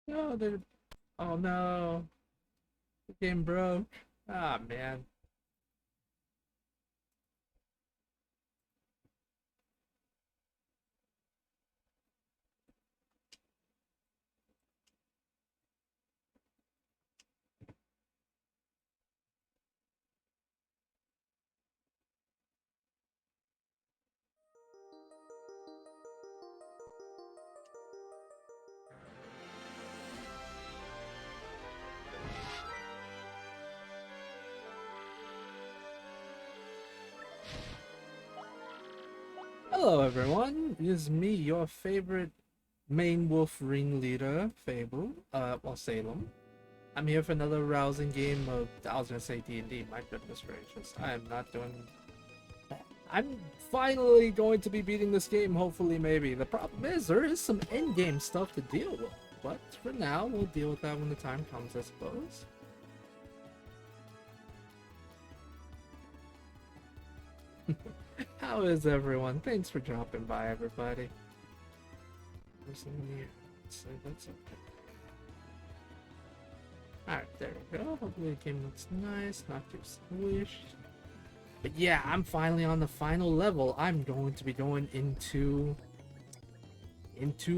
No, they. Oh no, the game broke. Ah man. Hello everyone, it is me, your favorite main wolf ringleader, Fable. Well, Salem. I'm here for another rousing game of, I was gonna say D&D. My goodness gracious, I am not doing. I'm finally going to be beating this game. Hopefully, maybe. The problem is there is some end game stuff to deal with, but for now, we'll deal with that when the time comes, I suppose. How is everyone? Thanks for dropping by, everybody. There's someone here. So that's okay. Alright, there we go. Hopefully the game looks nice, not too squished. But yeah, I'm finally on the final level. I'm going to be going into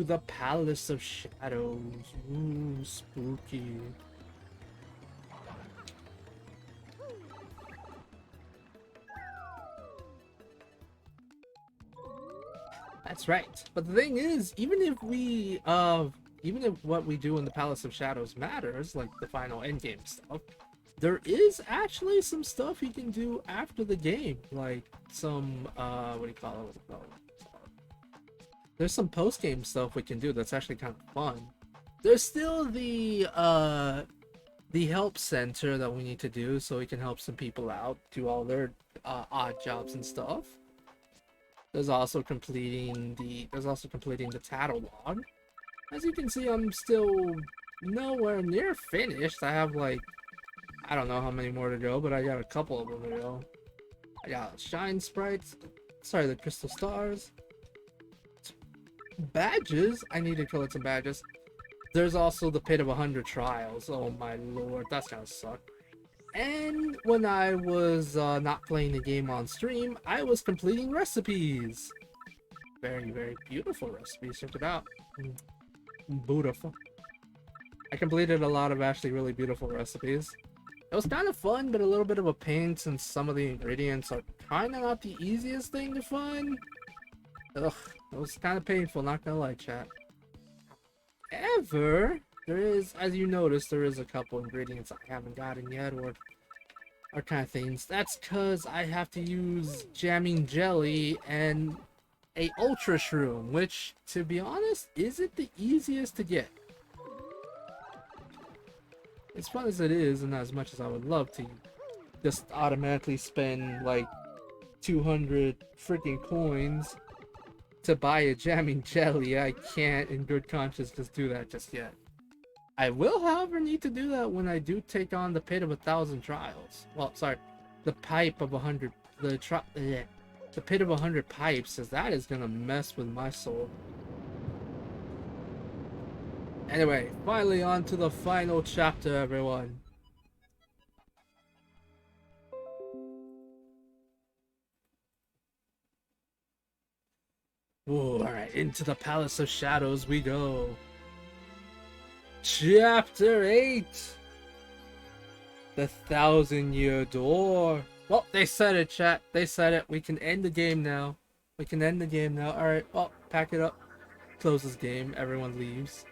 the Palace of Shadows. Ooh, spooky. That's right. But the thing is, even if what we do in the Palace of Shadows matters, like the final endgame stuff, there is actually some stuff you can do after the game, like some what do you call it? What's it called? There's some post game stuff we can do that's actually kind of fun. There's still the help center that we need to do so we can help some people out, do all their odd jobs and stuff. There's also completing the catalog. As you can see, I'm still nowhere near finished. I have like I don't know how many more to go, but I got a couple of them to go. I got shine sprites. Sorry, the crystal stars. Badges. I need to collect some badges. There's also the pit of 100 trials. Oh my lord, that's gonna suck. And when I was not playing the game on stream, I was completing recipes. Very, very beautiful recipes. Check it out. Beautiful. I completed a lot of actually really beautiful recipes. It was kind of fun, but a little bit of a pain since some of the ingredients are kind of not the easiest thing to find. Ugh, it was kind of painful, not gonna lie, chat. However, there is, as you notice, there is a couple ingredients I haven't gotten yet, or kind of things. That's because I have to use jamming jelly and a ultra shroom, which, to be honest, isn't the easiest to get. As fun as it is, and as much as I would love to just automatically spend like 200 freaking coins to buy a jamming jelly, I can't in good conscience just do that just yet. I will, however, need to do that when I do take on the pit of 1,000 trials. Well, sorry, the pipe of 100, the pit of 100 pipes, as that is gonna mess with my soul. Anyway, finally on to the final chapter, everyone. Ooh, alright, into the Palace of Shadows we go. Chapter 8! The Thousand-Year Door. Well, they said it, chat. They said it. We can end the game now. We can end the game now. Alright, well, pack it up. Close this game. Everyone leaves.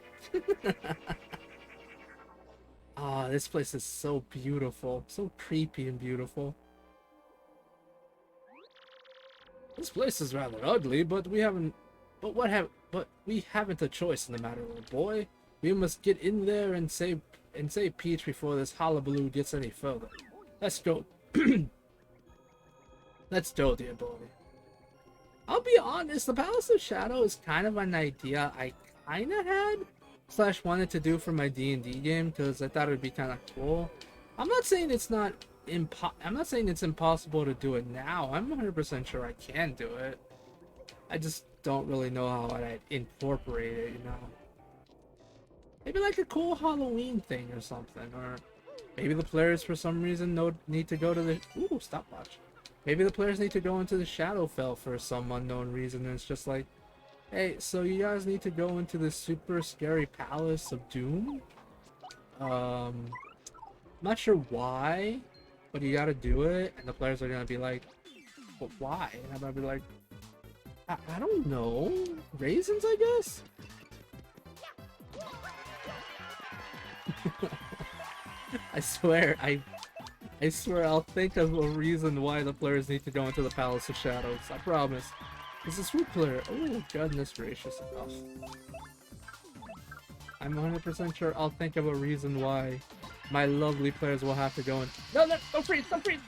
Ah, this place is so beautiful. So creepy and beautiful. This place is rather ugly, but we haven't... But we haven't a choice in the matter, old boy. We must get in there and save Peach before this hullabaloo gets any further. Let's go. Let's go, dear boy. I'll be honest, the Palace of Shadow is kind of an idea I kind of had slash wanted to do for my D&D game because I thought it would be kind of cool. I'm not saying it's not I'm not saying it's impossible to do it now. I'm 100% sure I can do it. I just don't really know how I'd incorporate it, you know. Maybe like a cool Halloween thing or something, or maybe the players for some reason need to go to the stopwatch. Maybe the players need to go into the Shadowfell for some unknown reason, and it's just like, hey, so you guys need to go into this super scary palace of doom. I'm not sure why, but you gotta do it, and the players are gonna be like, but why? And I'm gonna be like, I don't know. Raisins, I guess? I swear I'll think of a reason why the players need to go into the Palace of Shadows. I promise. It's a sweet player. Oh, goodness gracious. Oh. I'm 100% sure I'll think of a reason why my lovely players will have to go in. No, no, don't freeze, don't freeze!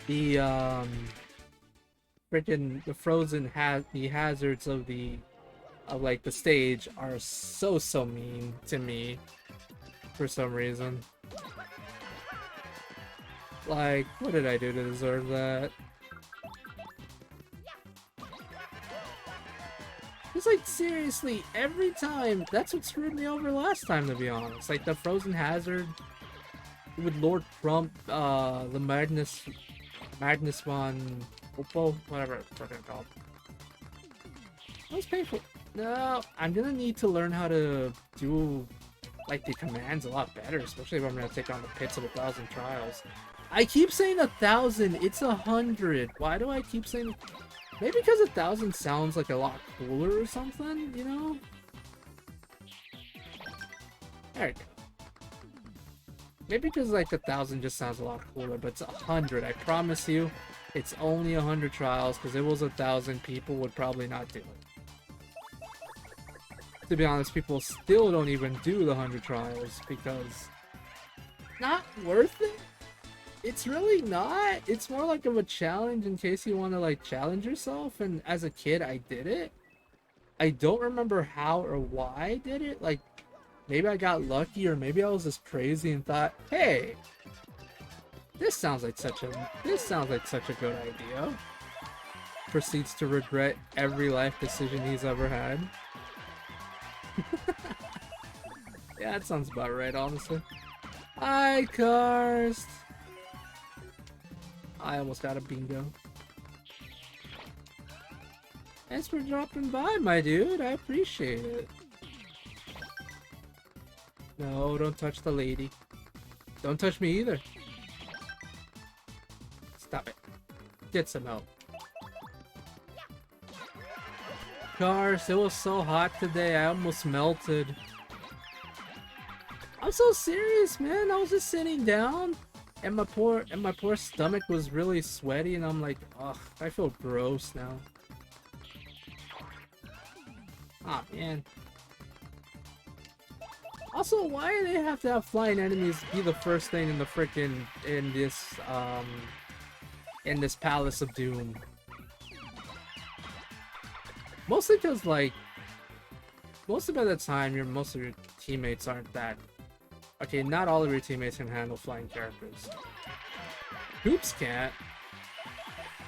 The freaking the frozen the hazards of like the stage are so mean to me for some reason. Like, what did I do to deserve that? It's like, seriously, every time. That's what screwed me over last time, to be honest. Like the frozen hazard with Lord Crump, the Magnus von Oppo, whatever it's fucking called. That was painful. No, I'm gonna need to learn how to do like the commands a lot better, especially if I'm gonna take on the Pits of 1,000 Trials. I keep saying 1,000, it's 100. Why do I keep saying? Maybe because 1,000 sounds like a lot cooler or something, you know? There we go. Maybe because like 1,000 just sounds a lot cooler, but it's 100. I promise you, it's only 100 trials. Because if it was 1,000, people would probably not do it. To be honest, people still don't even do the 100 trials because not worth it. It's really not. It's more like of a challenge in case you want to like challenge yourself. And as a kid, I did it. I don't remember how or why I did it. Like, maybe I got lucky, or maybe I was just crazy and thought, hey, this sounds like such a good idea. Proceeds to regret every life decision he's ever had. Yeah, that sounds about right, honestly. Hi, Karst. I almost got a bingo. Thanks for dropping by, my dude. I appreciate it. No, don't touch the lady. Don't touch me either. Stop it. Get some help. Cars, it was so hot today, I almost melted. I'm so serious, man. I was just sitting down, and my poor stomach was really sweaty, and I'm like, ugh, I feel gross now. Ah, man. Also, why do they have to have flying enemies be the first thing in the frickin' in this Palace of Doom? Mostly because, like, most of the time, most of your teammates aren't that. Okay, not all of your teammates can handle flying characters. Hoops can't.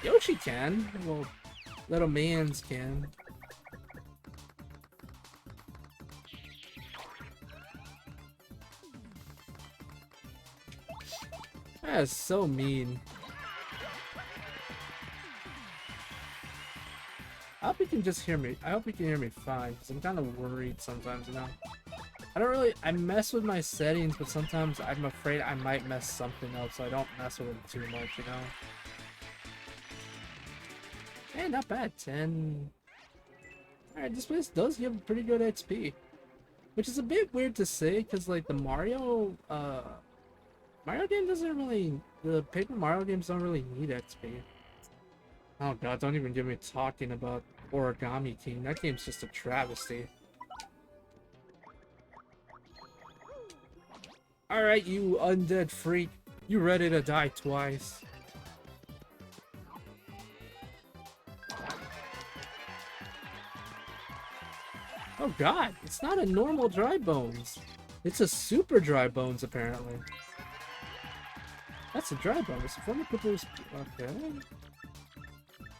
Yoshi can. Well, little mans can. That is so mean. I hope you can just hear me. I hope you can hear me fine, because I'm kind of worried sometimes, you know? I mess with my settings, but sometimes I'm afraid I might mess something up, so I don't mess with them too much, you know? Hey, not bad, 10. Alright, this place does give pretty good XP. Which is a bit weird to say, because, like, the Mario game doesn't really... The Paper Mario games don't really need XP. Oh god, don't even get me talking about Origami King. That game's just a travesty. Alright, you undead freak. You ready to die twice. Oh god, it's not a normal dry bones. It's a super dry bones, apparently. That's a dry bones. It's a form of people's... Okay.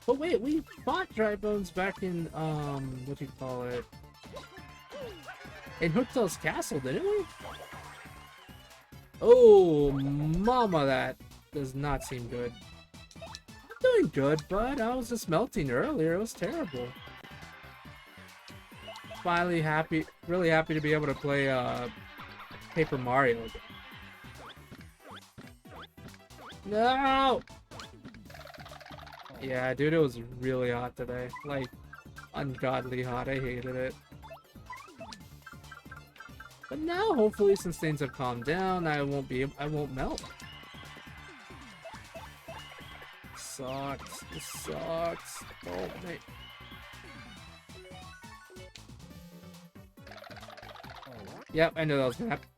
But wait, we fought dry bones back in, what do you call it? In Hooktail's Castle, didn't we? Oh, mama, that does not seem good. I'm doing good, but I was just melting earlier. It was terrible. Finally happy, really happy to be able to play, Paper Mario. No! Yeah, dude, it was really hot today. Like, ungodly hot. I hated it. But now, hopefully, since things have calmed down, I won't melt. Sucks. This sucks. Oh, mate. Yep, I knew that was gonna happen.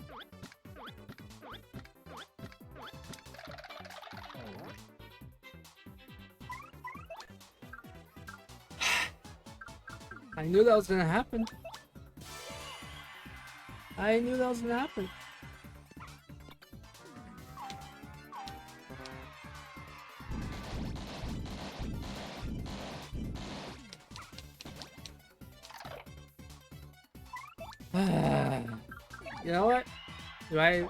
I knew that was gonna happen. I knew that was gonna happen. You know what? Do I...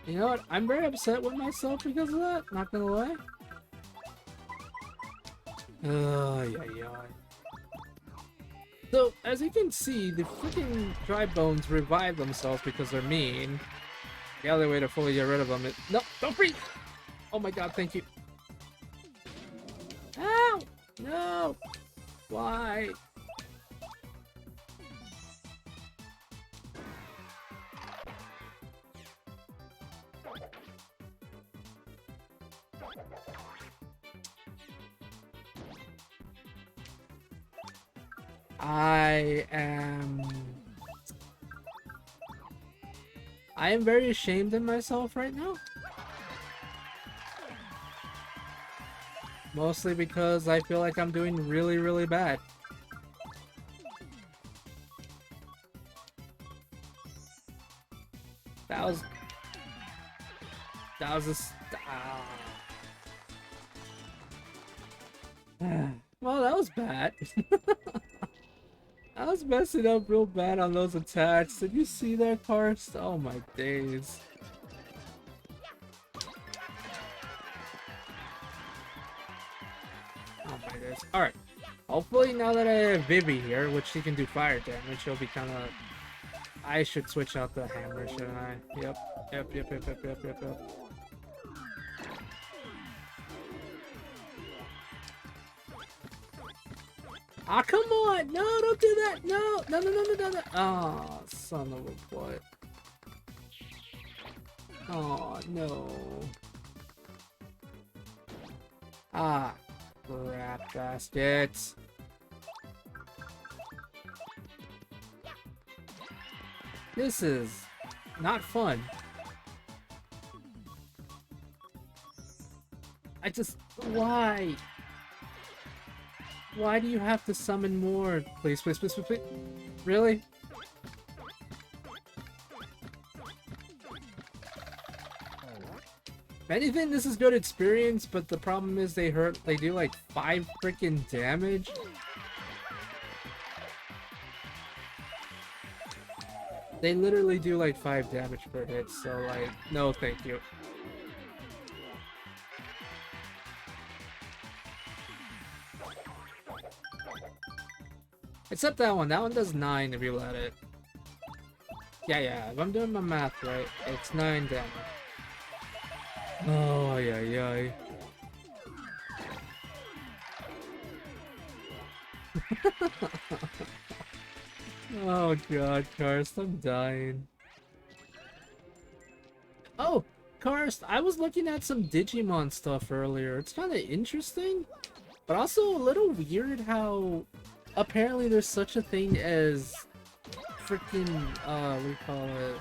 You know what? I'm very upset with myself because of that. Not gonna lie. Oh, yeah. So, as you can see, the freaking dry bones revive themselves because they're mean. The other way to fully get rid of them is... No, don't breathe! Oh my god, thank you. Ow! No! Why? I am very ashamed of myself right now. Mostly because I feel like I'm doing really, really bad. That was well, that was bad. I was messing up real bad on those attacks. Did you see that, Karst? Oh my days. Oh my days. Alright. Hopefully now that I have Vivi here, which she can do fire damage, she'll be kind of... I should switch out the hammer, shouldn't I? Yep. Ah, come on! No, don't do that! No! No. Oh, son of a butt. Oh, no. Ah, crap baskets. This is not fun. Why? Why do you have to summon more? Please. Really? If anything, this is good experience, but the problem is they do like 5 freaking damage. They literally do like 5 damage per hit, so like, no thank you. Except that one does 9 if you let it. Yeah, if I'm doing my math right, it's 9 damage. Oh, yeah. Oh god, Karst, I'm dying. Oh, Karst, I was looking at some Digimon stuff earlier. It's kind of interesting, but also a little weird how apparently there's such a thing as freaking, what do you call it?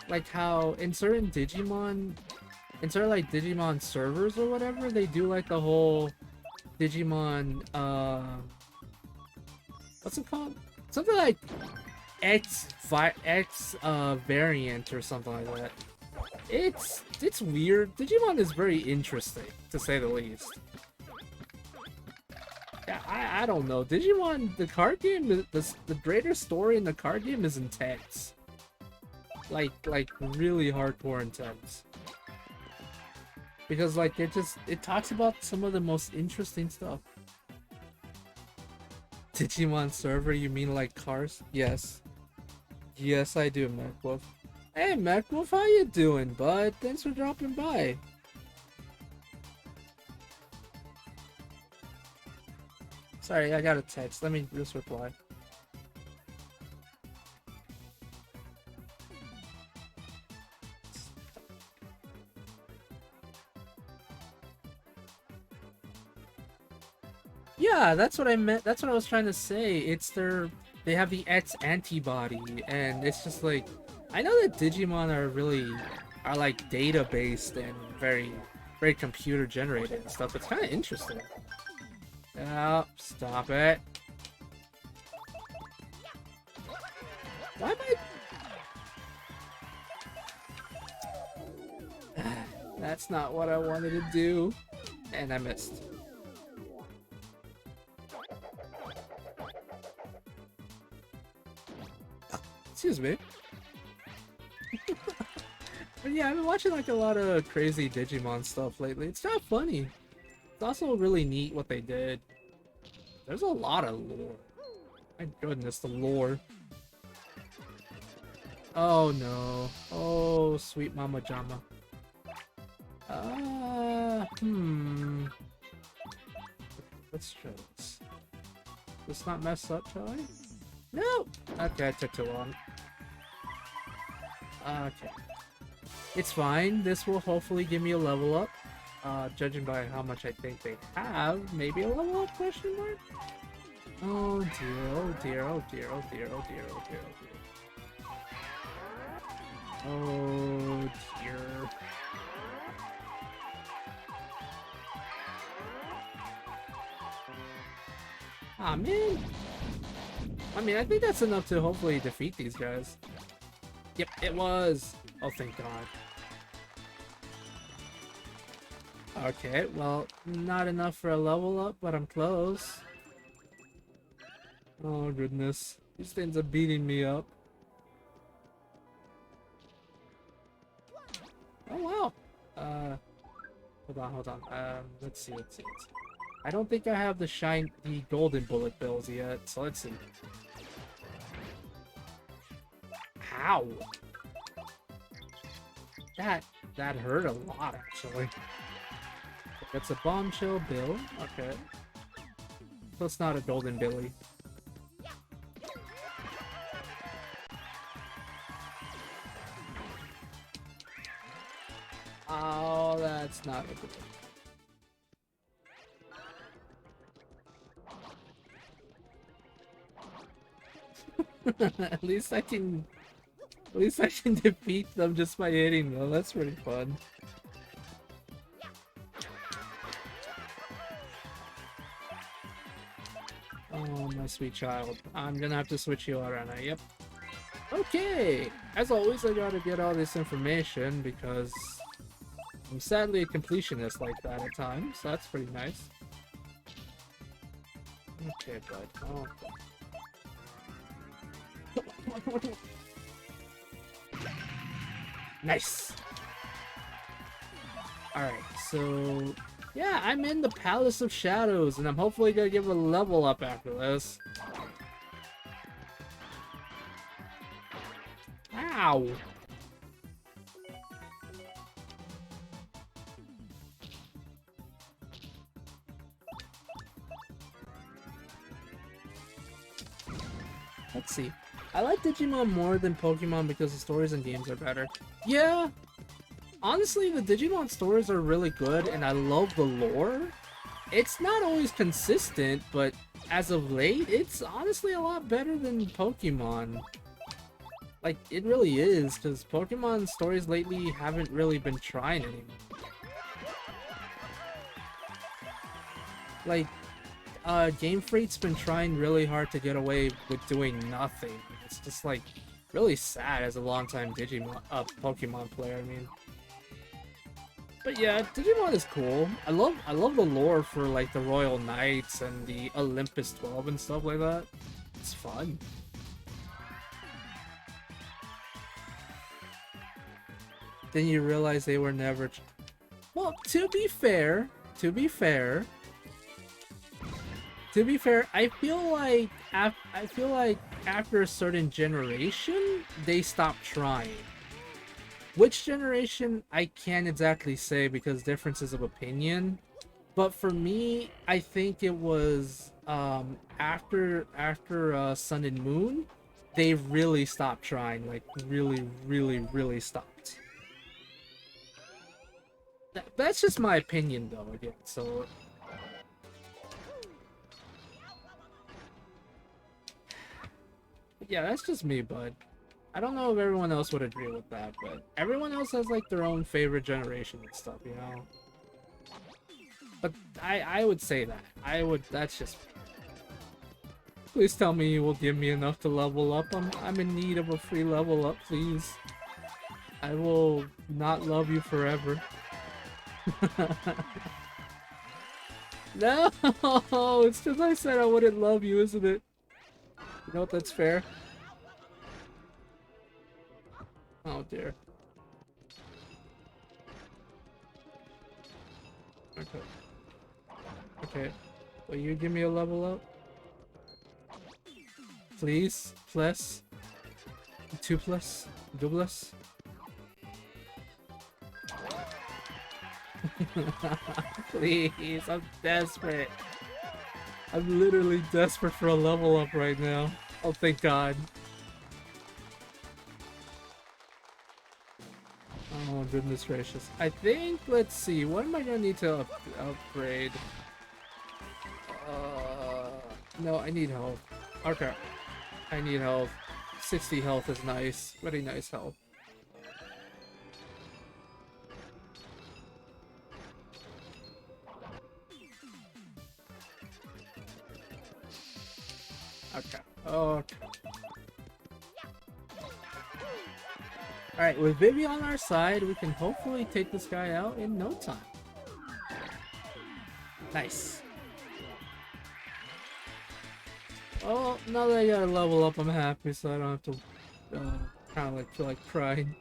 Like how in certain Digimon, instead of like Digimon servers or whatever, they do like the whole Digimon, what's it called? Something like X variant or something like that. It's weird. Digimon is very interesting, to say the least. Yeah, I don't know. Digimon, the card game, the greater story in the card game is intense. Like really hardcore intense. Because like it talks about some of the most interesting stuff. Digimon server, you mean like cars? Yes. Yes, I do, MacWolf. Hey, MacWolf, how you doing, bud? Thanks for dropping by. Sorry, I got a text. Let me just reply. Yeah, that's what I meant. That's what I was trying to say. They have the X antibody, and it's just like, I know that Digimon are like data based and very computer generated and stuff. It's kind of interesting. Oh, stop it. Why am I... That's not what I wanted to do. And I missed. Excuse me. But yeah, I've been watching like a lot of crazy Digimon stuff lately. It's not funny. It's also really neat what they did. There's a lot of lore. My goodness, the lore. Oh no. Oh, sweet Mama Jama. Let's try this. Let's not mess up, shall I? No! Okay, it took too long. Okay. It's fine. This will hopefully give me a level up. Judging by how much I think they have, maybe a level up, question mark? Oh dear, oh dear, oh dear, oh dear, oh dear, oh dear, oh dear. Oh dear. Aw, man. I mean, I think that's enough to hopefully defeat these guys. Yep, it was. Oh, thank God. Okay, well, not enough for a level up, but I'm close. Oh, goodness. These things are beating me up. Oh, wow. Hold on. Let's see. I don't think I have the golden bullet bills yet, so let's see. Ow! That hurt a lot, actually. It's a bombshell bill. Okay. So it's not a golden billy. Oh, that's not a good one. At least I can defeat them just by hitting them. That's pretty fun. Oh, my sweet child. I'm gonna have to switch you out, Anna. Yep. Okay! As always, I gotta get all this information because I'm sadly a completionist like that at times. So that's pretty nice. Okay, bud. Oh. Nice! Alright, so... yeah, I'm in the Palace of Shadows, and I'm hopefully gonna give a level up after this. Ow! Let's see. I like Digimon more than Pokemon because the stories and games are better. Yeah! Honestly, the Digimon stories are really good, and I love the lore. It's not always consistent, but as of late, it's honestly a lot better than Pokemon. Like, it really is, because Pokemon stories lately haven't really been trying anymore. Like, Game Freak's been trying really hard to get away with doing nothing. It's just, like, really sad as a longtime Pokemon player, I mean. But yeah, Digimon is cool. I love the lore for, like, the Royal Knights and the Olympus 12 and stuff like that. It's fun. Then you realize they were never... Well, to be fair, I feel like after a certain generation, they stopped trying. Which generation, I can't exactly say because differences of opinion. But for me, I think it was after Sun and Moon, they really stopped trying. Like really stopped. That's just my opinion, though. Again, so yeah, that's just me, bud. I don't know if everyone else would agree with that, but everyone else has like their own favorite generation and stuff, you know. But I would say that. That's just... Please tell me you will give me enough to level up. I'm in need of a free level up, please. I will not love you forever. No, it's because I said I wouldn't love you, isn't it? You know what, that's fair. Oh dear. Okay. Okay. Will you give me a level up? Please? Plus? 2 plus? Doubles? Please, I'm desperate. I'm literally desperate for a level up right now. Oh, thank God. Oh, goodness gracious. I think, let's see, what am I gonna need to upgrade? No, I need health. Okay. I need health. 60 health is nice. Very nice health. Okay. Okay. Alright, with Vivi on our side, we can hopefully take this guy out in no time. Nice. Oh, now that I got a level up, I'm happy, so I don't have to kind of like feel like crying.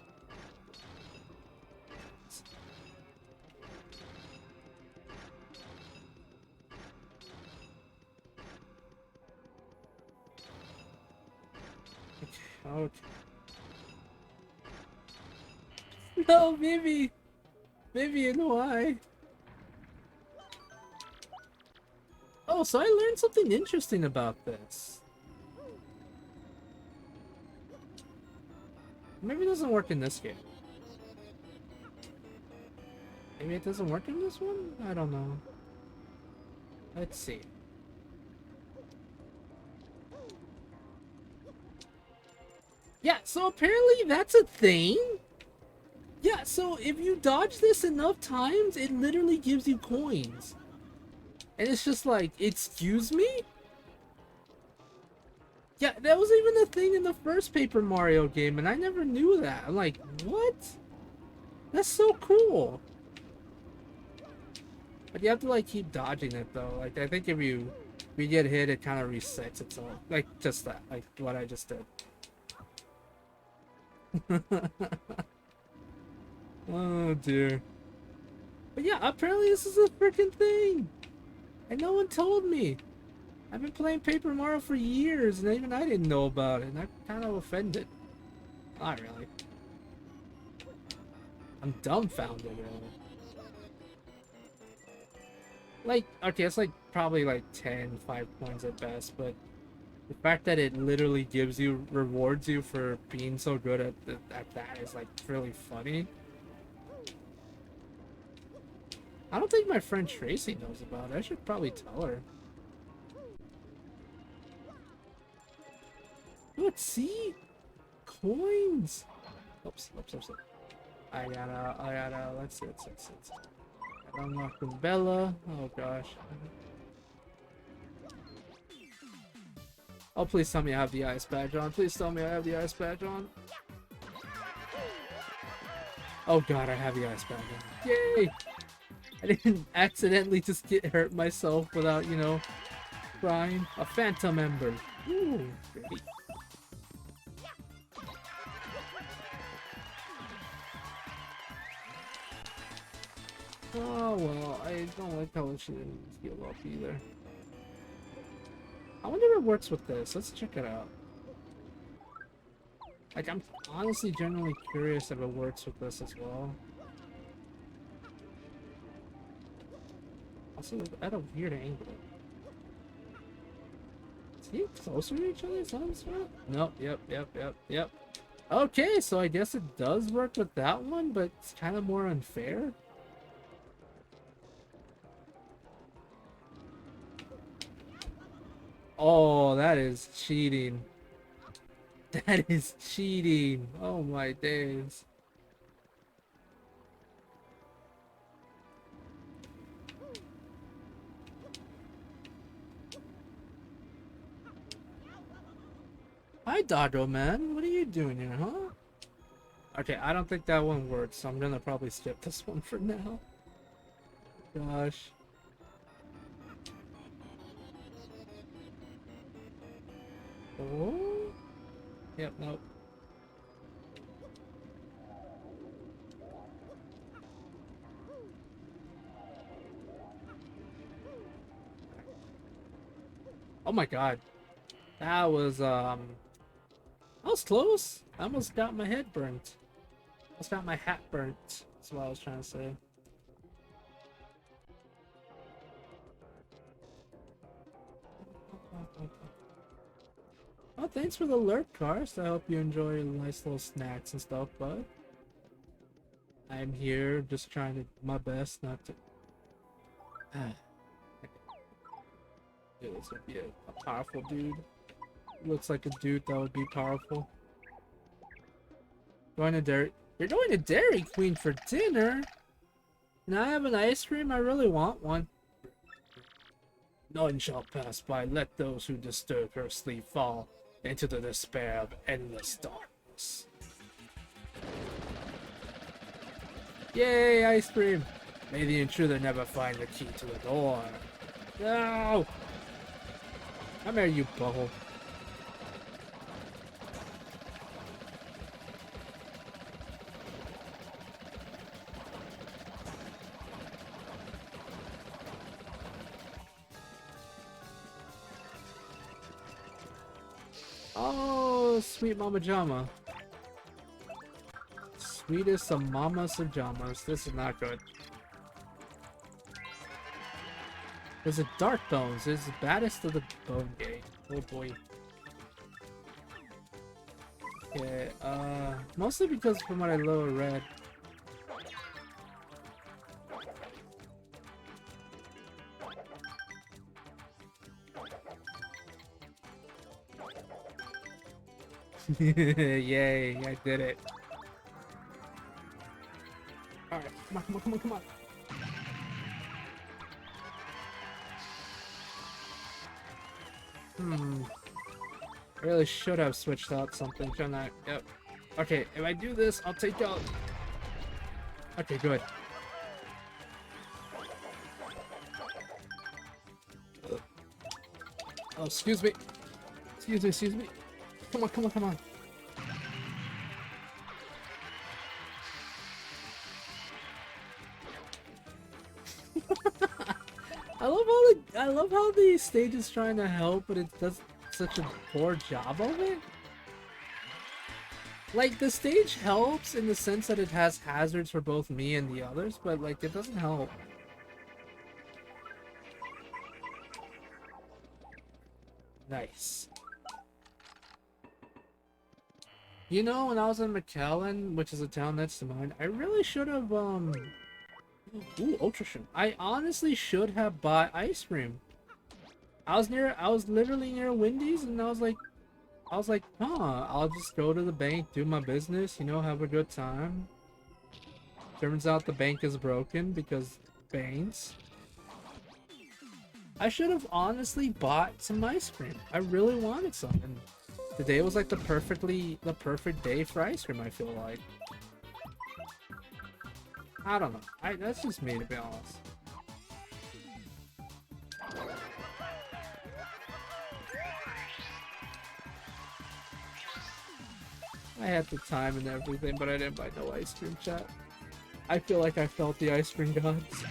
Okay, okay. No, Vivi! Vivian, why? Oh, so I learned something interesting about this. Maybe it doesn't work in this game. Maybe it doesn't work in this one? I don't know. Let's see. Yeah, so apparently that's a thing? Yeah, so if you dodge this enough times, it literally gives you coins. And it's just like, excuse me? Yeah, that was even a thing in the first Paper Mario game, and I never knew that. I'm like, what? That's so cool. But you have to, like, keep dodging it, though. Like, I think if you get hit, it kind of resets itself. Like, just that. Like, what I just did. Oh, dear. But yeah, apparently this is a freaking thing. And no one told me. I've been playing Paper Mario for years, and even I didn't know about it, and I'm kind of offended. Not really. I'm dumbfounded, really. Like, okay, it's like probably like 10, 5 points at best, but the fact that it literally rewards you for being so good at that is like really funny. I don't think my friend Tracy knows about it. I should probably tell her. Look, see? coins. Oops. Let's see. Unlock Bella. Oh gosh. Oh, please tell me I have the ice badge on. Please tell me I have the ice badge on. Oh god, I have the ice badge on. Yay! I didn't accidentally just get hurt myself without, you know, crying. A phantom ember. Ooh, great. Oh well, I don't like how she didn't heal up either. I wonder if it works with this. Let's check it out. Like, I'm honestly genuinely curious if it works with this as well. Also, at a weird angle. Is he closer to each other? Nope, yep. Okay, so I guess it does work with that one, but it's kind of more unfair. Oh, that is cheating. That is cheating. Oh my days. Hi, Doggo Man. What are you doing here, huh? Okay, I don't think that one works, so I'm gonna probably skip this one for now. Gosh. Oh? Yep, nope. Oh my god. That was close. I almost got my head burnt. Almost got my hat burnt. That's what I was trying to say. Oh, thanks for the alert, Cars. I hope you enjoy nice little snacks and stuff, bud. I'm here just trying to my best not to. Yeah, this would be a powerful dude. Looks like a dude that would be powerful. Going to Dairy. You're going to Dairy Queen for dinner? Can I have an ice cream? I really want one. None shall pass by. Let those who disturb her sleep fall into the despair of endless darkness. Yay, ice cream! May the intruder never find the key to the door. No! Come here, you butthole. Oh, sweet Mama Jama. Sweetest of Mama Sajamas. This is not good. There's a Dark Bones. It's the baddest of the Bone Gang. Oh boy. Okay, mostly because from what I lower read. Yay, I did it. Alright, come on. I really should have switched out something, shouldn't I? Yep. Okay, if I do this, I'll take out... Okay, good. Oh, excuse me. Excuse me. Come on. I love how the stage is trying to help, but it does such a poor job of it. Like, the stage helps in the sense that it has hazards for both me and the others, but like it doesn't help. Nice. You know, when I was in McAllen, which is a town next to mine, I really should have, Ooh, Ultra Shrimp. I honestly should have bought ice cream. I was literally near Wendy's, and I was like, I was like, huh, I'll just go to the bank, do my business, you know, have a good time. Turns out the bank is broken because banks. I should have honestly bought some ice cream. I really wanted some, and today was like the perfect day for ice cream, I feel like. I don't know. That's just me, to be honest. I had the time and everything, but I didn't buy no ice cream, chat. I feel like I felt the ice cream gods.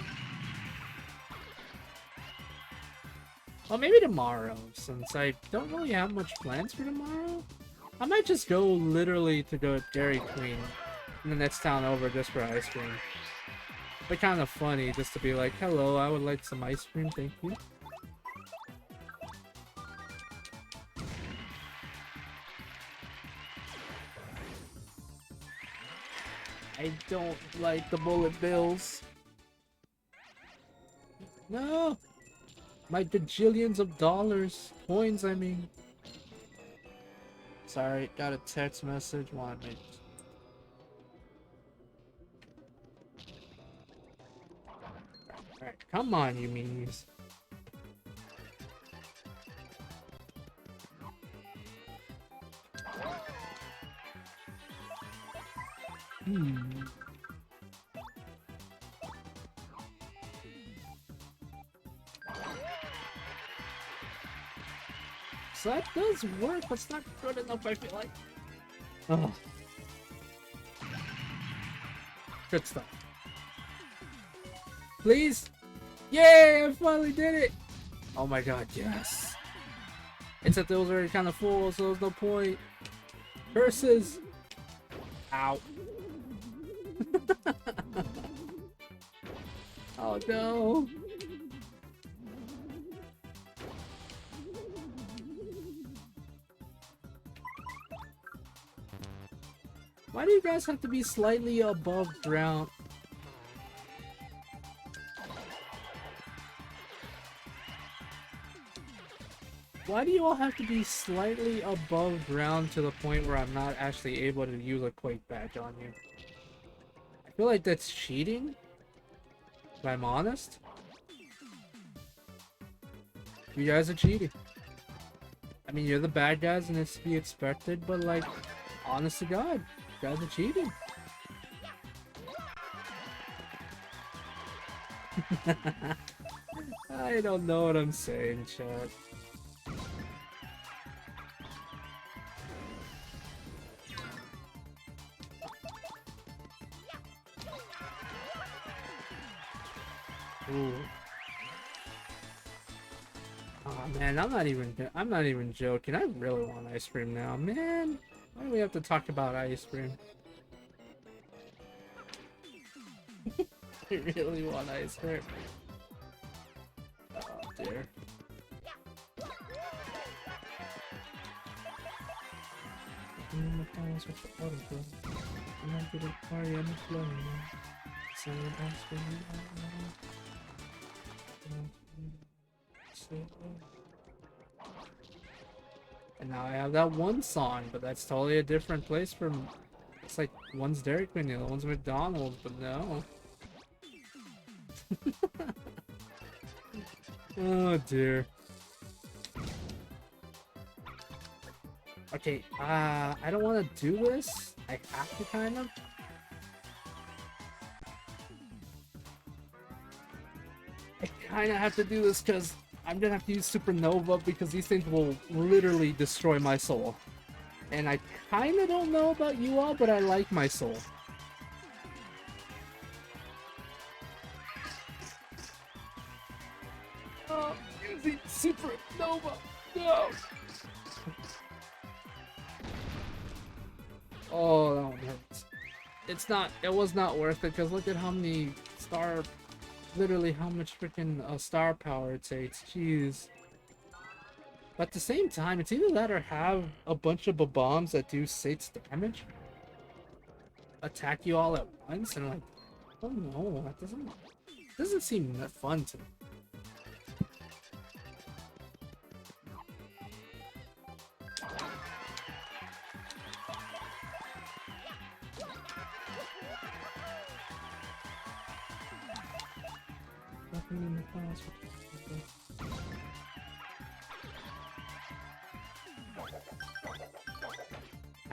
Well, maybe tomorrow, since I don't really have much plans for tomorrow. I might just go literally to go to Dairy Queen in the next town over just for ice cream. But kind of funny just to be like, hello, I would like some ice cream, thank you. I don't like the bullet bills. No! My bajillions of dollars. Coins, I mean. Sorry, got a text message. Want me? Alright, come on, you meanies. So that does work, but it's not good enough, I feel like. Oh. Good stuff. Please? Yay! I finally did it! Oh my god, yes. Except it was already kind of full, so there's no point. Curses! Ow. Oh no. Why do you guys have to be slightly above ground? Why do you all have to be slightly above ground to the point where I'm not actually able to use a Quake badge on you? I feel like that's cheating, if I'm honest. You guys are cheating. I mean, you're the bad guys and it's to be expected, but like, honest to God, you guys are cheating. I don't know what I'm saying, chat. Ooh. Oh man, I'm not even joking. I really want ice cream now, man. Why do we have to talk about ice cream? I really want ice cream. Oh dear. And now I have that one song, but that's totally a different place from. It's like one's Dairy Queen, the other one's McDonald's, but no. Oh dear. Okay, I don't want to do this. I have to kind of. I kind of have to do this because I'm gonna have to use Supernova because these things will literally destroy my soul. And I kind of don't know about you all, but I like my soul. Oh, using Supernova! No! Oh, that one hurts. It was not worth it because look at how many literally how much freaking star power it takes. Jeez. But at the same time, it's either that or have a bunch of bombs that do 6 damage. Attack you all at once, and like, oh no, that doesn't seem that fun to me.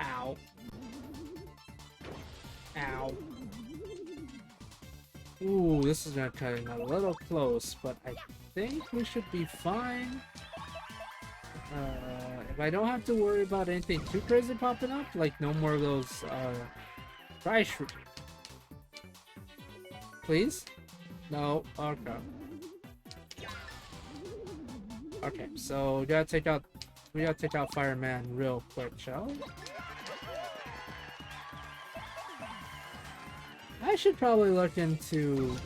Ow. Ow. Ooh, this is gonna cut in a little close, but I think we should be fine. If I don't have to worry about anything too crazy popping up, like no more of those, dry shroom. Please? No? Okay. Okay, so we gotta take out Fireman real quick, shall we? I should probably look into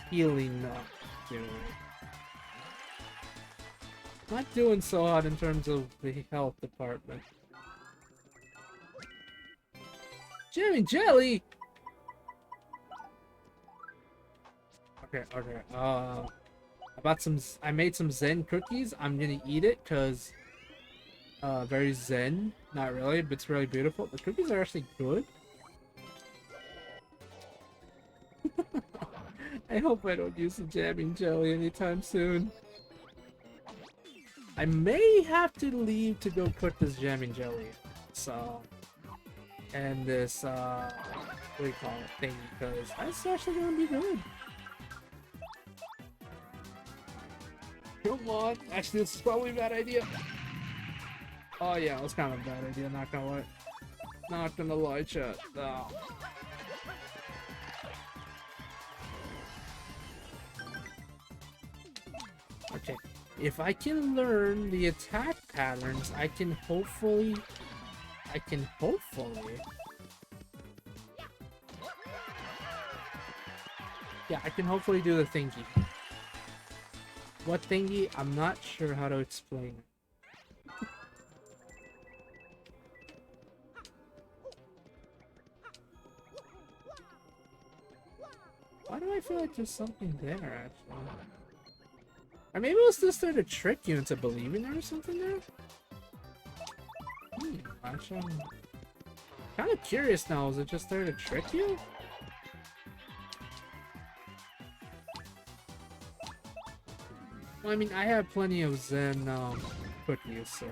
healing up, dude. Not doing so hot in terms of the health department. Jimmy Jelly! Okay. I made some Zen cookies. I'm gonna eat it because very Zen. Not really, but it's really beautiful. The cookies are actually good. I hope I don't use the jamming jelly anytime soon. I may have to leave to go put this jamming jelly. So, and this what do you call it thing, because that's actually gonna be good. Come on. Actually, this is probably a bad idea. Oh yeah, it was kind of a bad idea, not gonna lie. Not gonna lie, chat. No. Okay. If I can learn the attack patterns, I can hopefully... Yeah, I can hopefully do the thingy. What thingy? I'm not sure how to explain it. Why do I feel like there's something there, actually? Or maybe it was just there to trick you into believing there was something there? Actually, I'm kind of curious now. Is it just there to trick you? Well, I mean, I have plenty of Zen cookies, so...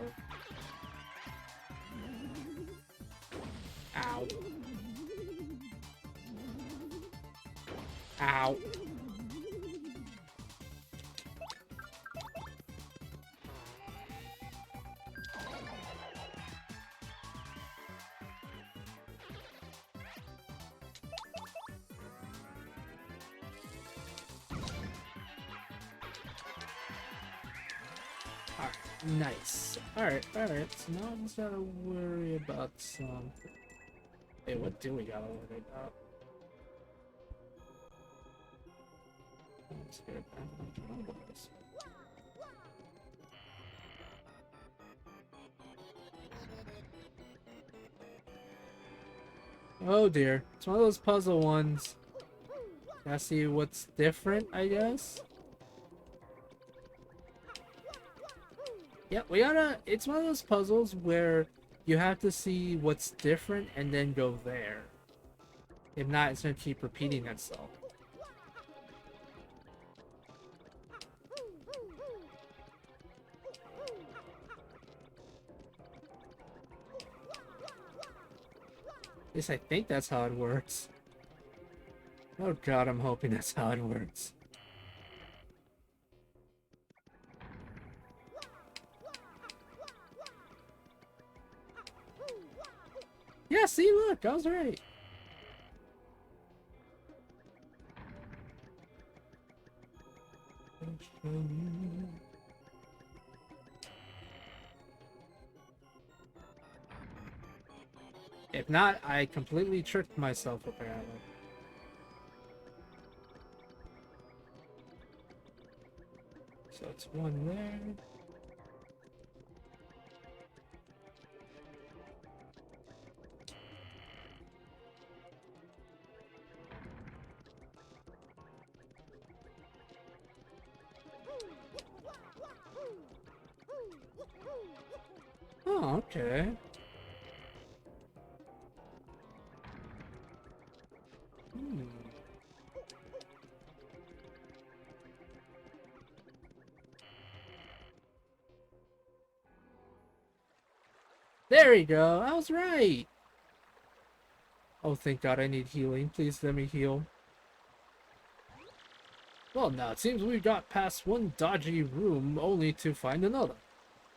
Ow. Ow. Nice. Alright. So now I just gotta worry about some... Hey, what do we gotta worry about? Let's get it back on troubles. Oh dear. It's one of those puzzle ones. Gotta see what's different, I guess? Yeah, we gotta... It's one of those puzzles where you have to see what's different and then go there. If not, it's gonna keep repeating itself. At least I think that's how it works. Oh god, I'm hoping that's how it works. Yeah, see, look, I was right. If not, I completely tricked myself apparently. So it's one there. Oh, okay. There we go. I was right. Oh, thank God I need healing. Please let me heal. Well, now it seems we've got past one dodgy room only to find another.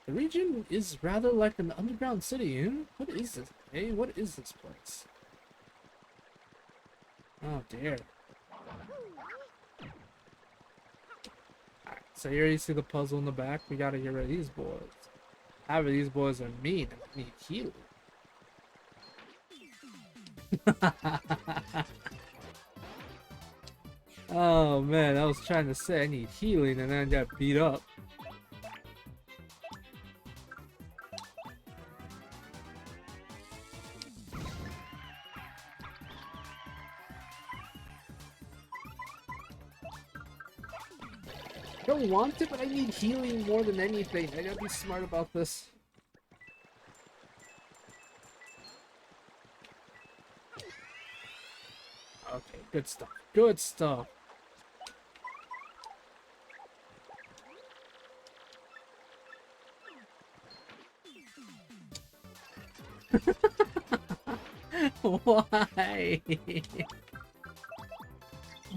The region is rather like an underground city, eh? What is this? Hey, what is this place? Oh, dear. Alright, so here you see the puzzle in the back. We gotta get rid of these boys. However, these boys are mean and need healing. Oh man, I was trying to say I need healing and then I got beat up. I don't want it, but I need healing more than anything. I gotta be smart about this. Okay, good stuff. Good stuff. Why?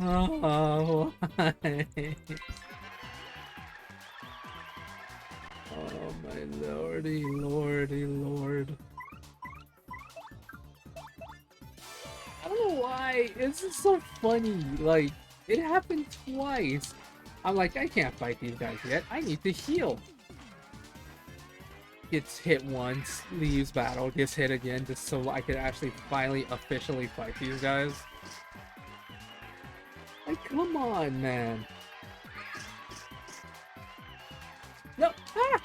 Oh, why? Oh my lordy, lordy, lord. I don't know why. It's just so funny. Like, it happened twice. I'm like, I can't fight these guys yet. I need to heal. Gets hit once, leaves battle, gets hit again, just so I could actually finally officially fight these guys. Like, come on, man. No! Ah!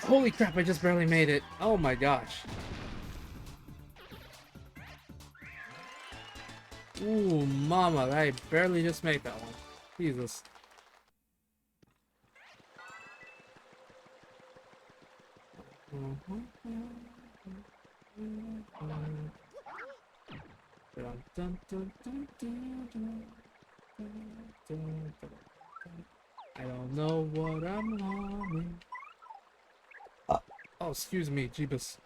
Holy crap, I just barely made it. Oh my gosh. Ooh, mama, I barely just made that one. Jesus. I don't know what I'm humming. Oh, excuse me, Jeebus.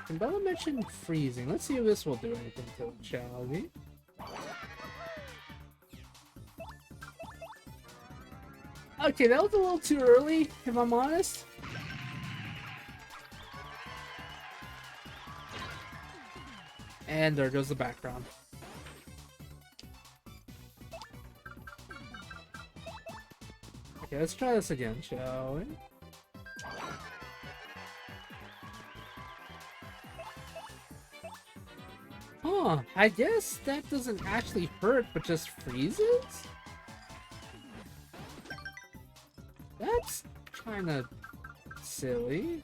Can Bella mention freezing? Let's see if this will do anything to it, shall we? Okay, that was a little too early, if I'm honest. And there goes the background. Okay, let's try this again, shall we? Huh, I guess that doesn't actually hurt, but just freezes? That's kinda silly.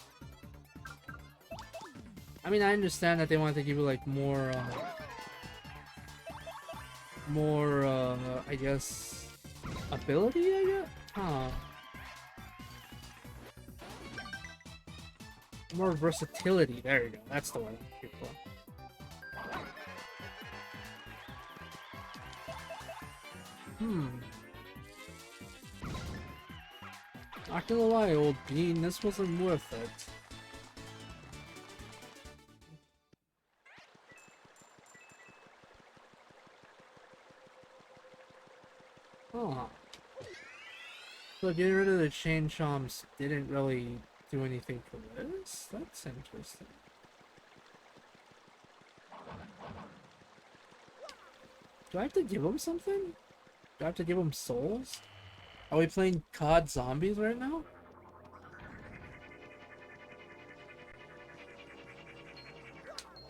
I mean, I understand that they wanted to give you, like, more, I guess, ability, I guess? Huh. More versatility, there you go, that's the word I'm looking for. Not gonna lie, old bean, this wasn't worth it. Huh. So getting rid of the chain chomps didn't really do anything for this? That's interesting. Do I have to give him something? Do I have to give him souls? Are we playing COD Zombies right now?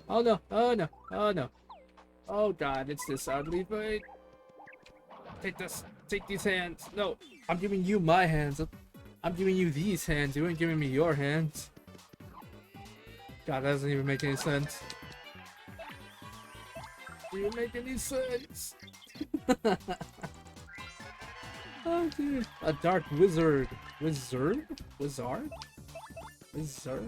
Oh no, oh no, oh no. Oh god, it's this ugly fight. Take this, take these hands. No, I'm giving you my hands. I'm giving you these hands. You ain't giving me your hands. God, that doesn't even make any sense. Do you make any sense? Oh dude, a dark wizard. Wizard? Wizard? Wizard?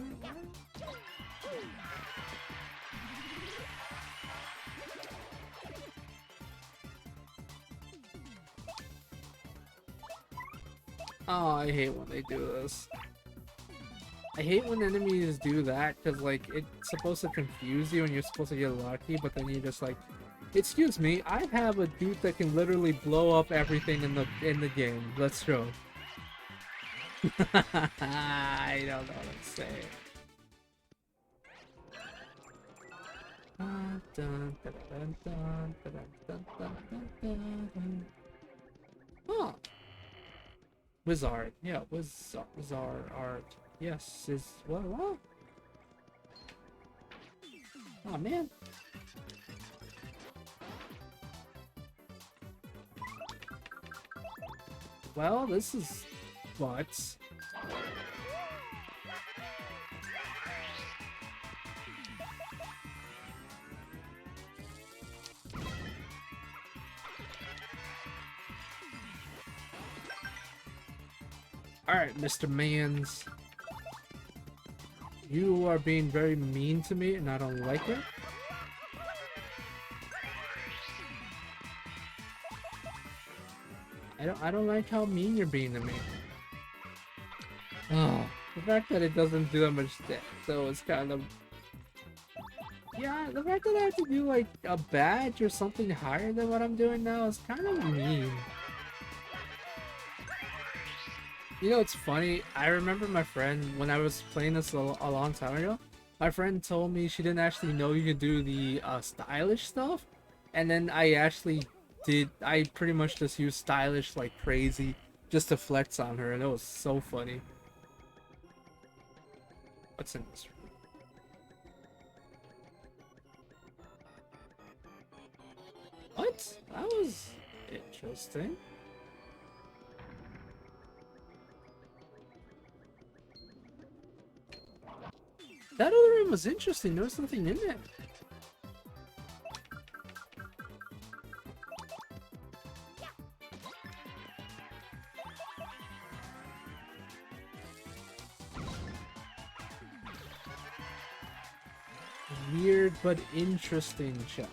Oh, I hate when they do this. I hate when enemies do that, because, like, it's supposed to confuse you and you're supposed to get lucky, but then you're just like, excuse me, I have a dude that can literally blow up everything in the game. Let's go. I don't know what I'm saying. Huh. Wizard. Yeah, Wizard art. Yes, is what? Oh man. Well, this is butts. Alright, Mr. Mans. You are being very mean to me and I don't like it. I don't like how mean you're being to me. Oh, the fact that it doesn't do that much damage, so it's kind of... Yeah, the fact that I have to do like a badge or something higher than what I'm doing now is kind of mean. You know, it's funny. I remember my friend, when I was playing this a long time ago, my friend told me she didn't actually know you could do the stylish stuff. And then I actually did. I pretty much just used stylish like crazy just to flex on her. And it was so funny. What's in this room? What? That was interesting. That other room was interesting. There was nothing in it. Weird but interesting check.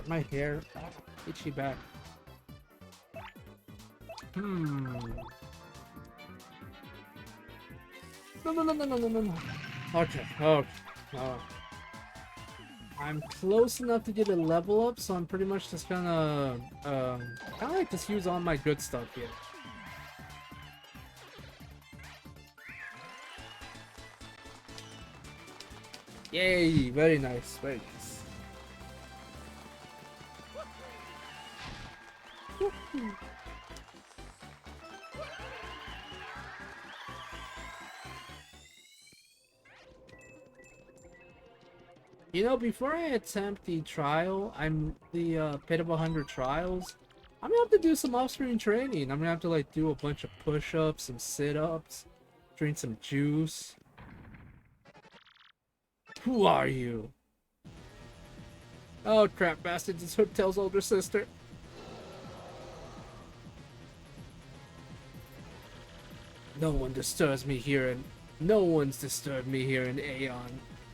My hair, itchy back. No. Okay. Oh. I'm close enough to get a level up, so I'm pretty much just gonna kind of like just use all my good stuff here. Yay! Very nice. Very nice. You know, before I attempt the trial, the Pit of 100 Trials, I'm gonna have to do some off-screen training. I'm gonna have to like do a bunch of push-ups, some sit-ups, drink some juice. Who are you? Oh crap, bastards, it's Hooktail's older sister. No one disturbs me here, and no one's disturbed me here in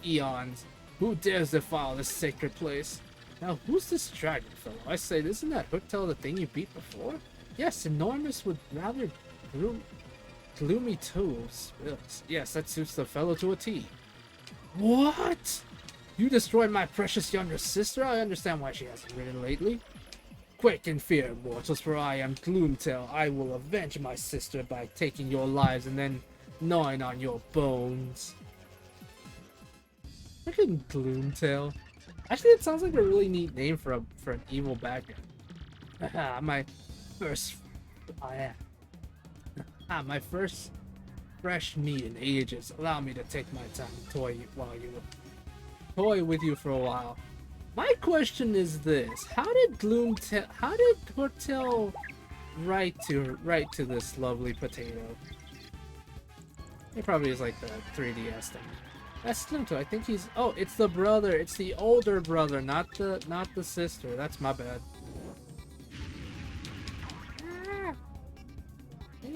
eons. Who dares defile this sacred place? Now, who's this dragon fellow? I say, isn't that Hooktail the thing you beat before? Yes, enormous with rather gloomy toes. Yes, that suits the fellow to a T. What? You destroyed my precious younger sister? I understand why she hasn't ridden lately. Quake in fear, mortals, for I am Gloomtail. I will avenge my sister by taking your lives and then gnawing on your bones. Look at Gloomtail. Actually, it sounds like a really neat name for an evil bad guy. My first fresh meat in ages. Allow me to take my time and toy with you for a while. My question is this: how did Hooktail write to this lovely potato? It probably is like the 3DS thing. That's Gloomtail. I think he's... Oh, it's the brother. It's the older brother, not the sister. That's my bad.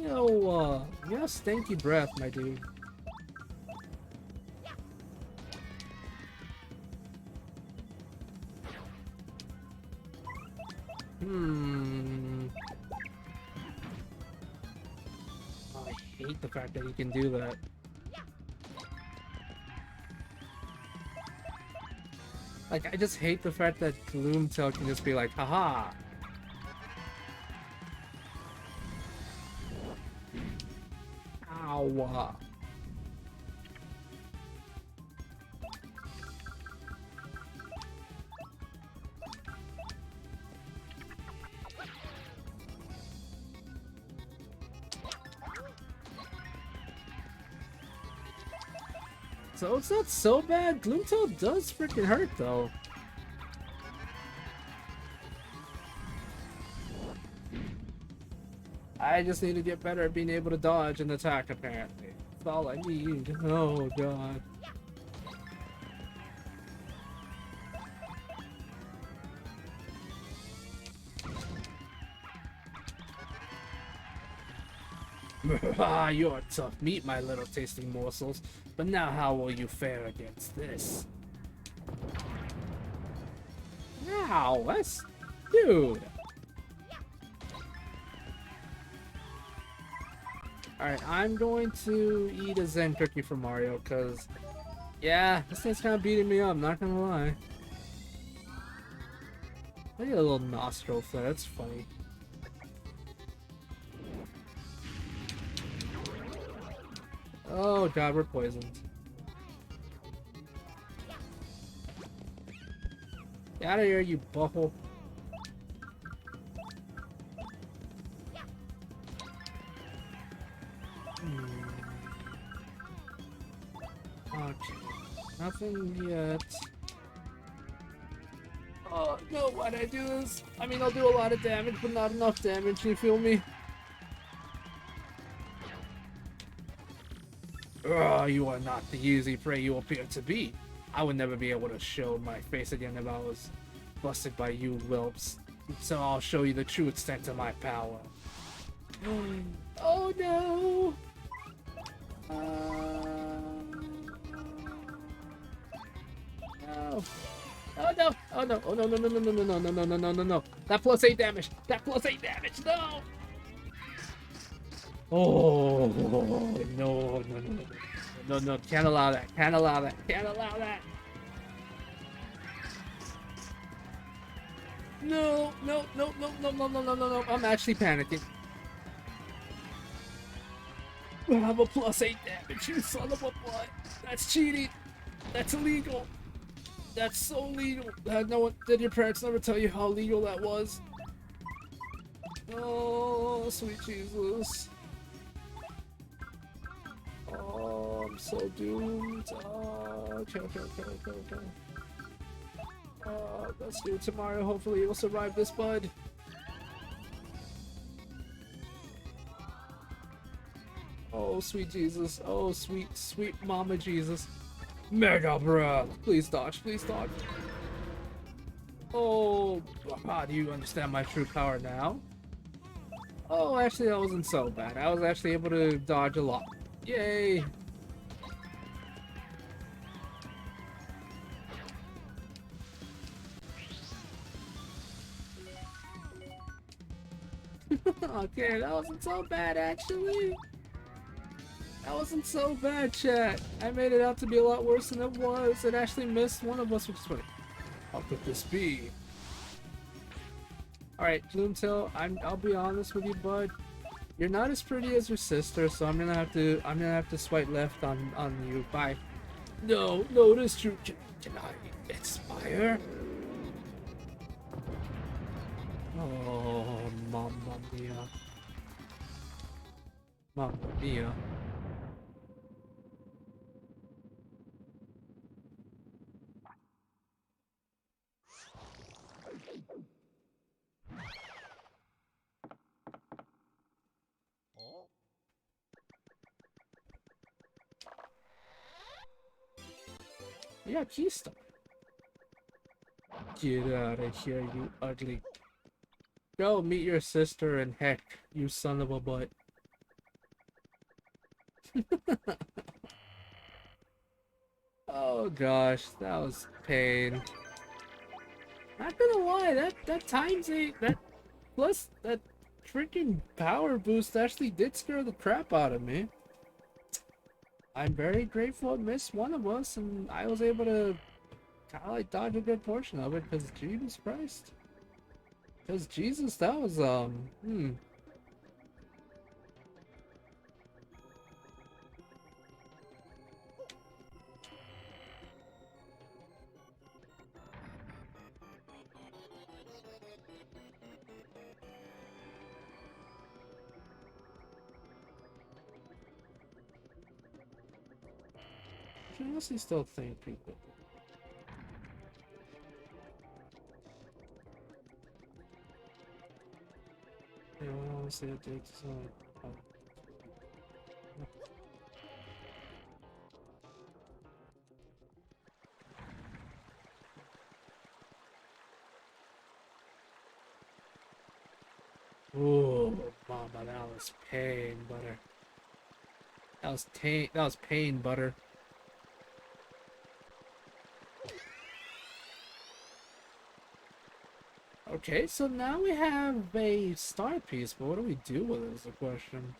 You have stinky breath, my dude. Oh, I hate the fact that he can do that. Like, I just hate the fact that Gloomtail can just be like, haha. Ow. So it's not so bad. Gloomtail does freaking hurt, though. I just need to get better at being able to dodge and attack, apparently. That's all I need. Oh, God. Ah, you're tough meat, my little tasting morsels. But now how will you fare against this? Ow, that's... Dude! Alright, I'm going to eat a Zen cookie for Mario, because... Yeah, this thing's kind of beating me up, not gonna lie. I get a little nostril flare, that's funny. Oh god, we're poisoned. Get out of here, you butthole. Okay, nothing yet. Oh no, why'd I do this? I mean, I'll do a lot of damage, but not enough damage, you feel me? Oh, you are not the easy prey you appear to be. I would never be able to show my face again if I was busted by you whelps. So I'll show you the true extent of my power. Oh no! No. Oh no! Oh no! Oh no! No! No! No! No! No! No! No! No! No! No! No! No! That plus 8 damage! That plus 8 damage! No! Oh no! No! No! No! No! No! Can't allow that! Can't allow that! Can't allow that! No! No! No! No! No! No! No! No! No! No! I'm actually panicking. I have a plus 8 damage, you son of a butt! That's cheating! That's illegal! That's so legal! No one, did your parents never tell you how legal that was? Oh, sweet Jesus. Oh, I'm so doomed. Okay. Let's do it tomorrow. Hopefully you'll survive this, bud. Oh, sweet Jesus. Oh, sweet, sweet Mama Jesus. Mega Breath! Please dodge, please dodge. Oh, do you understand my true power now? Oh, actually, that wasn't so bad. I was actually able to dodge a lot. Yay! Okay, that wasn't so bad, actually. That wasn't so bad, chat. I made it out to be a lot worse than it was. It actually missed one of us, which is funny. How could this be? Alright, Gloomtail, I'll be honest with you, bud. You're not as pretty as your sister, so I'm gonna have to swipe left on you. Bye. No, it is true. Can I inspire? Oh, mamma mia. Mamma mia. Yeah, Keystone. Get out of here, you ugly. Go meet your sister and heck, you son of a butt. Oh gosh, that was pain. Not gonna lie, that times 8, that plus that freaking power boost actually did scare the crap out of me. I'm very grateful it missed one of us, and I was able to kind of like dodge a good portion of it. Cause Jesus Christ, cause Jesus, that was I honestly still think people. You know, I honestly did so. Ooh, mama, that was pain butter. That was pain butter. Okay, so now we have a star piece, but what do we do with it is the question.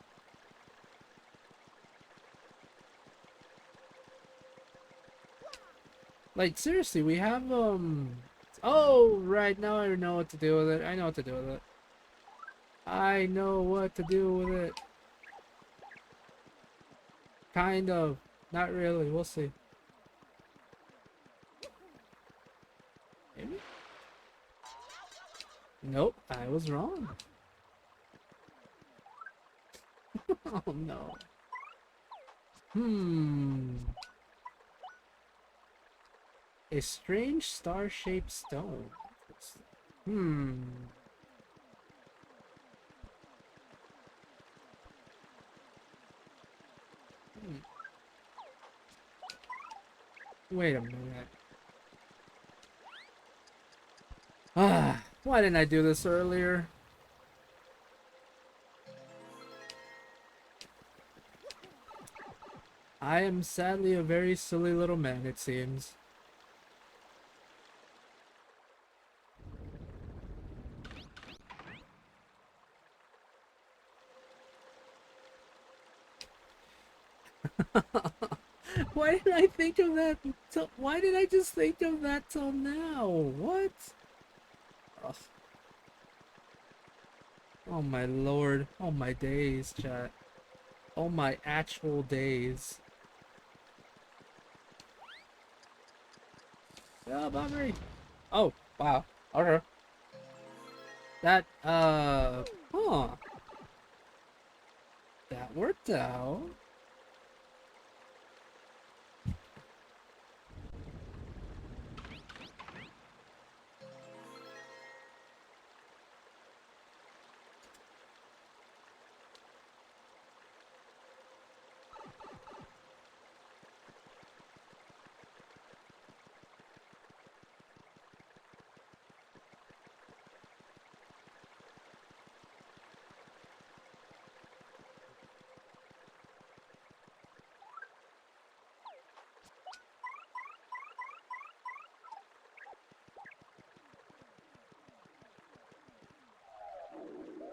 Like, seriously, we have, oh, right, now I know what to do with it. I know what to do with it. I know what to do with it. Kind of. Not really, we'll see. Maybe? Nope, I was wrong. Oh, no. A strange star-shaped stone. Hmm. Wait a minute. Ah, why didn't I do this earlier? I am sadly a very silly little man, it seems. Why did I think of that? Why did I just think of that till now? What? Ugh. Oh my lord. Oh my days, chat. Oh my actual days. Yeah, Bombery. Oh, wow. Okay. That, huh. That worked out.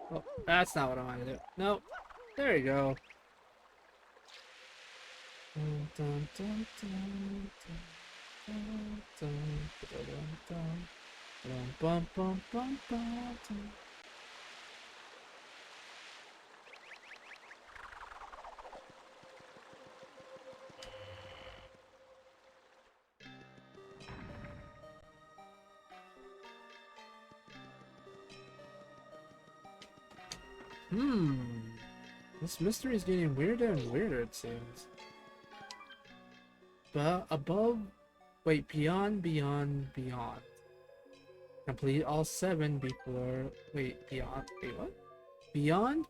Oh, that's not what I want to do. Nope. There you go. Dun, dun, dun, dun, dun, dun, dun, dun, dun, bum, bum, bum, bum, dun. This mystery is getting weirder and weirder, it seems. But above, wait, beyond. Complete all 7 before, wait, what? Beyond,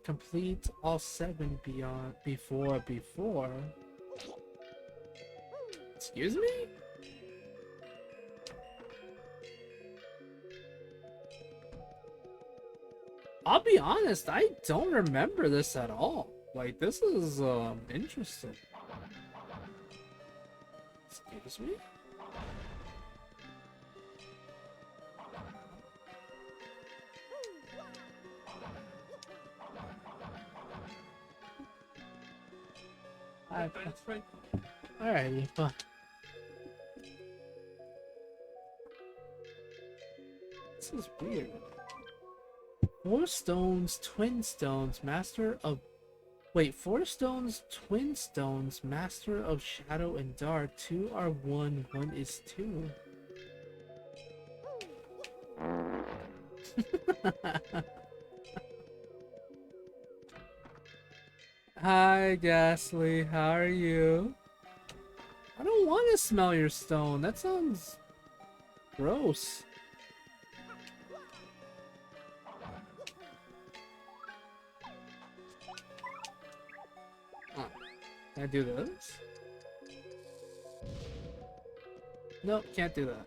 complete all 7 before. Excuse me? I'll be honest, I don't remember this at all. Like, this is, interesting. Excuse me? Alrighty, but this is weird. 4 stones, twin stones, master of. Wait, 4 stones, twin stones, master of shadow and dark. 2 are 1, 1 is 2. Hi, Ghastly. How are you? I don't want to smell your stone. That sounds gross. Huh. Can I do this? Nope, can't do that.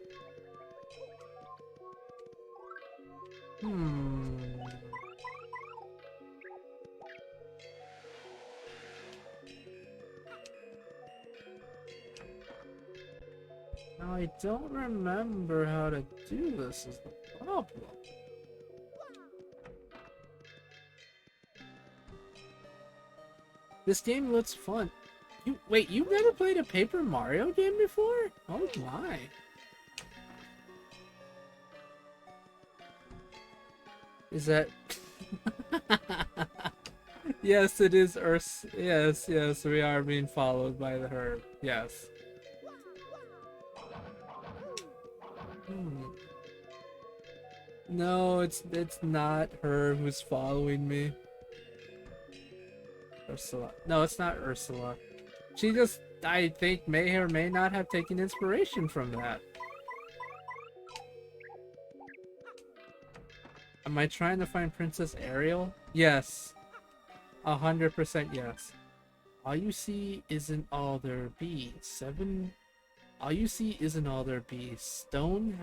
Now I don't remember how to do this is the problem. This game looks fun. Wait, you've never played a Paper Mario game before? Oh my. Is that... Yes, it is Urs. Yes, yes, we are being followed by the herb. Yes. No, it's not her who's following me. Ursula. No, it's not Ursula. She just, I think, may or may not have taken inspiration from that. Am I trying to find Princess Ariel? Yes. 100% yes. All you see isn't all there be. All you see isn't all there be. Stones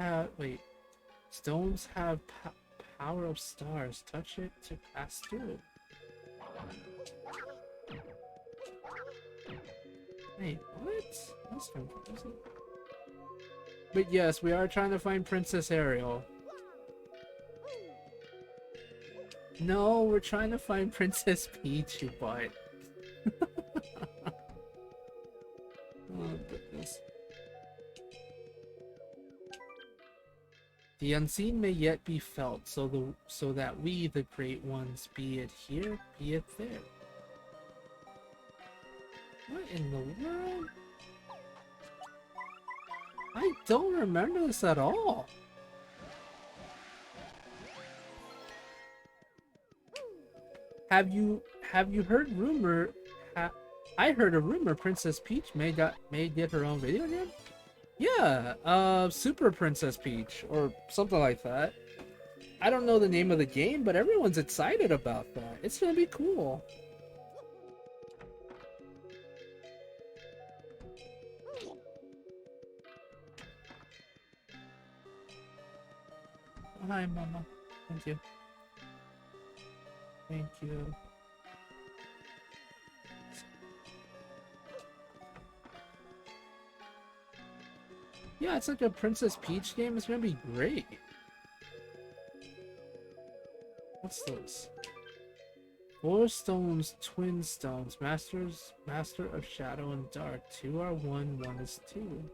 have power of stars. Touch it to pass through. Wait, what? That's confusing. But yes, we are trying to find Princess Ariel. No, we're trying to find Princess Peach, you butt. Oh, goodness. The unseen may yet be felt, so that we, the great ones, be it here, be it there. What in the world? I don't remember this at all. Have you heard rumor? I heard a rumor Princess Peach may get her own video game. Yeah, Super Princess Peach or something like that. I don't know the name of the game, but everyone's excited about that. It's gonna be cool. Oh, hi, Mama. Thank you. Thank you. Yeah, it's like a Princess Peach game. It's gonna be great. What's this? 4 stones, twin stones, master of shadow and dark. 2 are 1, 1 is 2.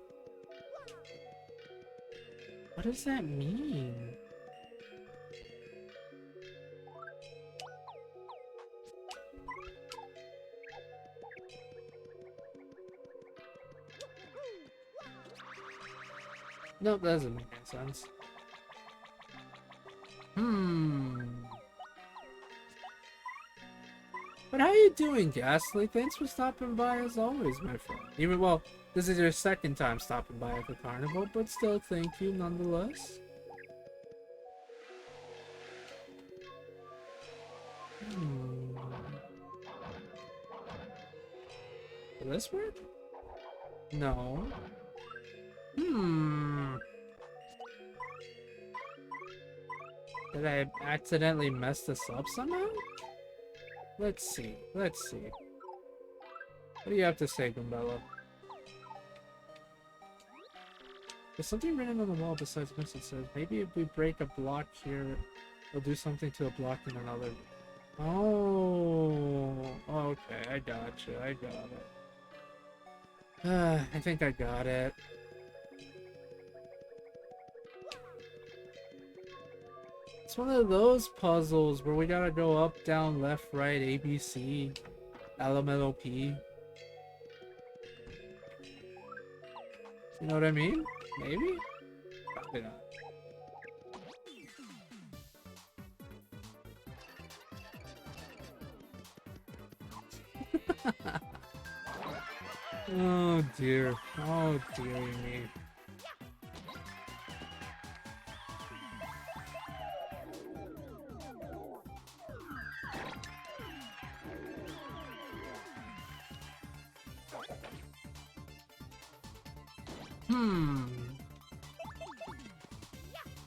What does that mean? Nope, that doesn't make any sense. But how you doing, Ghastly? Thanks for stopping by as always, my friend. Even, well, this is your second time stopping by at the carnival, but still thank you nonetheless. Will this work? No. Did I accidentally mess this up somehow? Let's see. Let's see. What do you have to say, Gumbella? There's something written on the wall besides this. It says, maybe if we break a block here, it'll do something to a block in another. Oh, okay. I got you. I got it. I think I got it. It's one of those puzzles where we gotta go up, down, left, right, A, B, C, LMNOP. You know what I mean? Maybe? Probably not. Oh dear. Oh dearie me.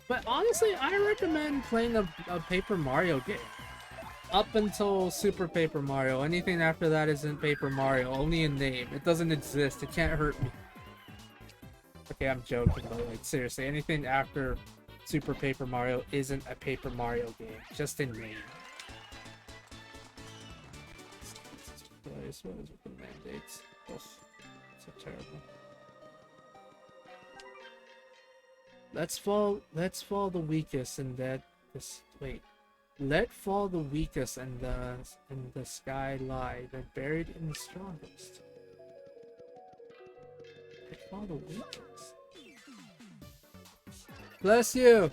But honestly, I recommend playing a Paper Mario game. Up until Super Paper Mario. Anything after that isn't Paper Mario. Only in name. It doesn't exist. It can't hurt me. Okay, I'm joking, but like, seriously, anything after Super Paper Mario isn't a Paper Mario game. Just in name. What is with the mandates? Ugh, so terrible. Let's fall the weakest and that this wait. Let fall the weakest and the sky lie, then buried in the strongest. Let fall the weakest. Bless you!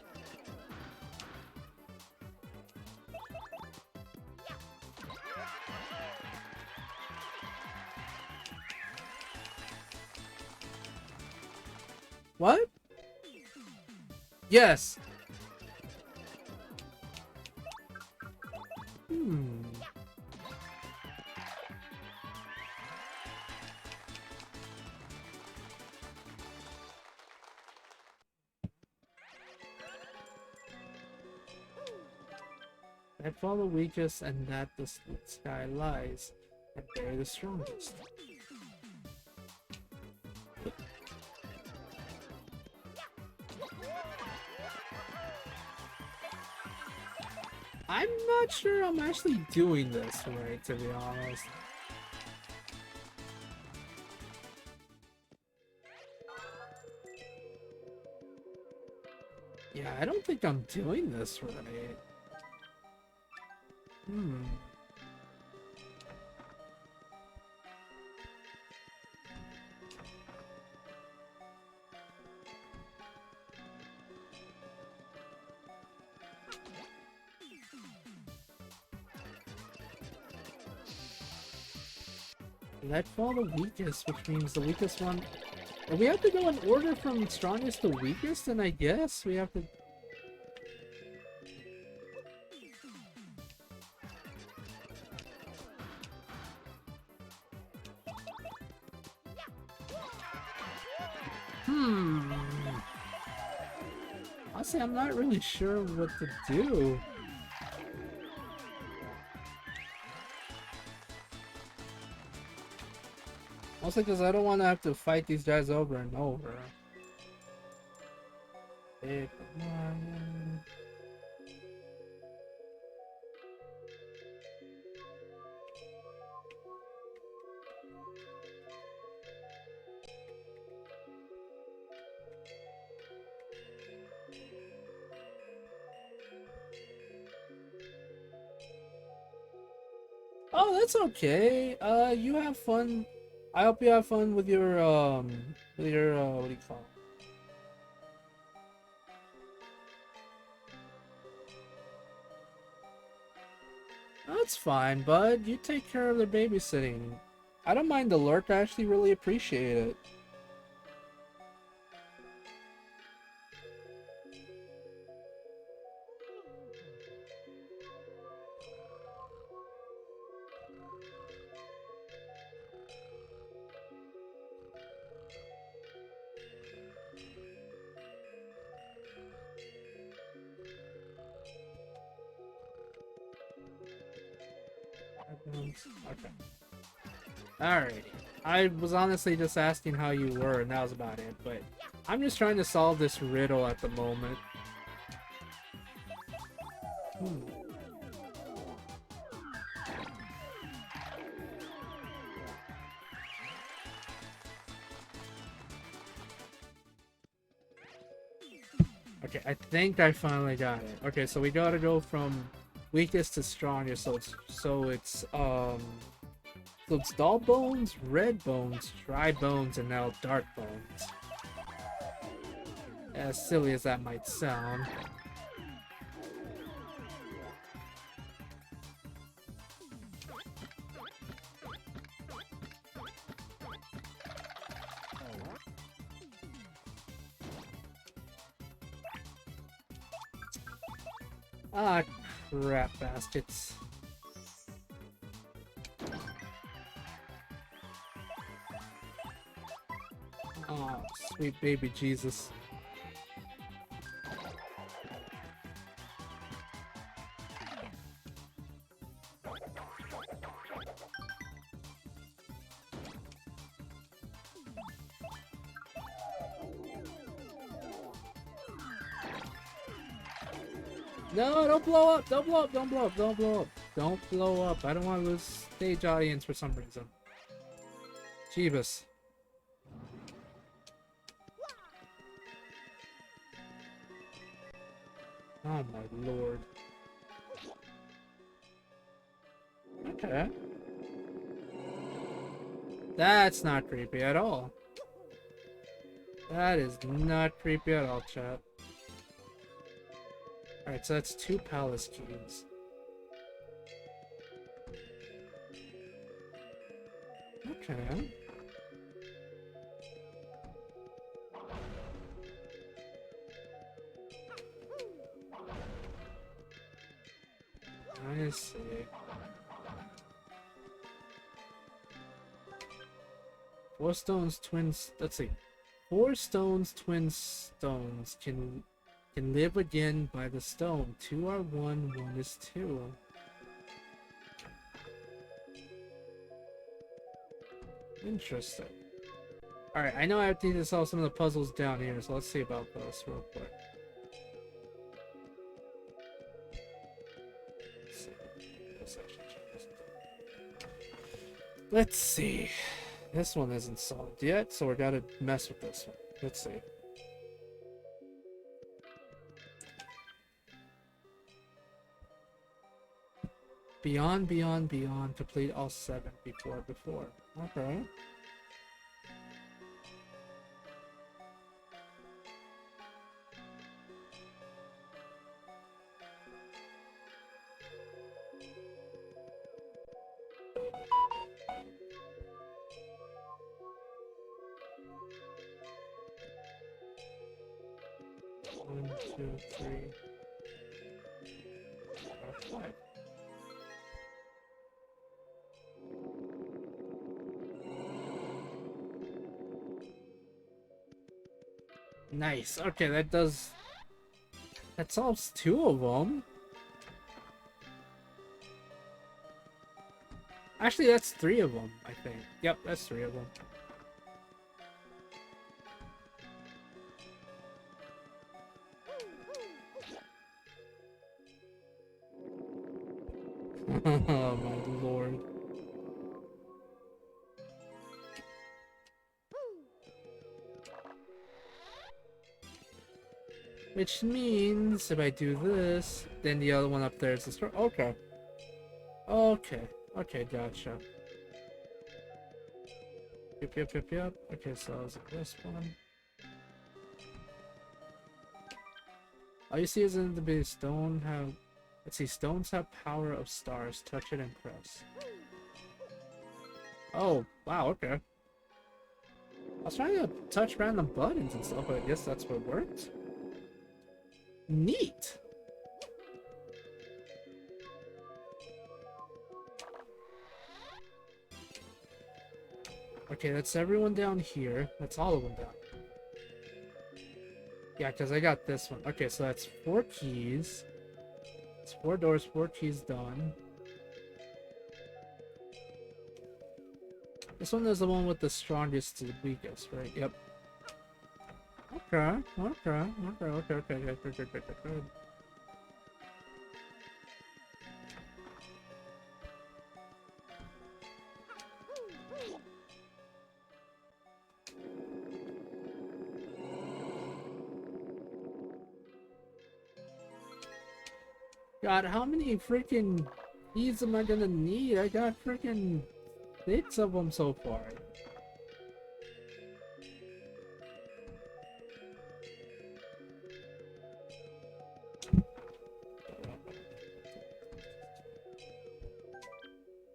What? Yes! Let fall the weakest and that the sky lies, and bury the strongest. I'm not sure I'm actually doing this right, to be honest. Yeah, I don't think I'm doing this right. Let fall the weakest, which means the weakest one. And we have to go in order from strongest to weakest, and I guess we have to. Honestly, I'm not really sure what to do. Mostly because I don't want to have to fight these guys over and over. Hey, come on. Oh, that's okay. You have fun. I hope you have fun with your what do you call it? That's fine, bud. You take care of the babysitting. I don't mind the lurk. I actually really appreciate it. Okay. Alrighty. I was honestly just asking how you were, and that was about it, but I'm just trying to solve this riddle at the moment. Okay, I think I finally got it. Okay, so we gotta go from weakest to strongest, so it's dull bones, red bones, dry bones, and now dark bones. As silly as that might sound. Ah, crap baskets. Oh, sweet baby Jesus. No, don't blow up! Don't blow up! Don't blow up! Don't blow up! Don't blow up! I don't want to lose stage audience for some reason. Jeebus. Oh my lord. Okay. That's not creepy at all. That is not creepy at all, chat. Alright, so that's 2 palace keys. Okay. I see. Four stones, twins. Let's see. 4 stones, twin stones can live again by the stone. 2 are 1, 1 is 2. Interesting. Alright, I know I have to solve some of the puzzles down here, so let's see about this real quick. Let's see. This one isn't solved yet, so we gotta mess with this one. Let's see. Beyond, beyond, beyond. Complete all 7 before. Okay. One, two, three, 4, 5. Nice. Okay, that solves 2 of them. Actually, that's 3 of them, I think. Yep, that's 3 of them. Oh my lord. Which means if I do this, then the other one up there is the store. Okay. Okay, gotcha. Yep. Okay, so is it this one? All you see is in the stone have... Let's see, stones have power of stars. Touch it and press. Oh, wow, okay. I was trying to touch random buttons and stuff, but I guess that's what worked. Neat! Okay, that's everyone down here. That's all of them down. Yeah, because I got this one. Okay, so that's 4 keys. It's 4 doors, 4 keys done. This one is the one with the strongest to the weakest, right? Yep. Okay. Good. God, how many freaking keys am I gonna need? I got freaking 6 of them so far.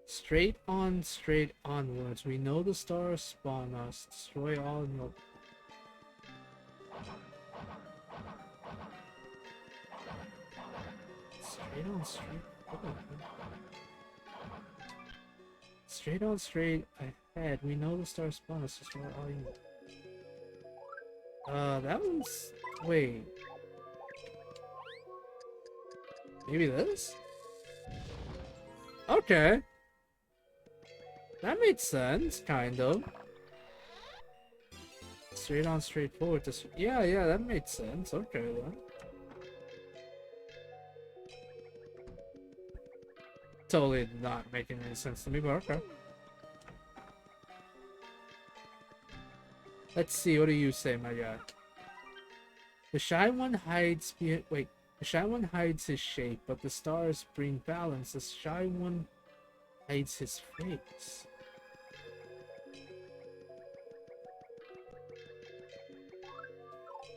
Straight onwards. We know the stars spawn us. Destroy all in your... Straight on straight. Straight on straight ahead. We know the stars spawn us. Destroy all in... that one's... Wait. Maybe this? Okay. That made sense, kind of. Straight on, straight forward. Yeah, that made sense. Okay, then. Totally not making any sense to me, but okay. Let's see, what do you say, my guy? The Shy One hides wait, the Shy One hides his shape, but the stars bring balance. The Shy One hides his face.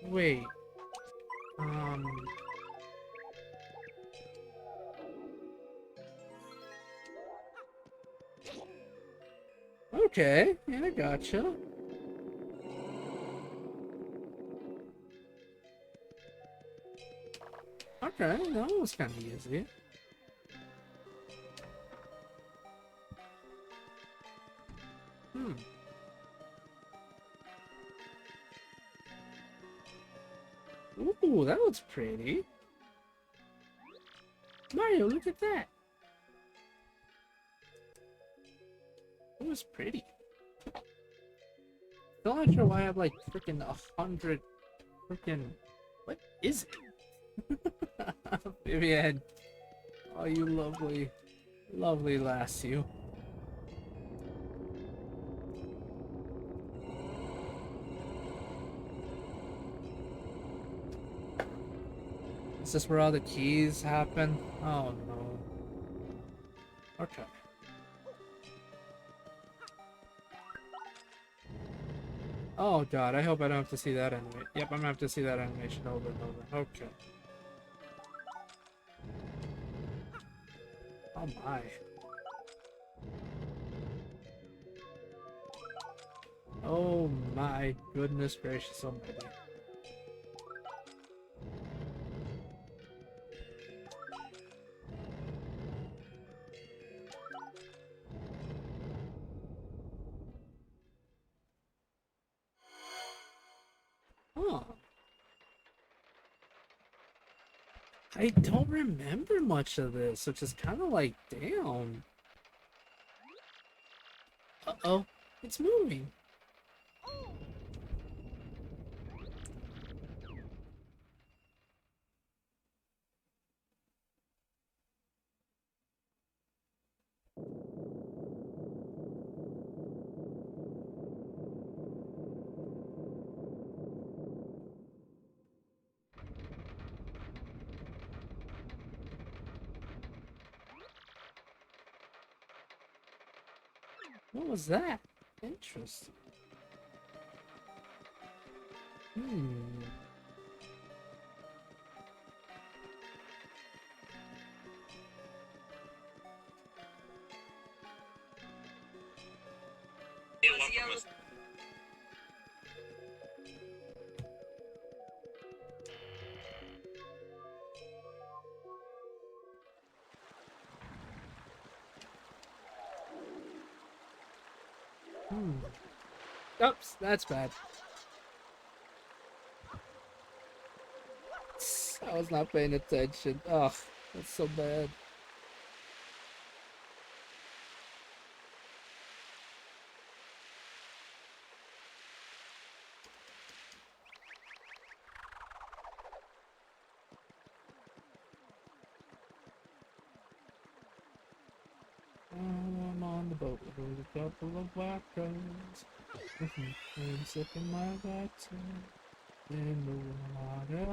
Wait. Okay, yeah, I gotcha. Okay, that was kind of easy. Ooh, that looks pretty. Mario, look at that. It was pretty. Still not sure why I have like freaking 100 freaking... What is it? Vivian. Oh, you lovely, lovely lass, you. Is this where all the keys happen? Oh no. Okay. Oh god, I hope I don't have to see that animation. Yep, I'm gonna have to see that animation over and over. Okay. Oh my. Oh my goodness gracious almighty. Huh. I don't remember much of this, which is kind of like, damn. Uh-oh, it's moving. What was that? Interesting. Oops, that's bad. I was not paying attention. Ugh, that's so bad. on the boat with a couple of wackos. I'm sipping my latte in the water.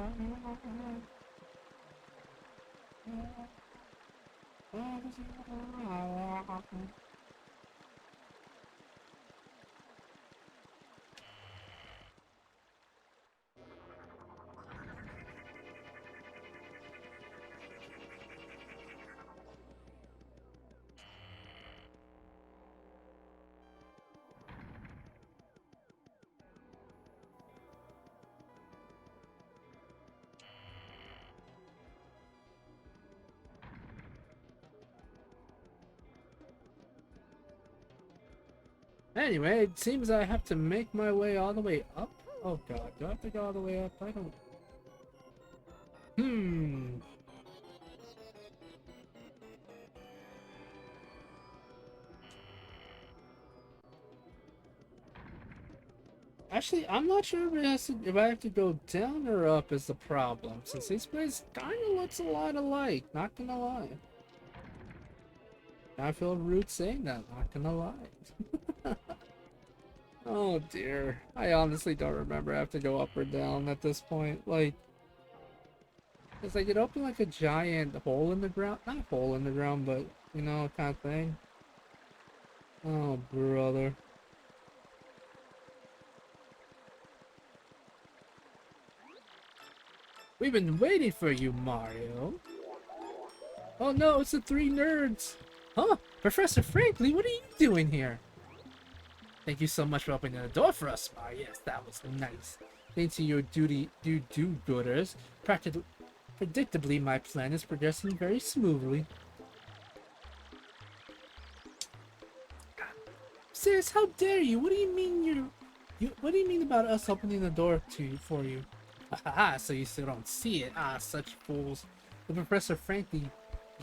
Anyway, it seems I have to make my way all the way up. Oh god, do I have to go all the way up? I don't... Actually, I'm not sure if I have to go down or up is the problem, since this place kind of looks a lot alike, not gonna lie. I feel rude saying that, not gonna lie. Oh dear, I honestly don't remember I have to go up or down at this point, like... It's like it opened like a giant hole in the ground, not hole in the ground, but, you know, kind of thing. Oh brother. We've been waiting for you, Mario. Oh no, it's the three nerds. Huh? Professor Franklin, what are you doing here? Thank you so much for opening the door for us, Mario. Yes, that was nice. Thanks to your do-gooders, predictably my plan is progressing very smoothly. Sis, how dare you? What do you mean what do you mean about us opening the door for you? Haha, so you still don't see it. Ah, such fools. The Professor Frankie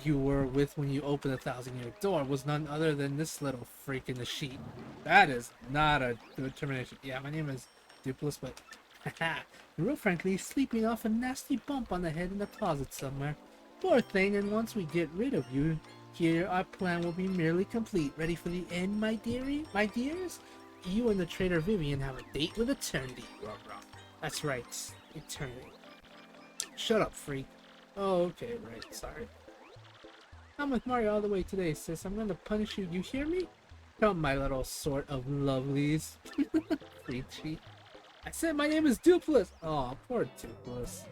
you were with when you opened the 1,000-year door was none other than this little freak in the sheet. That is not a good termination. Yeah, my name is Dupless, but haha, real frankly, he's sleeping off a nasty bump on the head in the closet somewhere. Poor thing, and once we get rid of you, here our plan will be merely complete. Ready for the end, my dears? You and the traitor Vivian have a date with eternity. That's right. Eternity. Shut up, freak. Oh, okay, right, sorry. I'm with Mario all the way today, sis. I'm gonna punish you. You hear me? Come, my little sort of lovelies. Freak cheat. I said my name is Dupless. Oh, poor Dupless.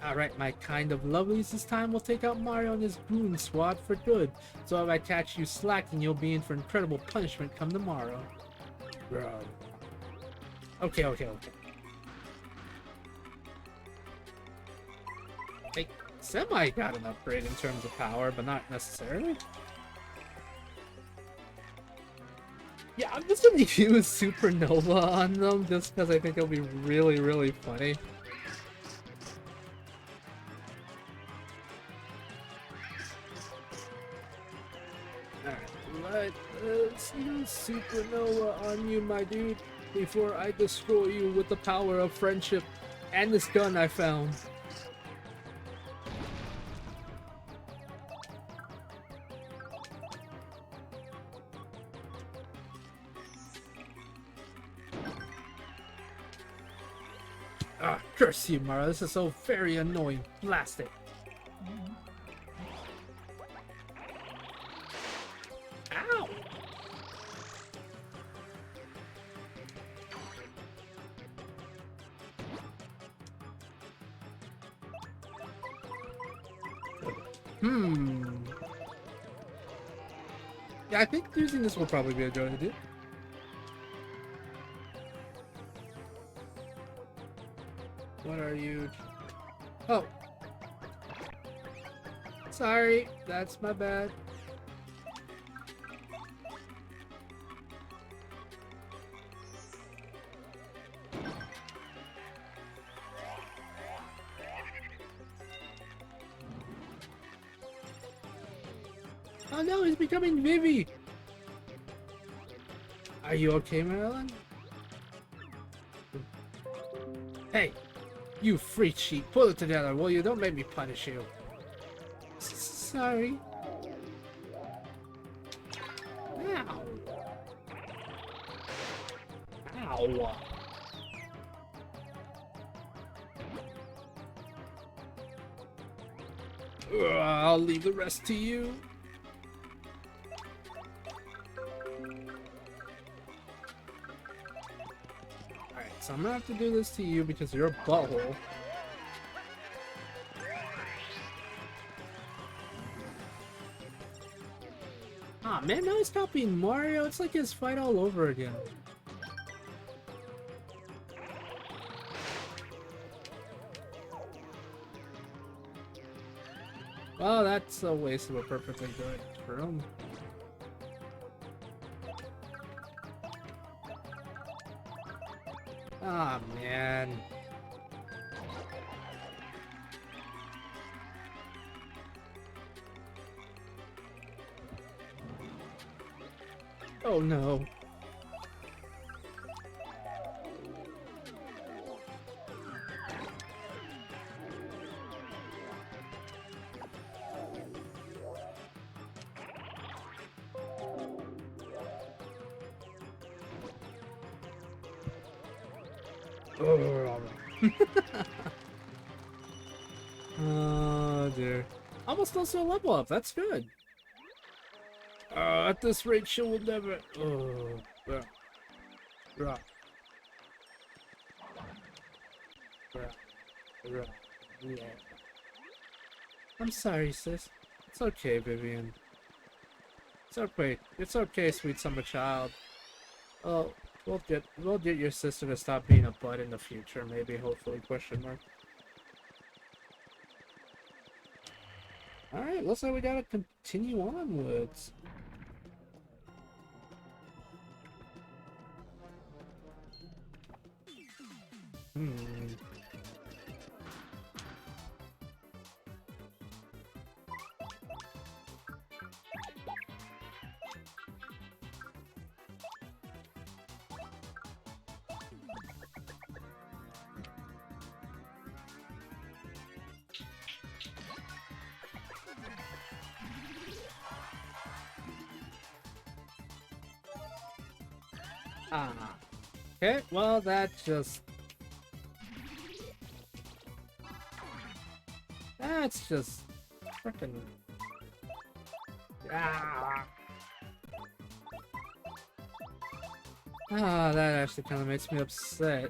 Alright, my kind of lovelies, this time we'll take out Mario and his goon squad for good. So if I catch you slacking, you'll be in for incredible punishment come tomorrow. Bro. Okay. I semi got an upgrade in terms of power, but not necessarily. Yeah, I'm just gonna use Supernova on them just because I think it'll be really, really funny. Alright, let's use Supernova on you, my dude, before I destroy you with the power of friendship and this gun I found. Ah, curse you, Mara. This is so very annoying. Blast it. Ow! Yeah, I think using this will probably be a good idea. What are you? Oh. Sorry, that's my bad. Oh no, he's becoming Vivi! Are you okay, Marilyn? Hey! You freak sheep, pull it together, will you? Don't make me punish you. sorry. Ow. Ow. I'll leave the rest to you. Alright, so I'm gonna have to do this to you because you're a butthole. Ah, man, now he's copying Mario. It's like his fight all over again. Well, that's a waste of a perfectly good room. Ah, man. Oh no. Oh dear. Almost also a level up, that's good. At this rate, she will never. Yeah. I'm sorry, sis. It's okay, Vivian. It's okay. It's okay, sweet summer child. Oh, we'll get your sister to stop being a butt in the future, maybe, hopefully, question mark. Alright, looks like we gotta continue onwards. Ah. Okay, well, that's just... That's just... Frickin'... Ah! Ah, that actually kind of makes me upset.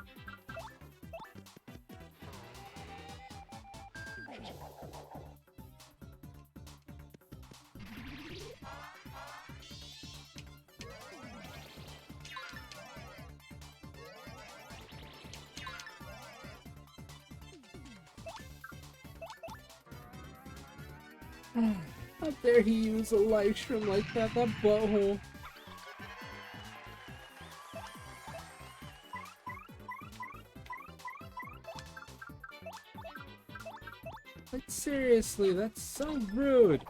How dare he use a life stream like that butthole. Like, seriously, that's so rude.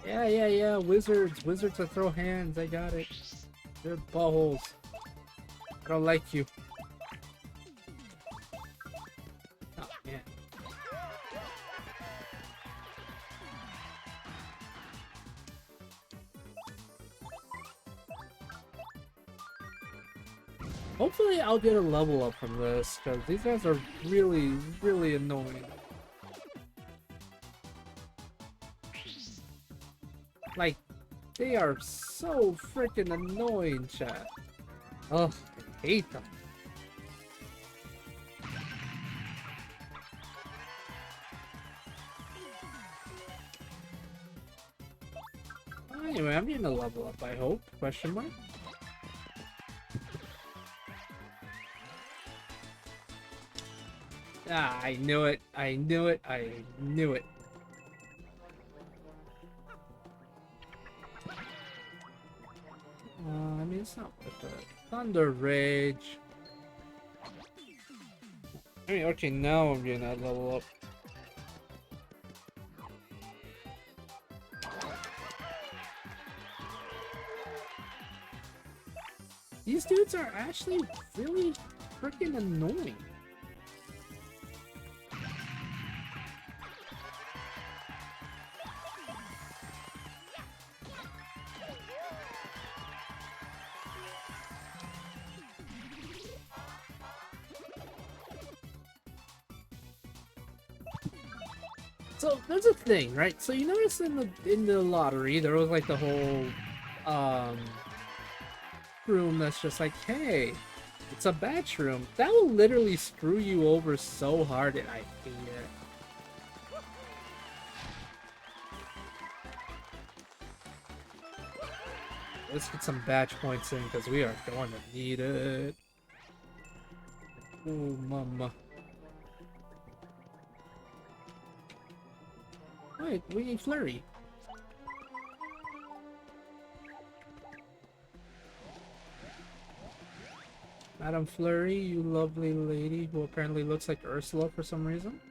Yeah, wizards that throw hands, I got it. They're buttholes. I don't like you. Oh, man. Hopefully I'll get a level up from this, because these guys are really, really annoying. Like, they are so freaking annoying, chat. Ugh, I hate them. Anyway, I'm getting a level up, I hope. Question mark? Ah, I knew it. I knew it. I knew it. I mean, it's not worth it. Thunder Rage. I mean, okay, now I'm getting that level up. These dudes are actually really freaking annoying. So there's a thing, right? So you notice in the lottery there was like the whole um room that's just like, hey, it's a batch room. That will literally screw you over so hard, and I hate it. Let's get some batch points in because we are going to need it. Oh, mama. Wait, we need Flurry. Madame Flurry, you lovely lady who apparently looks like Ursula for some reason.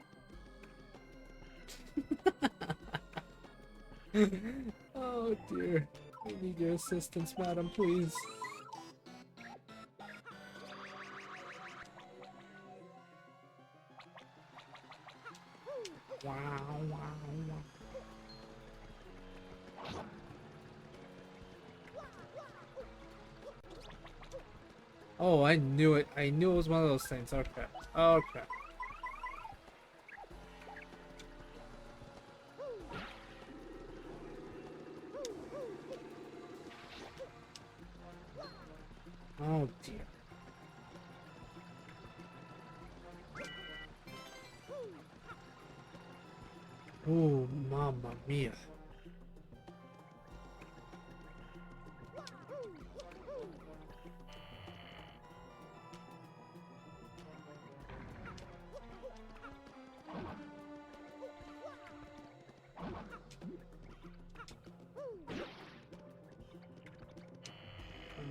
Oh dear. I need your assistance, madam, please. Wow, wow, wow. Oh, I knew it. I knew it was one of those things. Okay. Okay. Oh dear. Oh, mamma mia.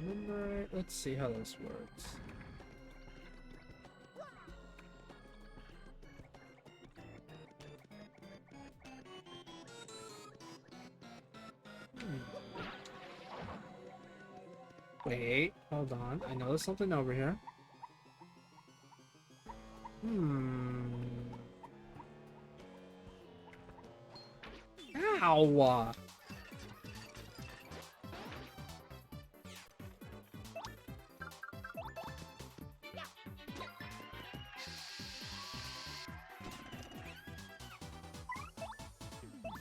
Remember, let's see how this works. Wait, hold on. I know there's something over here. Ow!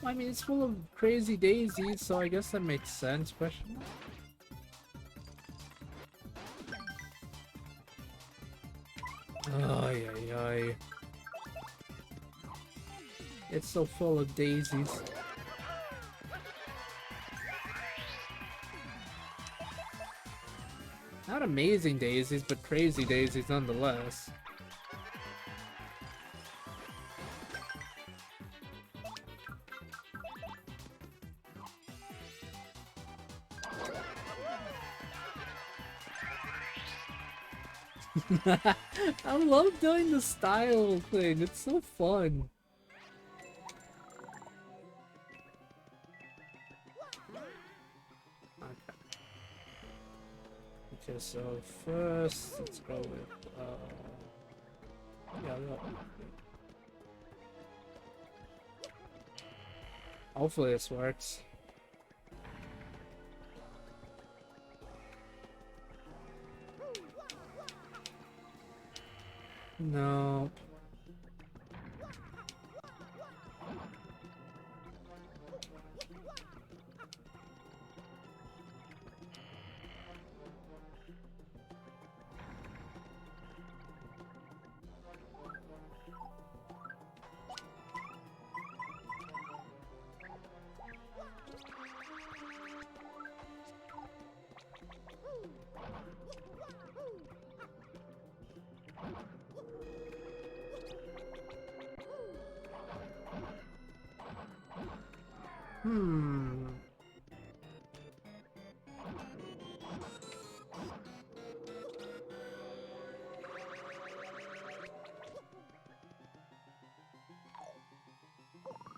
I mean, it's full of crazy daisies, so I guess that makes sense. Question mark? Ay, ay, ay. It's so full of daisies. Not amazing daisies, but crazy daisies nonetheless. I love doing the style thing. It's so fun. Okay, so first, let's go with, yeah, hopefully this works. No.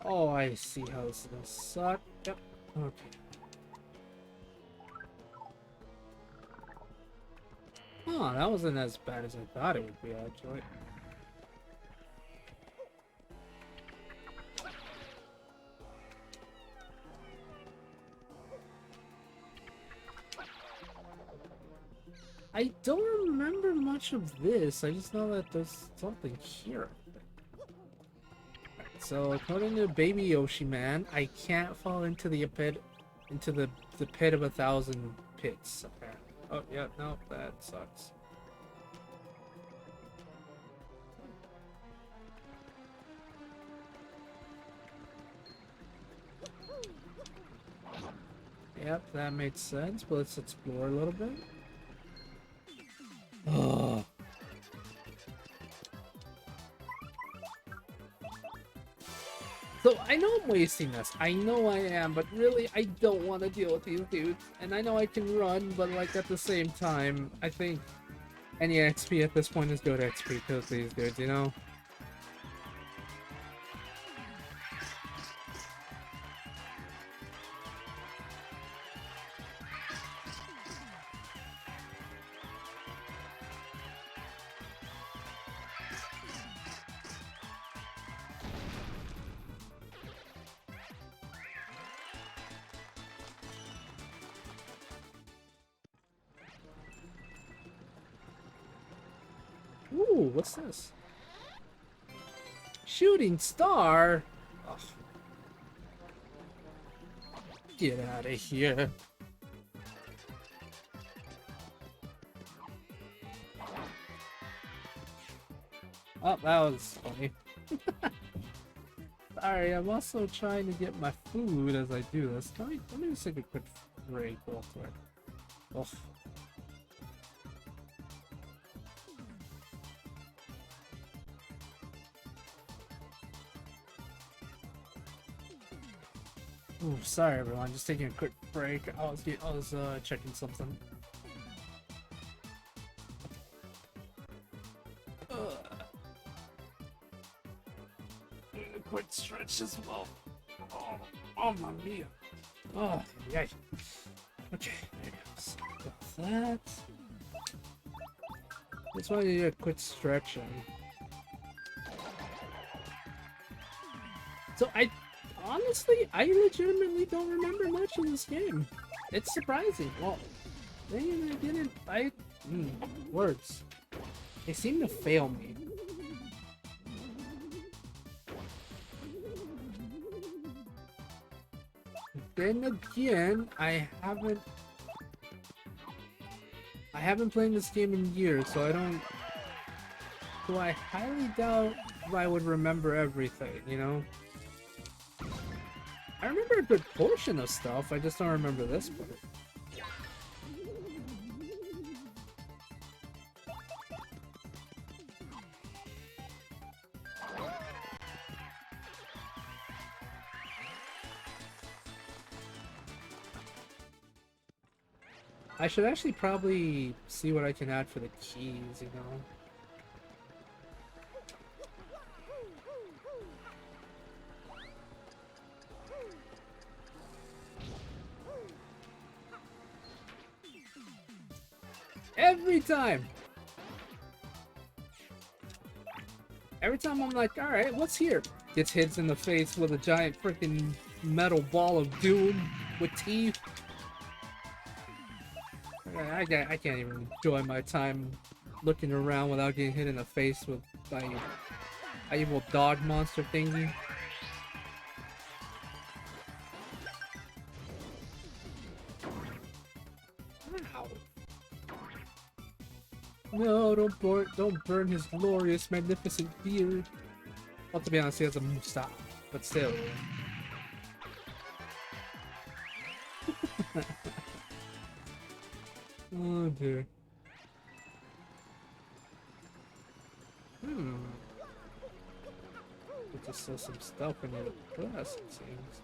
Oh, I see how this is gonna suck. Yep. Okay. Oh, that wasn't as bad as I thought it would be, actually. I don't remember much of this. I just know that there's something here. So according to Baby Yoshi Man, I can't fall into the pit, the pit of 1,000 pits. Apparently. Oh yeah, no, that sucks. Yep, that makes sense. But let's explore a little bit. Oh. So I know I'm wasting this. I know I am, but really I don't want to deal with these dudes. And I know I can run, but like at the same time, I think any XP at this point is good XP because these dudes, you know? Ooh, what's this? Shooting star? Ugh. Get out of here. Oh, that was funny. Sorry, I'm also trying to get my food as I do this. Let me just take a quick break real quick. Ugh. Ooh, sorry everyone, just taking a quick break. I was checking something. A quick stretch as well. Oh my mia. Oh, yeah. Okay, there goes. Got that. Just wanted to do a quick stretch. So honestly, I legitimately don't remember much in this game. It's surprising. Well, I didn't. Words. They seem to fail me. Then again, I haven't played this game in years, so I don't. So I highly doubt if I would remember everything, you know? I remember a good portion of stuff, I just don't remember this part. I should actually probably see what I can add for the keys, you know? Every time! Every time I'm like, alright, what's here? Gets hits in the face with a giant freaking metal ball of doom with teeth. I can't even enjoy my time looking around without getting hit in the face with my evil dog monster thingy. Ow. No, don't burn his glorious, magnificent beard. Well, to be honest, he has a mustache, but still. Oh dear. It just says some stuff in your dress, it seems.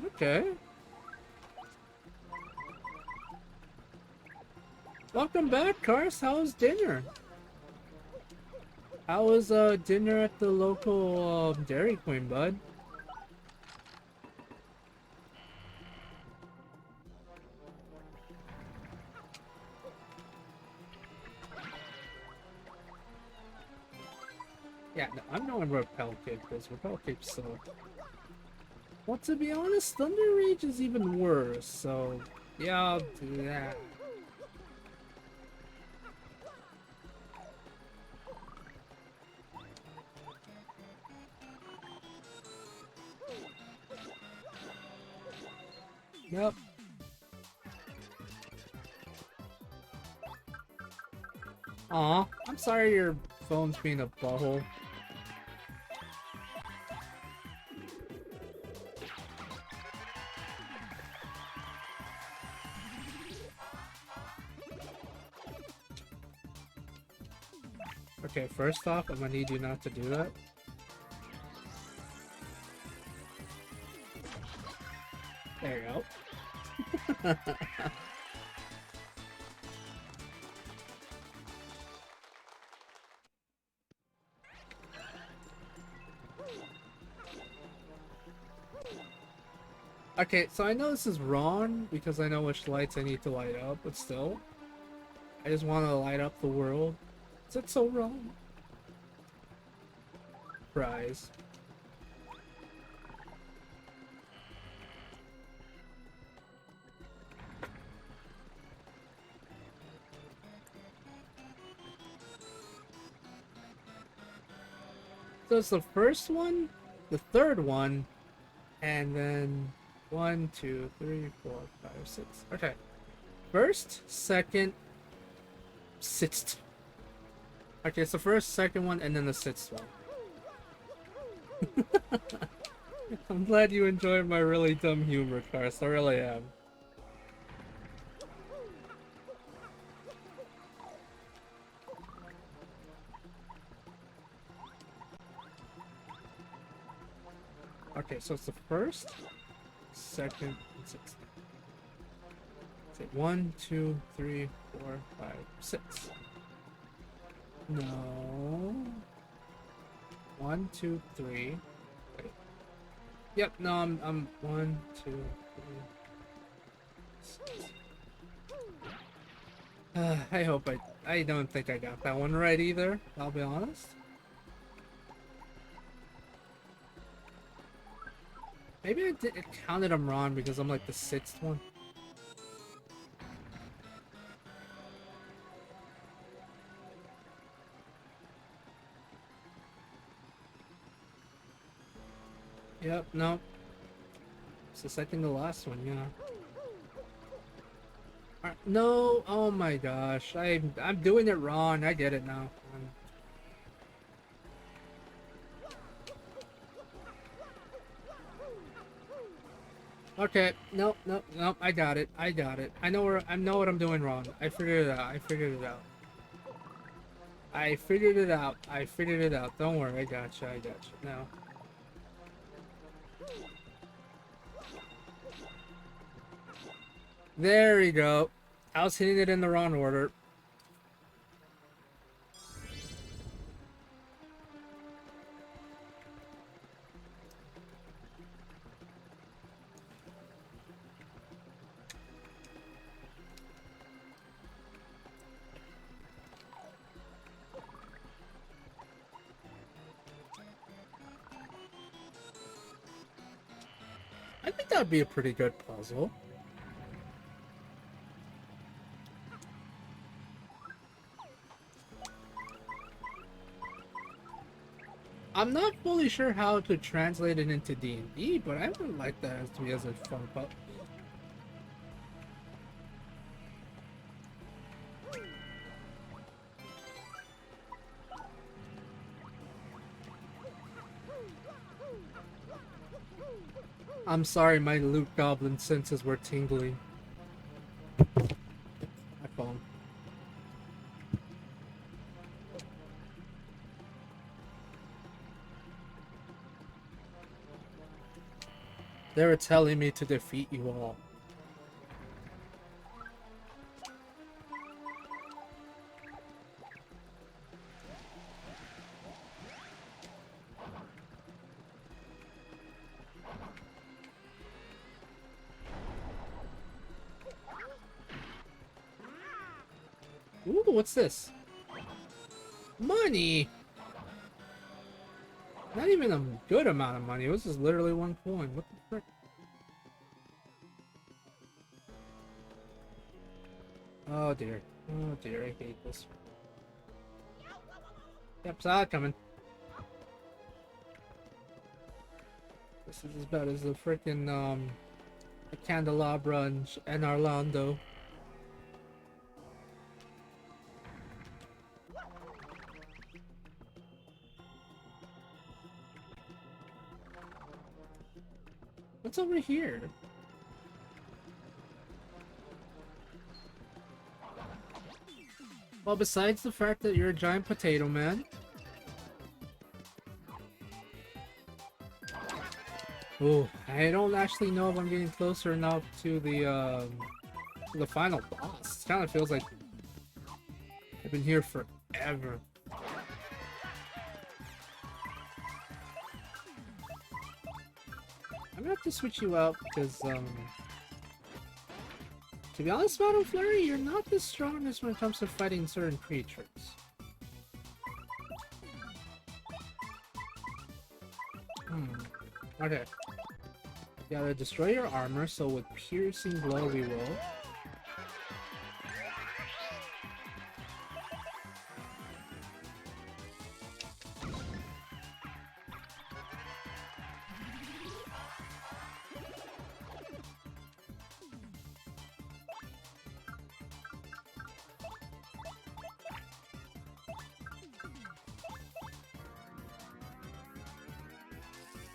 Okay. Welcome back, Cars. How's dinner? How was dinner at the local Dairy Queen, bud? Yeah, no, I'm knowing Repel Cape because Repel Cape sucked. Well, to be honest, Thunder Rage is even worse, so yeah, I'll do that. Yep. Aw, I'm sorry your phone's being a butthole. Okay, first off, I'm gonna need you not to do that. There you go. Okay, so I know this is wrong because I know which lights I need to light up, but still, I just want to light up the world. Is it so wrong? Prize. So it's the first one, the third one, and then 1, 2, 3, 4, 5, 6. Okay. First, second, sixth. Okay, it's the first, second one, and then the sixth one. I'm glad you enjoyed my really dumb humor, Cars. I really am. Okay, so it's the first, second, and sixth. Say 1, 2, 3, 4, 5, 6. No. 1, 2, 3. Wait. Yep, no, I'm 1, 2, 3, 6. I hope I don't think I got that one right either, I'll be honest. Maybe I counted them wrong because I'm like the sixth one. Yep, no. It's the second to last one, yeah. No, oh my gosh, I'm doing it wrong. I get it now. Okay, no, no, no, I got it. I got it. I know what I'm doing wrong. I figured it out. I figured it out. I figured it out. I figured it out. Don't worry, I got you. I got you. Now. There we go. I was hitting it in the wrong order. I think that would be a pretty good puzzle. I'm not fully sure how to translate it into D&D, but I would like that to be as a fun puzzle. I'm sorry, my Luke Goblin senses were tingling. My phone. They were telling me to defeat you all. Ooh, what's this? Money! Not even a good amount of money. It was just literally 1 coin. What the frick? Oh dear. Oh dear, I hate this. Yep, saw it coming. This is as bad as the frickin' the Candelabra and Orlando. What's over here? Well, besides the fact that you're a giant potato man. Oh, I don't actually know if I'm getting closer enough to the final boss. It kind of feels like I've been here forever. I'm gonna have to switch you out because, to be honest, Battle Flurry, you're not the strongest when it comes to fighting certain creatures. Okay. You gotta destroy your armor, so with piercing blow we will.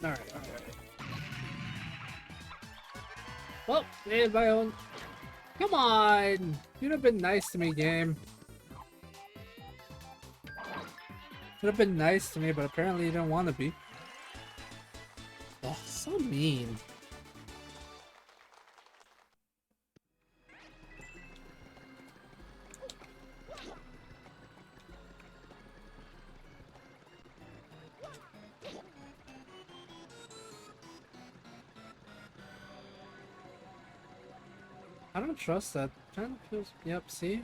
Alright. Well, made my own. Come on! You'd have been nice to me, game. Should have been nice to me, but apparently you didn't want to be. Oh, so mean. I don't trust that. Kind of feels. Yep, see?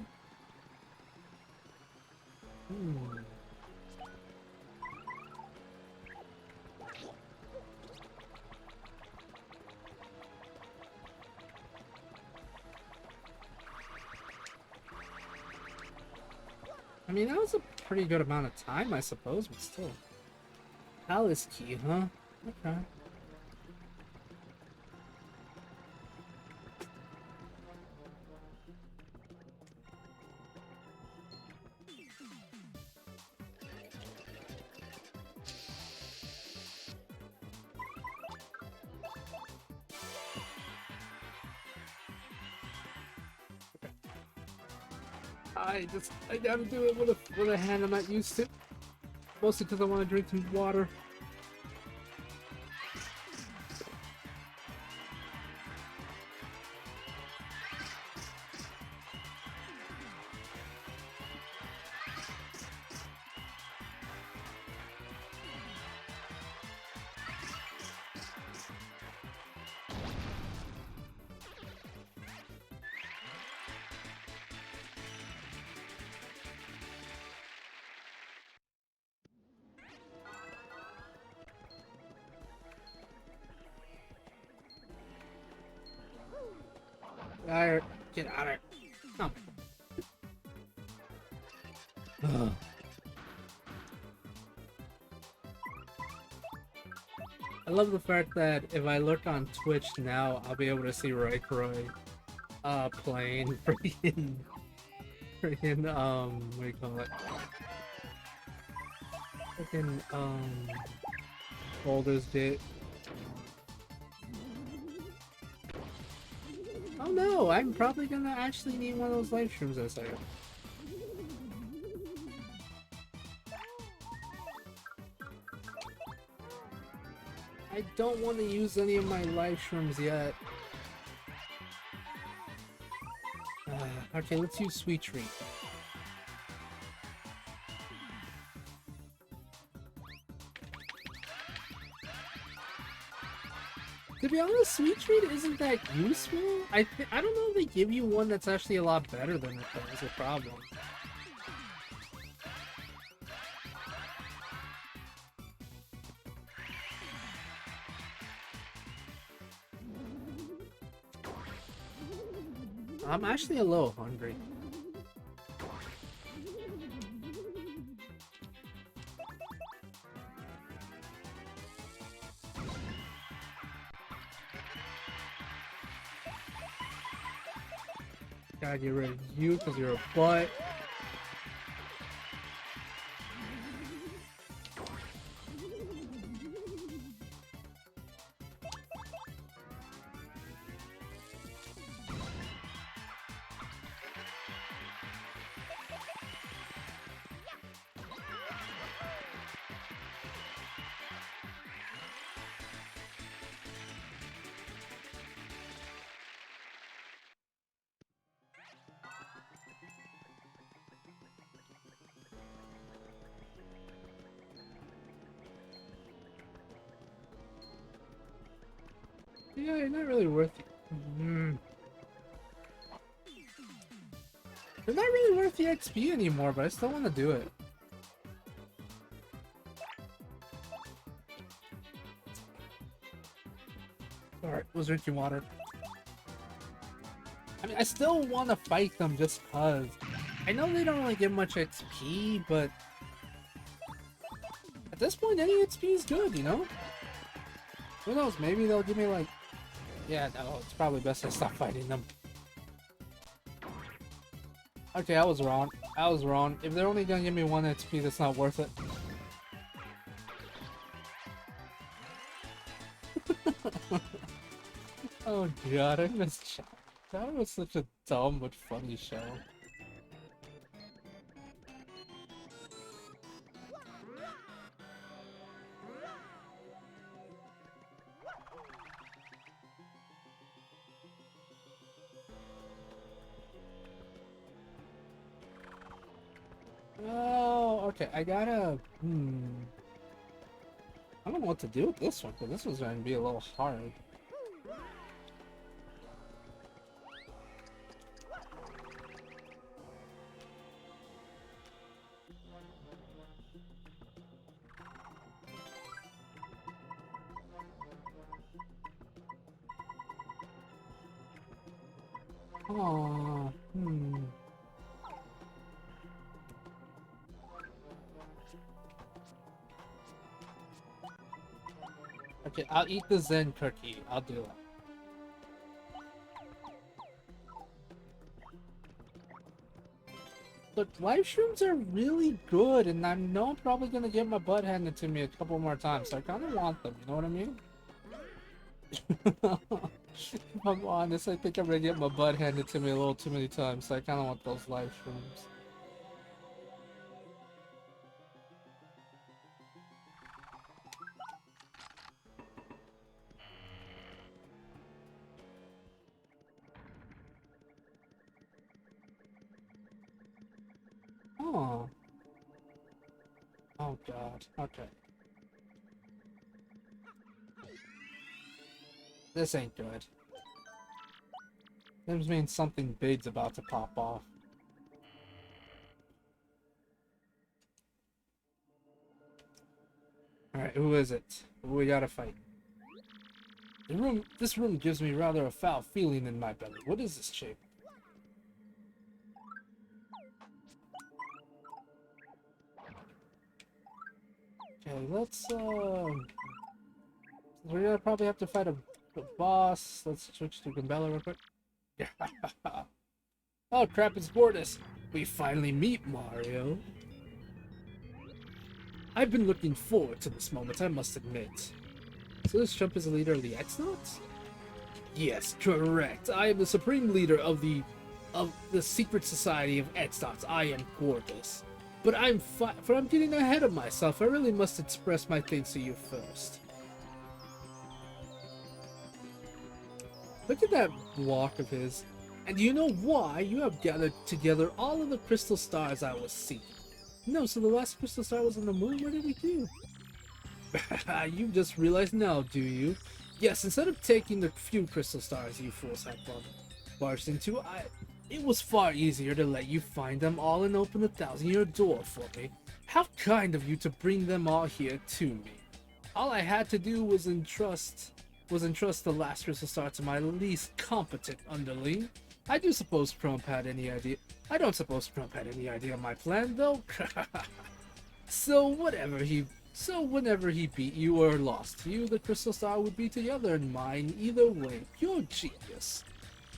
I mean, that was a pretty good amount of time, I suppose, but still. Palace key, huh? Okay. I gotta do it with a hand I'm not used to. Mostly because I want to drink some water. Alright, get out of it. Oh. I love the fact that if I look on Twitch now, I'll be able to see Roy playing freaking, what do you call it? Freaking, Baldur's Gate. Oh no, I'm probably gonna actually need one of those live streams in a second. I don't want to use any of my live streams yet. Okay, let's use Sweet Treat. To be honest, Sweet Treat isn't that useful. I don't know if they give you one that's actually a lot better than it though, is a problem. I'm actually a little hungry. Gotta get rid of you because you're a butt. Yeah, you're not really worth it. They're not really worth the XP anymore, but I still want to do it. Alright, was drinking water. I mean, I still want to fight them just cause. I know they don't really give much XP, but at this point, any XP is good, you know? Who knows, maybe they'll give me like... Yeah, no, it's probably best I stop fighting them. Okay, I was wrong. I was wrong. If they're only gonna give me 1 XP, that's not worth it. Oh god, I missed chat. That was such a dumb but funny show. Oh, okay, I gotta... I don't know what to do with this one, because this one's going to be a little hard. Oh, Okay, I'll eat the Zen cookie. I'll do it. Look, live shrooms are really good, and I know I'm probably gonna get my butt handed to me a couple more times, so I kinda want them, you know what I mean? If I'm honest, I think I'm gonna get my butt handed to me a little too many times, so I kinda want those live shrooms. Oh. Oh god, okay. This ain't good. This means something big's about to pop off. Alright, who is it? Who we gotta fight? This room gives me rather a foul feeling in my belly. What is this shape? Okay, let's, we're gonna probably have to fight a boss. Let's switch to Gambella real quick. Oh crap, it's Mortis! We finally meet, Mario. I've been looking forward to this moment, I must admit. So this chump is the leader of the X-Nauts? Yes, correct. I am the supreme leader of the secret society of X-Nauts. I am Gorgeous. But I'm getting ahead of myself. I really must express my thanks to you first. Look at that walk of his. And you know why? You have gathered together all of the crystal stars I was seeking. No, so the last crystal star was on the moon? What did we do? You just realized now, do you? Yes, instead of taking the few crystal stars you fools had barged into, it was far easier to let you find them all and open the 1,000-year door for me. How kind of you to bring them all here to me. All I had to do was entrust the last crystal star to my least competent underling. I do suppose Crump had any idea. I don't suppose Crump had any idea of my plan, though. So whatever he, so whenever he beat you or lost to you, the Crystal Star would be together in mine either way. Pure genius.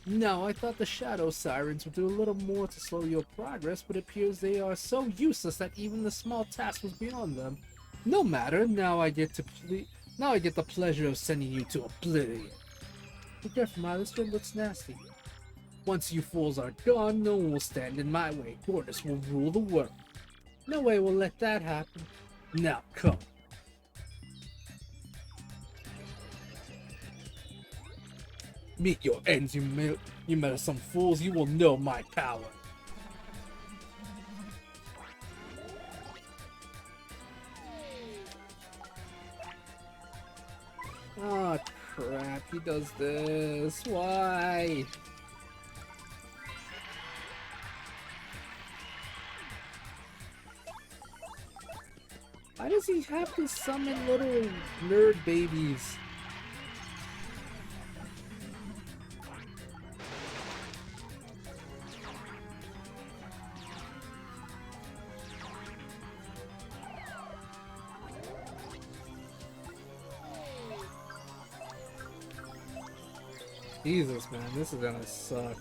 Now, I thought the Shadow Sirens would do a little more to slow your progress, but it appears they are so useless that even the small task was beyond them. No matter, now I get the pleasure of sending you to oblivion. Be careful, my this one looks nasty. Once you fools are gone, no one will stand in my way. Gortys will rule the world. No way we'll let that happen. Now come. Meet your ends, you meddlesome fools. You will know my power. Oh crap, he does this. Why? Why does he have to summon little nerd babies? Jesus, man, this is gonna suck.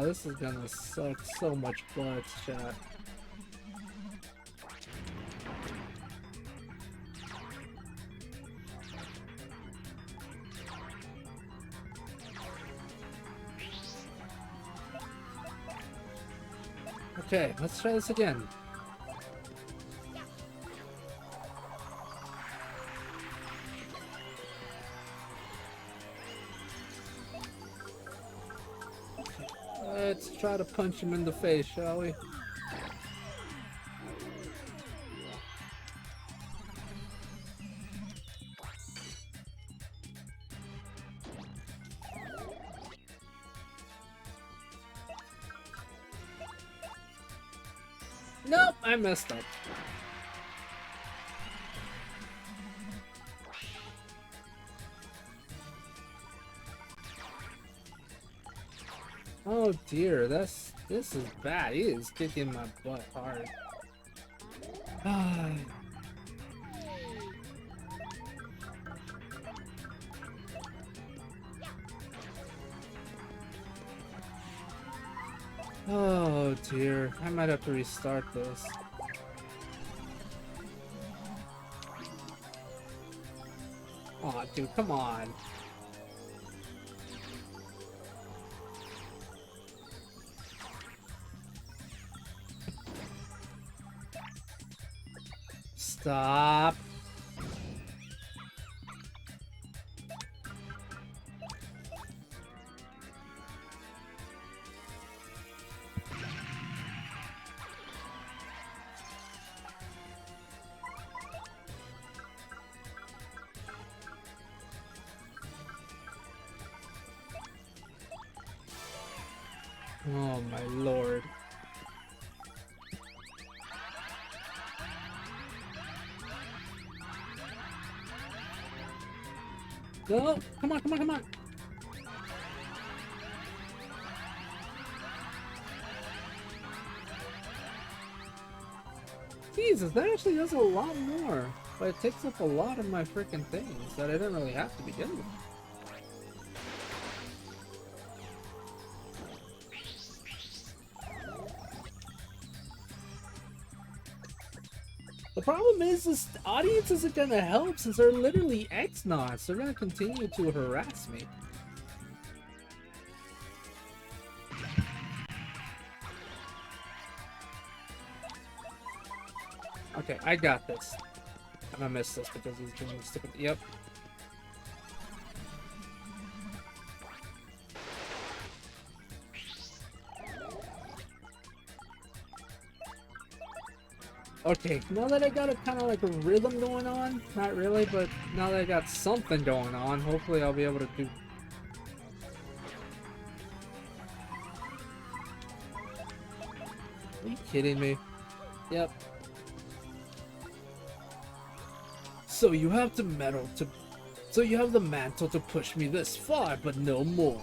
This is gonna suck so much butt, chat. Okay, let's try this again. Let's try to punch him in the face, shall we? Nope, I messed up. Oh dear, this is bad. He is kicking my butt hard. Oh dear, I might have to restart this. Aw, dude, come on. Stop. Oh my lord. No, come on, come on, come on. Jesus, that actually does a lot more. But it takes up a lot of my freaking things that I didn't really have to begin with. The problem is this audience isn't gonna help since they're literally X-Nauts. They're gonna continue to harass me. Okay, I got this. I'm gonna miss this because he's doing stupid. Yep. Okay, now that I got a kind of like a rhythm going on, not really, but now that I got something going on, hopefully I'll be able to do. Are you kidding me? Yep. So you have the metal to, so you have the mantle to push me this far, but no more.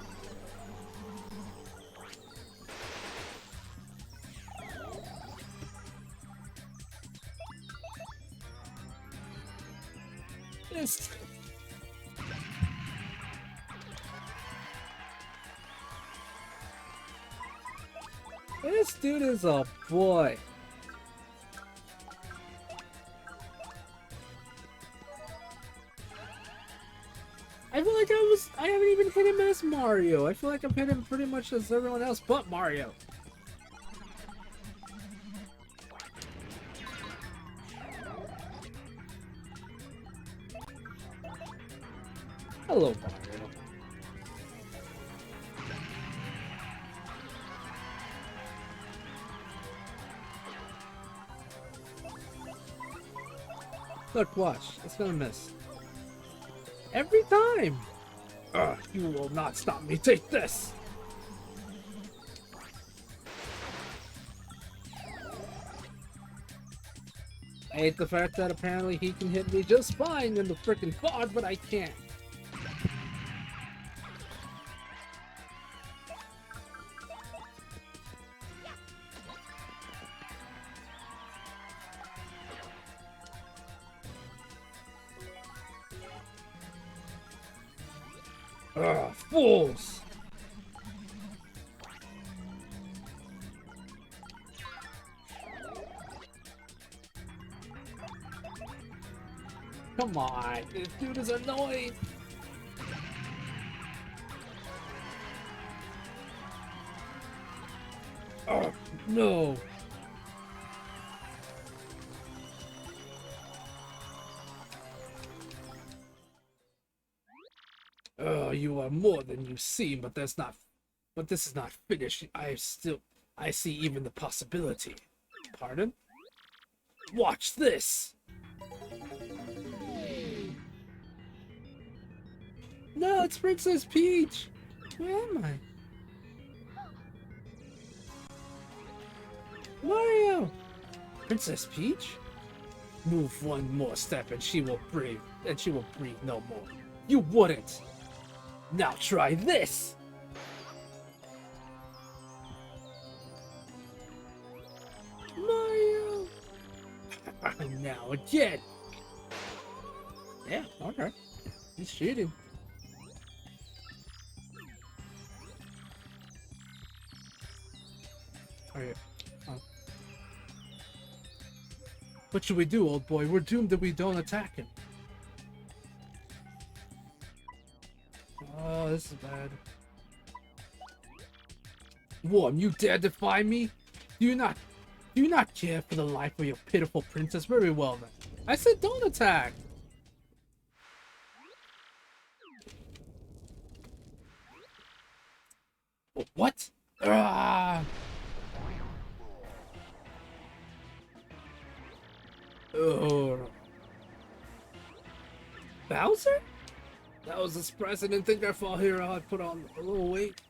This, this dude is a boy. I feel like I haven't even hit him as Mario. I feel like I've hit him pretty much as everyone else but Mario. Hello, Mario. Look, watch. It's gonna miss. Every time! Ugh, you will not stop me. Take this! I hate the fact that apparently he can hit me just fine in the frickin' quad, but I can't. Ugh, fools! Come on, this dude is annoying! Oh, no! Oh, you are more than you seem, but this is not finished. I see even the possibility. Pardon? Watch this! No, it's Princess Peach! Where am I? Mario! Princess Peach? Move one more step and she will breathe no more. You wouldn't! Now try this! Mario! Now again! Yeah, okay. He's cheating. Alright. What should we do, old boy? We're doomed if we don't attack him. Oh, this is bad. Worm, you dare defy me? Do you not care for the life of your pitiful princess? Very well then. I said don't attack! What? Ah! Oh. Bowser? That was a surprise. I didn't think I'd fall here. I'd put on a little weight.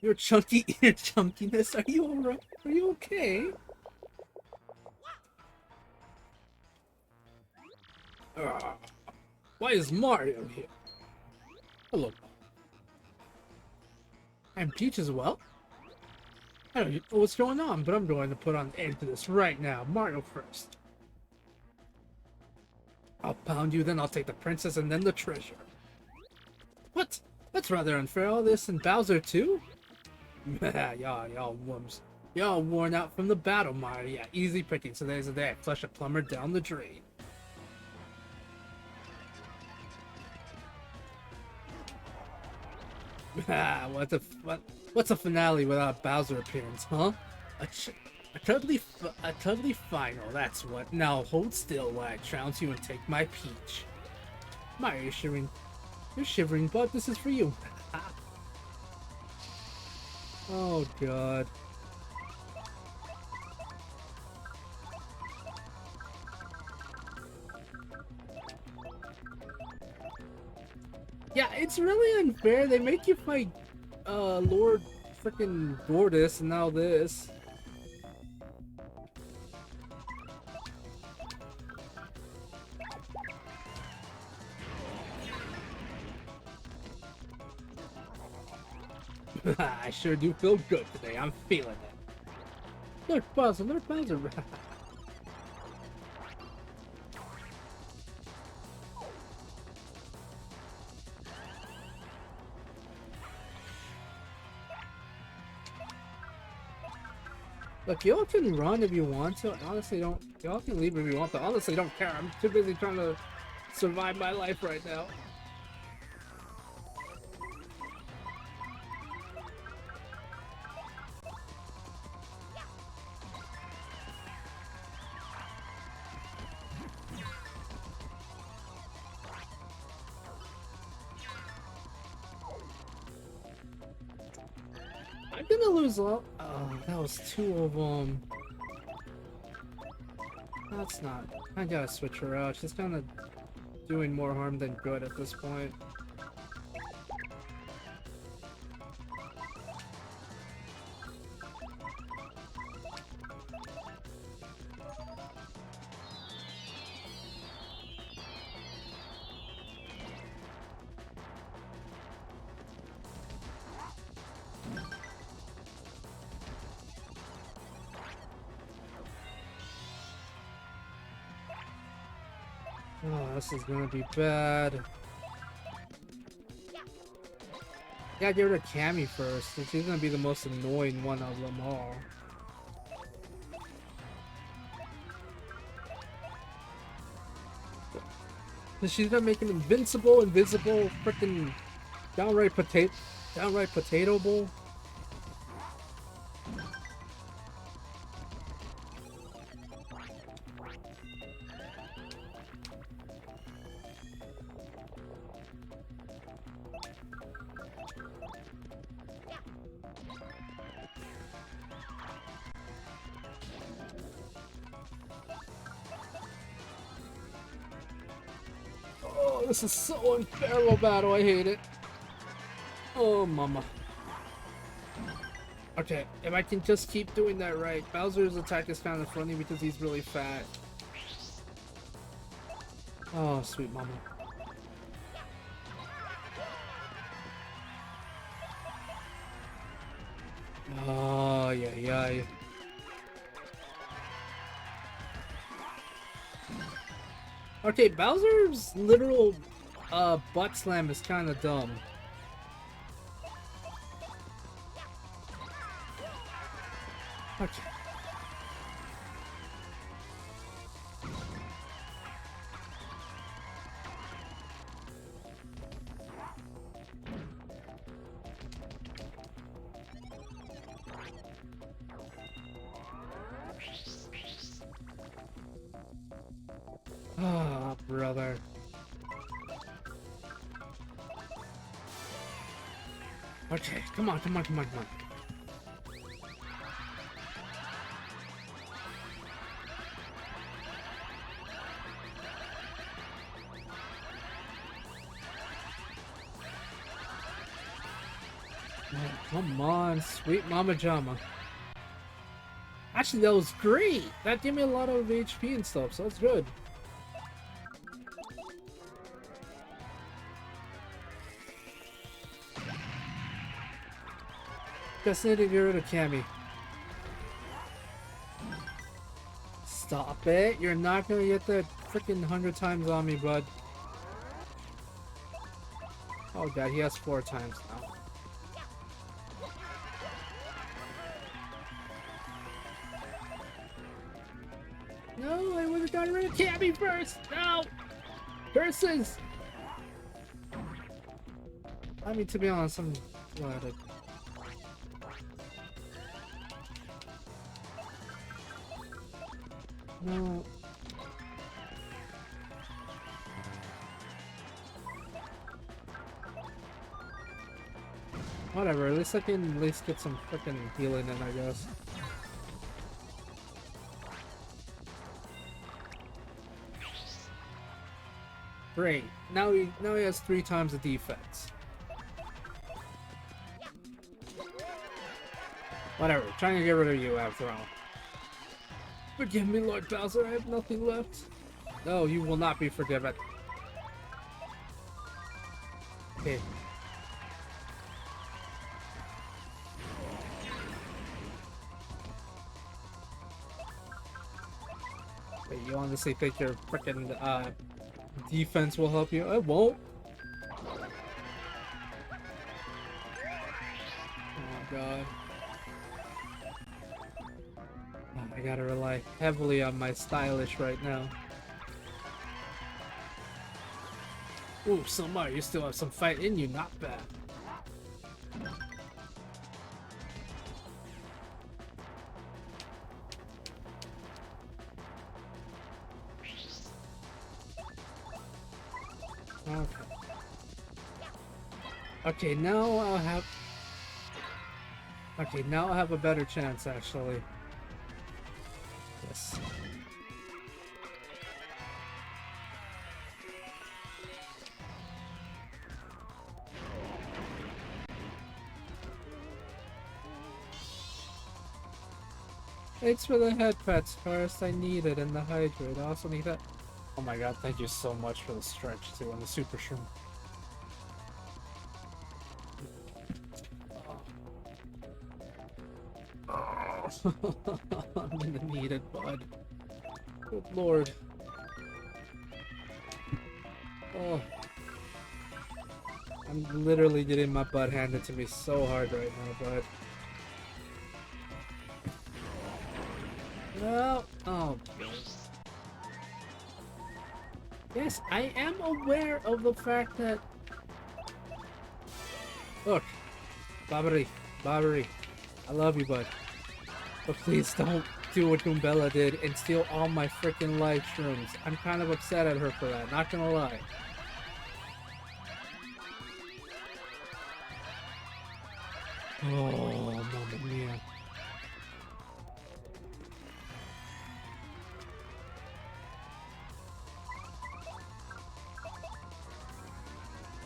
Your chunkiness. Are you alright? Are you okay? Why is Mario here? Hello. I'm Peach as well? I don't know what's going on, but I'm going to put an end to this right now. Mario first. I'll pound you, then I'll take the princess and then the treasure. What? That's rather unfair. All this and Bowser too? y'all worms. Y'all worn out from the battle, Mario. Yeah, easy picking. So there's a day. Flush a plumber down the drain. What's a finale without Bowser appearance, huh? A totally final, that's what. Now hold still while I trounce you and take my peach. Mario, you're shivering, but this is for you. Oh god. Yeah, it's really unfair. They make you fight Lord freaking Gordis and now this. I sure do feel good today. I'm feeling it. Look, Bowser, look, Bowser. Look, y'all can run if you want to. Honestly, don't. Y'all can leave if you want to. Honestly, don't care. I'm too busy trying to survive my life right now. I'm gonna lose all. Oh, that was two of them. That's not. I gotta switch her out. She's kind of doing more harm than good at this point. Oh, this is gonna be bad. Gotta get rid of Cammy first, since she's gonna be the most annoying one of them all. She's gonna make him invincible, invisible, freaking downright potato bowl. Oh, this is so unfair, little battle. I hate it. Oh, mama. Okay, if I can just keep doing that right. Bowser's attack is kind of funny because he's really fat. Oh, sweet mama. Oh, yeah. Okay, Bowser's literal butt slam is kind of dumb. Okay. Ah, brother. Okay, come on. Oh, come on, sweet Mama Jama. Actually, that was great. That gave me a lot of HP and stuff, so that's good. Just need to get rid of Cammy. Stop it. You're not gonna get that freaking 100 times on me, bud. Oh god, he has 4 times now. No, I would have gotten rid of Cammy first! No! Curses! I mean, to be honest, I'm glad it. No. Whatever, at least I can at least get some freaking healing in, I guess. Great. Now he has 3 times the defense. Whatever. Trying to get rid of you after all. Forgive me, Lord Bowser. I have nothing left. No, you will not be forgiven. Okay. Wait, you honestly think your freaking defense will help you? It won't. Oh god. Oh, I gotta rely heavily on my stylish right now. Ooh, Silmar, you still have some fight in you, not bad. Okay. Okay, now I'll have... Okay, now I'll have a better chance, actually. Yes. Thanks for the head pets. First, I need it, and the hydrate. I also need that. Oh my god, thank you so much for the stretch, too, and the super shroom. I'm gonna need it, bud. Good lord. Oh. I'm literally getting my butt handed to me so hard right now, bud. No. Oh, God. Yes, I am aware of the fact that... Look. Bobbery. I love you, bud. But please don't do what Goombella did and steal all my freaking life shrooms. I'm kind of upset at her for that, not gonna lie. Oh, mamma mia.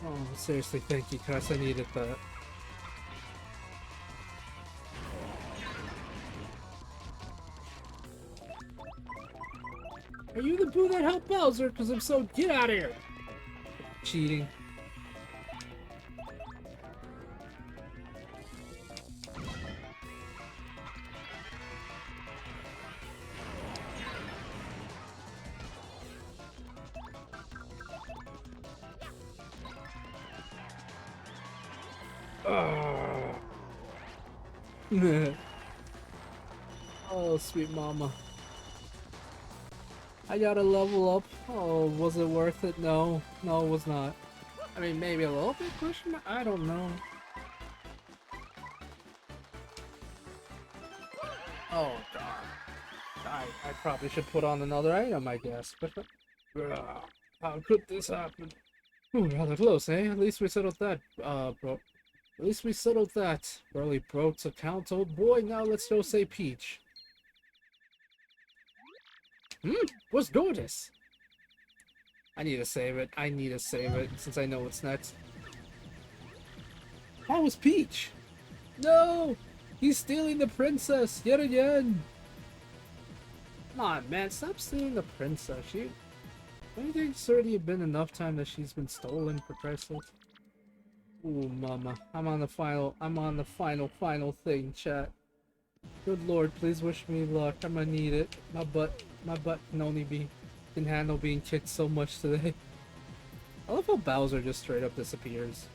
Oh, seriously, thank you, cuz I needed that. Are you the boo that helped Bowser? Because if so, get out of here! Cheating. Oh, sweet mama. I gotta level up. Oh, was it worth it? No. No, it was not. I mean, maybe a little bit, question mark? I don't know. Oh, darn. I probably should put on another item, I guess. How could this happen? Ooh, rather close, eh? At least we settled that, bro. At least we settled that. Burly Broke's account, old boy. Now let's go say Peach. What's gorgeous? I need to save it. I need to save it since I know what's next. That was Peach. No! He's stealing the princess yet again. Come on, man. Stop stealing the princess. Don't you think it's already been enough time that she's been stolen, for Christ's sake? Ooh, mama. I'm on the final thing, chat. Good lord, please wish me luck. I'm gonna need it. My butt can handle being kicked so much today. I love how Bowser just straight up disappears.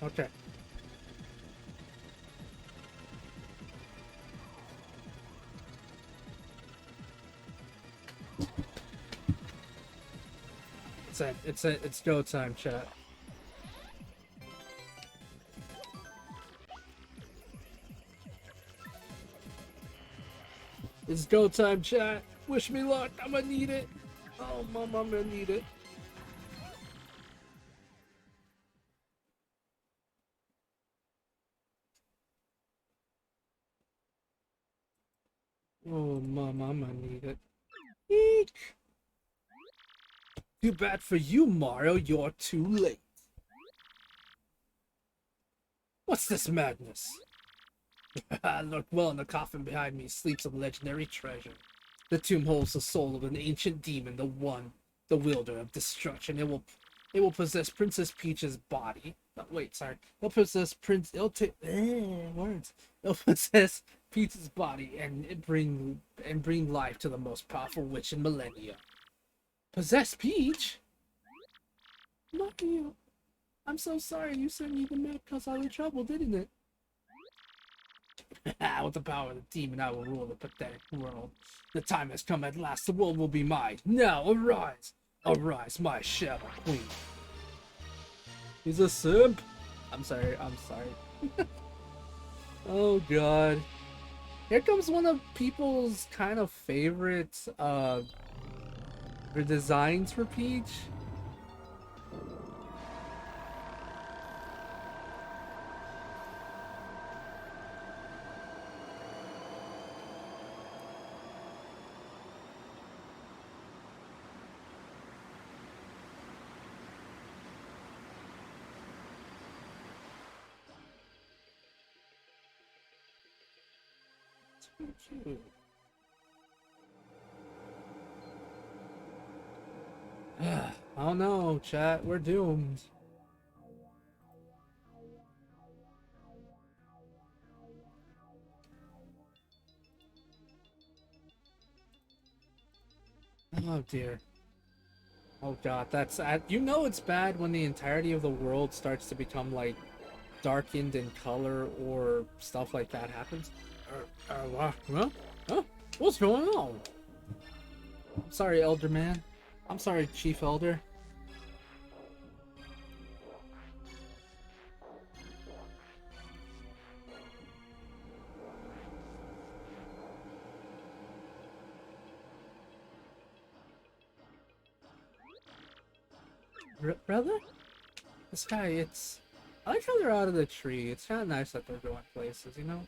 Okay. It's go time, chat. It's go time, chat. Wish me luck. I'm gonna need it. Oh, mom, I'm gonna need it. Oh, mom, I'm gonna need it. Eek. Too bad for you, Mario. You're too late. What's this madness? Look well in the coffin behind me sleeps a legendary treasure. The tomb holds the soul of an ancient demon, the wielder of destruction. It will possess Princess Peach's body. Oh, wait, sorry. It'll possess It'll take words. It'll possess Peach's body and bring life to the most powerful witch in millennia. Possess Peach? Mario, I'm so sorry. You sent me the map caused all the trouble, didn't it? With the power of the demon, I will rule the pathetic world. The time has come at last. The world will be mine. Now arise, arise, my shadow queen. He's a simp. I'm sorry. I'm sorry. Oh god. Here comes one of people's kind of favorite designs for Peach. Oh no, chat, we're doomed. Oh dear. Oh god, that's you know it's bad when the entirety of the world starts to become like darkened in color or stuff like that happens. What? Huh? What's going on? I'm sorry, Elder Man. I'm sorry, Chief Elder. Brother? This guy, it's... I like how they're out of the tree. It's kind of nice that they're going places, you know?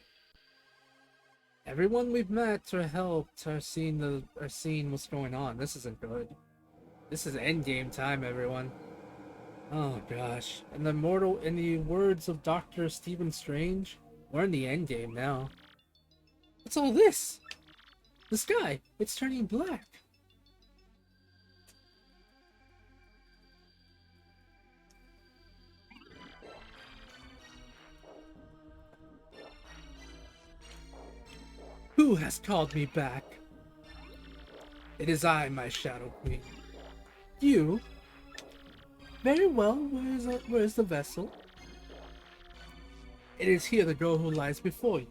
Everyone we've met or helped are seeing what's going on. This isn't good. This is endgame time, everyone. Oh gosh. In the words of Dr. Stephen Strange, we're in the endgame now. What's all this? The sky, it's turning black. Who has called me back? It is I, my Shadow Queen. You? Very well, where is the vessel? It is here, the girl who lies before you.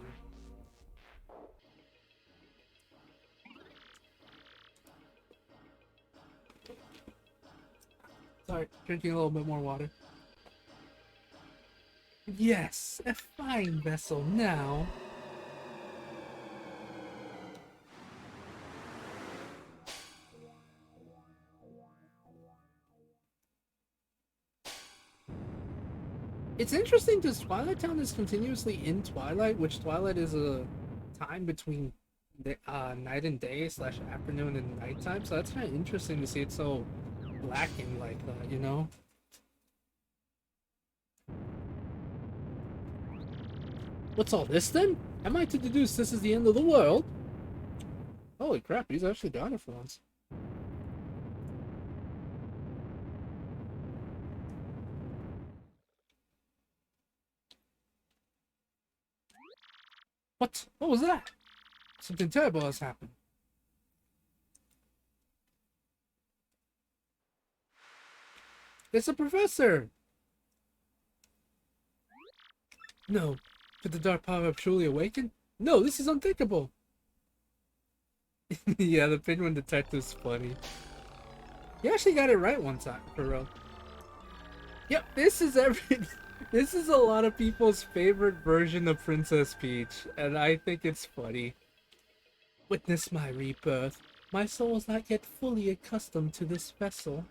Sorry, drinking a little bit more water. Yes, a fine vessel now. It's interesting because Twilight Town is continuously in Twilight, which Twilight is a time between the, night and day / afternoon and nighttime. So that's kind of interesting to see it so lacking like that, you know? What's all this then? Am I to deduce this is the end of the world? Holy crap, he's actually got it for once. What? What was that? Something terrible has happened. It's a professor! No. Could the dark power have truly awakened? No, this is unthinkable! Yeah, the Penguin Detective's funny. You actually got it right one time, for real. Yep, this is this is a lot of people's favorite version of Princess Peach, and I think it's funny. Witness my rebirth. My soul is not yet fully accustomed to this vessel.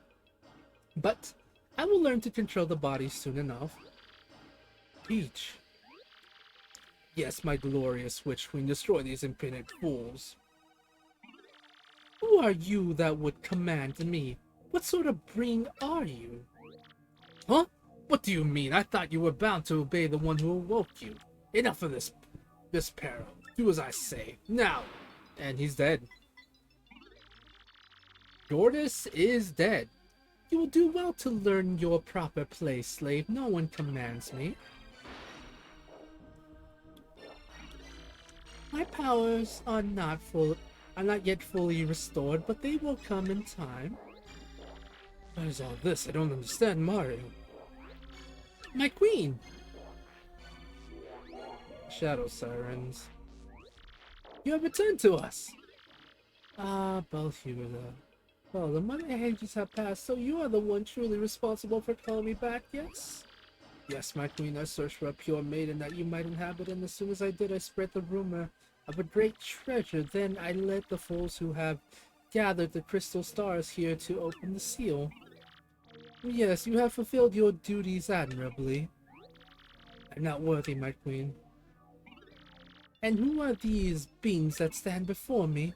But I will learn to control the body soon enough. Peach. Yes, my glorious witch queen, destroy these impenitent fools. are you that would command me? What sort of being are you? Huh? What do you mean? I thought you were bound to obey the one who awoke you. Enough of this peril. Do as I say. Now! And he's dead. Gortys is dead. You will do well to learn your proper place, slave. No one commands me. My powers are not yet fully restored, but they will come in time. What is all this? I don't understand, Mario. My queen! Shadow Sirens. You have returned to us! Ah, Balthura. Well, the money ages have passed, so you are the one truly responsible for calling me back, yes? Yes, my queen, I searched for a pure maiden that you might inhabit, and as soon as I did, I spread the rumor of a great treasure. Then I led the fools who have gathered the crystal stars here to open the seal. Yes, you have fulfilled your duties admirably. I'm not worthy, my queen. And who are these beings that stand before me?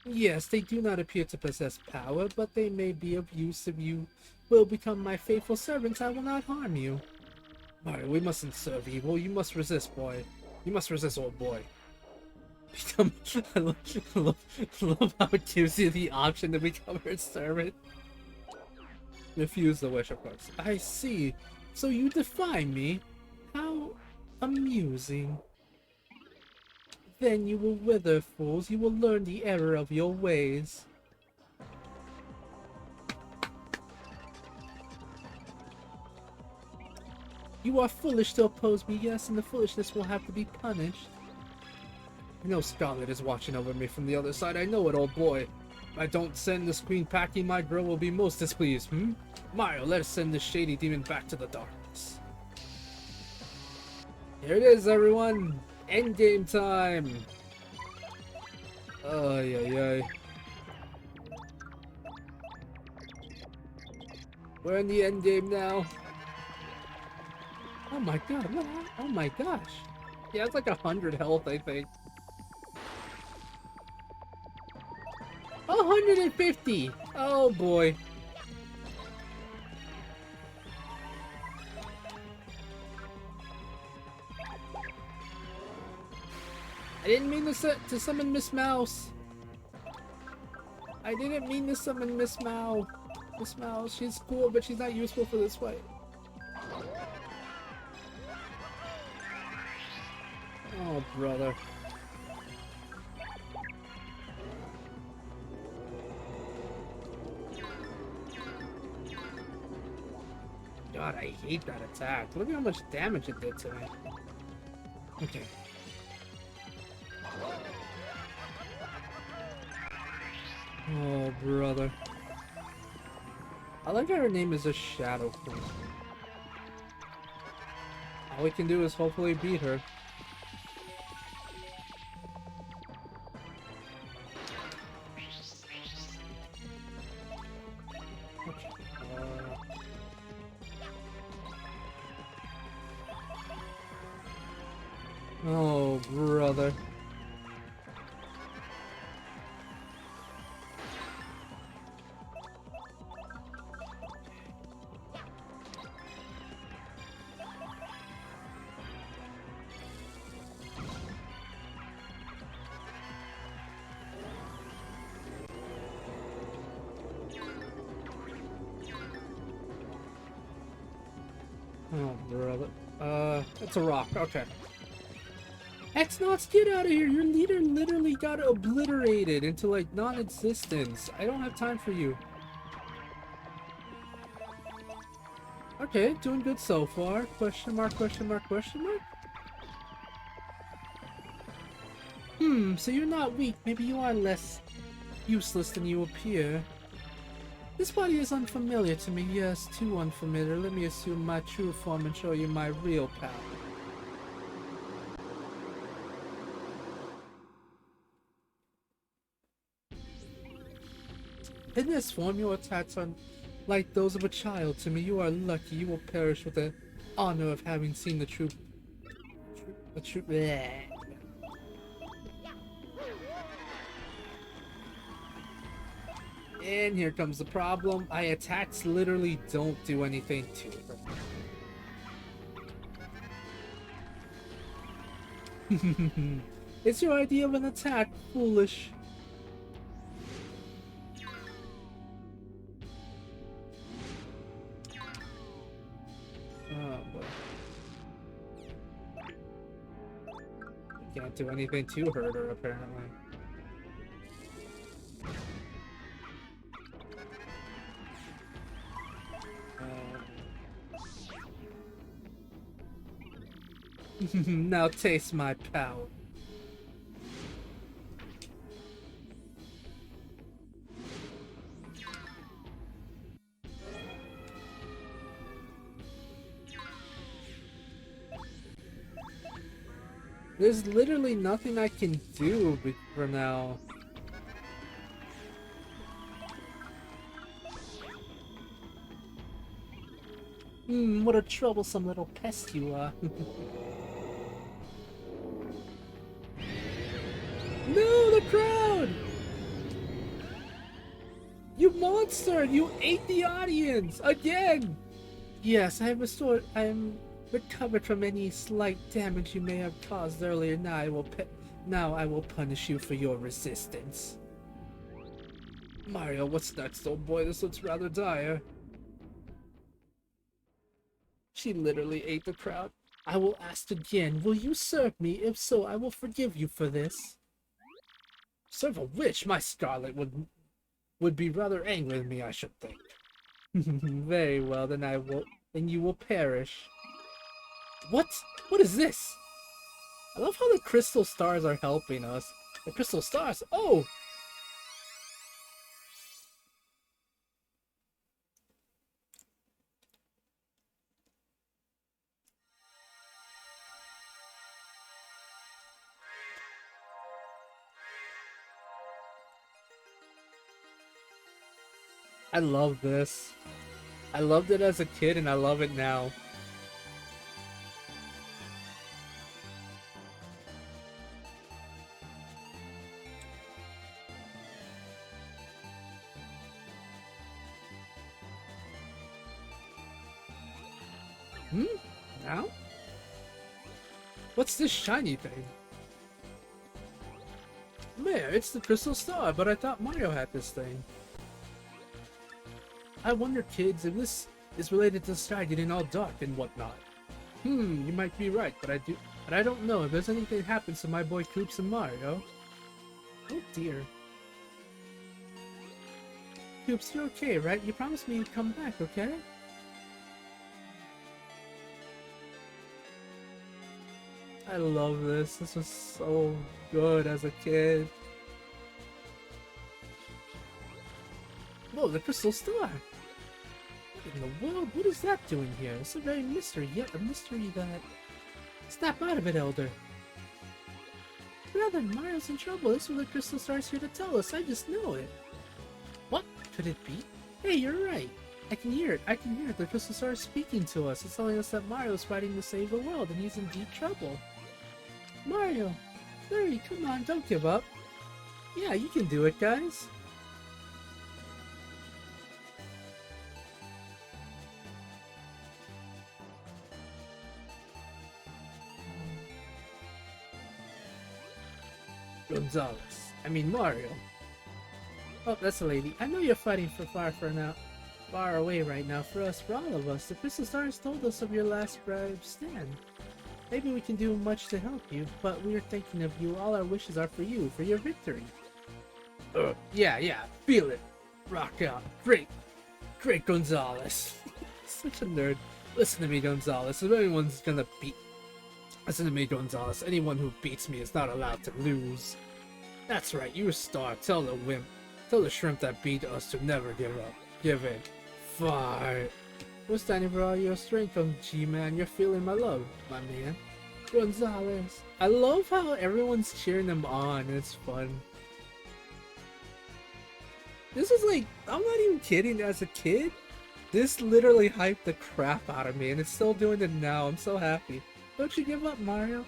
Yes, they do not appear to possess power, but they may be of use. If you will become my faithful servants, I will not harm you. Mario, we mustn't serve evil. You must resist, boy. You must resist, old boy. Become. I love how it gives you the option to become her servant. Refuse the wish, of course. I see. So you defy me? How amusing. Then you will wither, fools. You will learn the error of your ways. You are foolish to oppose me, yes, and the foolishness will have to be punished. I know Scarlet is watching over me from the other side. I know it, old boy. If I don't send this queen packing, my girl will be most displeased, Mario, let us send this shady demon back to the darkness. Here it is, everyone! Endgame time! Ay, ay, ay. We're in the endgame now. Oh my god, what? Oh my gosh. Yeah, it's like 100 health, I think. 150! Oh boy. I didn't mean to summon Miss Mouse. I didn't mean to summon Miss Mouse. Miss Mouse, she's cool, but she's not useful for this fight. Oh, brother. God, I hate that attack. Look at how much damage it did to me. Okay. Oh, brother. I like how her name is a Shadow Queen. All we can do is hopefully beat her. Okay. Oh, brother. Oh, brother. It's a rock. Okay. X-Nauts, get out of here! Your leader literally got obliterated into, like, non-existence. I don't have time for you. Okay, doing good so far. Question mark, question mark, question mark? So you're not weak. Maybe you are less useless than you appear. This body is unfamiliar to me. Yes, too unfamiliar. Let me assume my true form and show you my real power. In this form, your attacks are like those of a child. To me, you are lucky. You will perish with the honor of having seen the true... bleh. And here comes the problem. My attacks literally don't do anything to her. It's your idea of an attack, foolish. Oh boy. Can't do anything to hurt her, apparently. Now taste my power. There's literally nothing I can do for now. What a troublesome little pest you are. No, the crowd! You monster! You ate the audience! Again! Yes, I am recovered from any slight damage you may have caused earlier. Now I will punish you for your resistance. Mario, what's next, old boy? This looks rather dire. She literally ate the crowd. I will ask again, will you serve me? If so, I will forgive you for this. Serve a witch? My Scarlet would be rather angry with me, I should think. Very well, then you will perish. What? What is this? I love how the crystal stars are helping us. The crystal stars? Oh! I love this. I loved it as a kid and I love it now. Now? What's this shiny thing? Mayor, it's the crystal star, but I thought Mario had this thing. I wonder, kids, if this is related to the sky getting all dark and whatnot. You might be right, but I don't know if there's anything happens to my boy Koops and Mario. Oh dear. Koops, you're okay, right? You promised me you'd come back, okay? I love this. This was so good as a kid. Whoa, the crystal star! What in the world? What is that doing here? It's a very mystery, yet a mystery that... Snap out of it, Elder! Brother, Mario's in trouble. This is what the crystal star's here to tell us. I just know it. What could it be? Hey, you're right. I can hear it. I can hear it. The crystal star is speaking to us. It's telling us that Mario's fighting to save the world, and he's in deep trouble. Mario! Hurry, come on, don't give up. Yeah, you can do it, guys. Gonzalez. I mean Mario. Oh, that's a lady. I know you're fighting far away right now. For all of us. The crystal star has told us of your last brave stand. Maybe we can do much to help you, but we are thinking of you. All our wishes are for you, for your victory. Yeah, feel it. Rock out. Great Gonzalez. Such a nerd. Listen to me, Gonzalez. If anyone's gonna beat... Listen to me, Gonzalez. Anyone who beats me is not allowed to lose. That's right, you Star. Tell the shrimp that beat us to never give up. Give in. Fight. We're standing for all your strength from G-Man. You're feeling my love, my man. Gonzalez. I love how everyone's cheering him on. It's fun. This is like, I'm not even kidding, as a kid, this literally hyped the crap out of me, and it's still doing it now. I'm so happy. Don't you give up, Mario.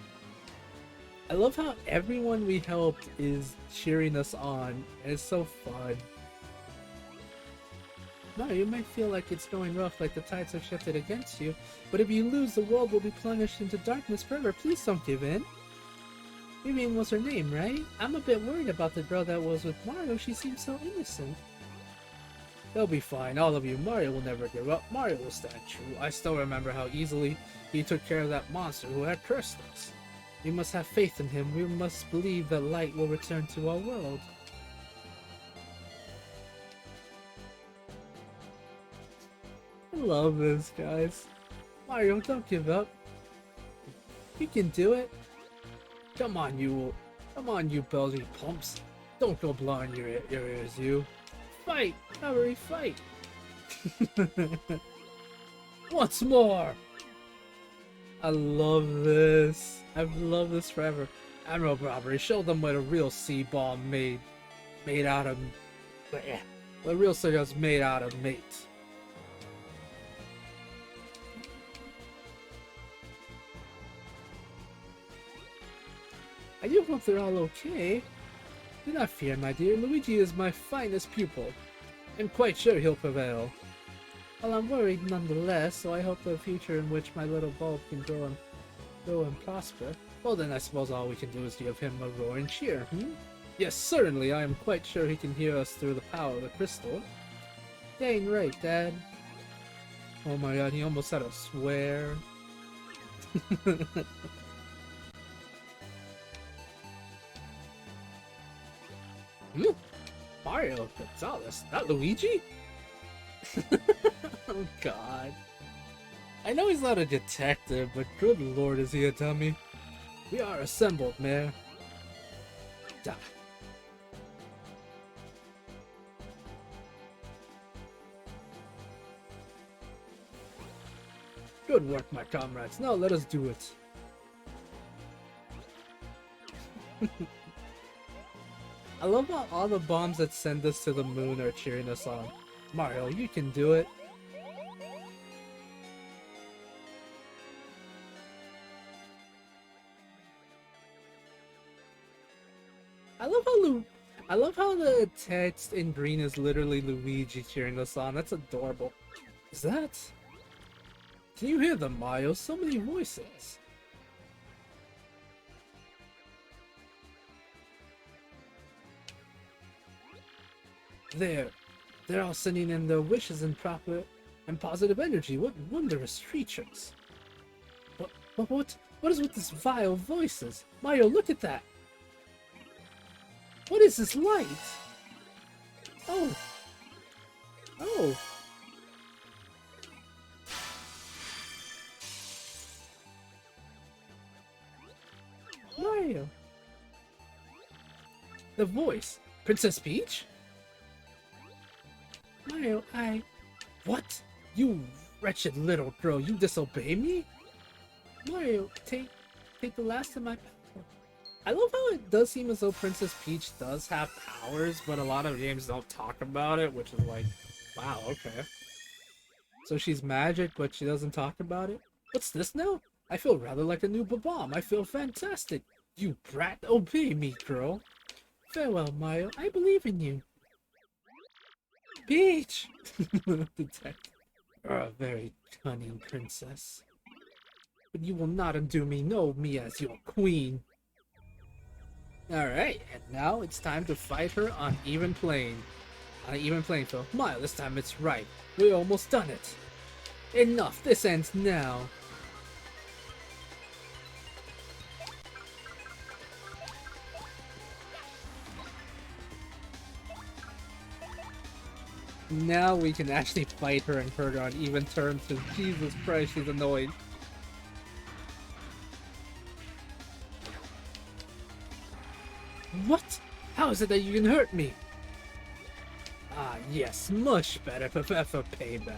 I love how everyone we helped is cheering us on. It's so fun. Now, you might feel like it's going rough, like the tides have shifted against you, but if you lose, the world will be plunged into darkness forever. Please don't give in. Vivian was her name, right? I'm a bit worried about the girl that was with Mario. She seems so innocent. They'll be fine, all of you. Mario will never give up. Mario will stand true. I still remember how easily he took care of that monster who had cursed us. We must have faith in him. We must believe that light will return to our world. I love this, guys. Mario, don't give up. You can do it. Come on, you belly pumps. Don't go blowing your ears, you. Fight! Hurry, fight! Once more! I love this. I've loved this forever. Admiral Robbery, show them what a real sea ball made out of... What real cigarette's made out of, mate. I do hope they're all okay. Do not fear, my dear. Luigi is my finest pupil. I'm quite sure he'll prevail. Well, I'm worried nonetheless, so I hope the future in which my little bulb can grow and prosper. Well then, I suppose all we can do is give him a roaring cheer, Yes, certainly. I am quite sure he can hear us through the power of the crystal. Dang right, Dad. Oh my god, he almost had a swear. Mario Gonzalez, not Luigi? Oh god. I know he's not a detective, but good lord is he a dummy. We are assembled, Mayor. Die. Good work, my comrades. Now let us do it. I love how all the bombs that send us to the moon are cheering us on. Mario, you can do it. I love how the text in green is literally Luigi cheering us on. That's adorable. Is that? Can you hear them, Mario? So many voices. They're all sending in their wishes and proper and positive energy. What wondrous creatures! What is with this vile voices? Mario, look at that! What is this light? Oh! Oh! Mario! The voice! Princess Peach? Mario, What? You wretched little girl, you disobey me? Mario, take the last of my power. I love how it does seem as though Princess Peach does have powers, but a lot of games don't talk about it, which is like, wow, okay. So she's magic, but she doesn't talk about it? What's this now? I feel rather like a new bomb. I feel fantastic. You brat, obey me, girl. Farewell, Mario. I believe in you. Peach! Detective. You're a very cunning princess. But you will not undo me, know me as your queen. Alright, and now it's time to fight her on even plane. On an even playing field. Mario, this time it's right. We're almost done it. Enough, this ends now. Now we can actually fight her and hurt her on even terms, because Jesus Christ, she's annoying. What? How is it that you can hurt me? Ah, yes, much better. Prepare for payback.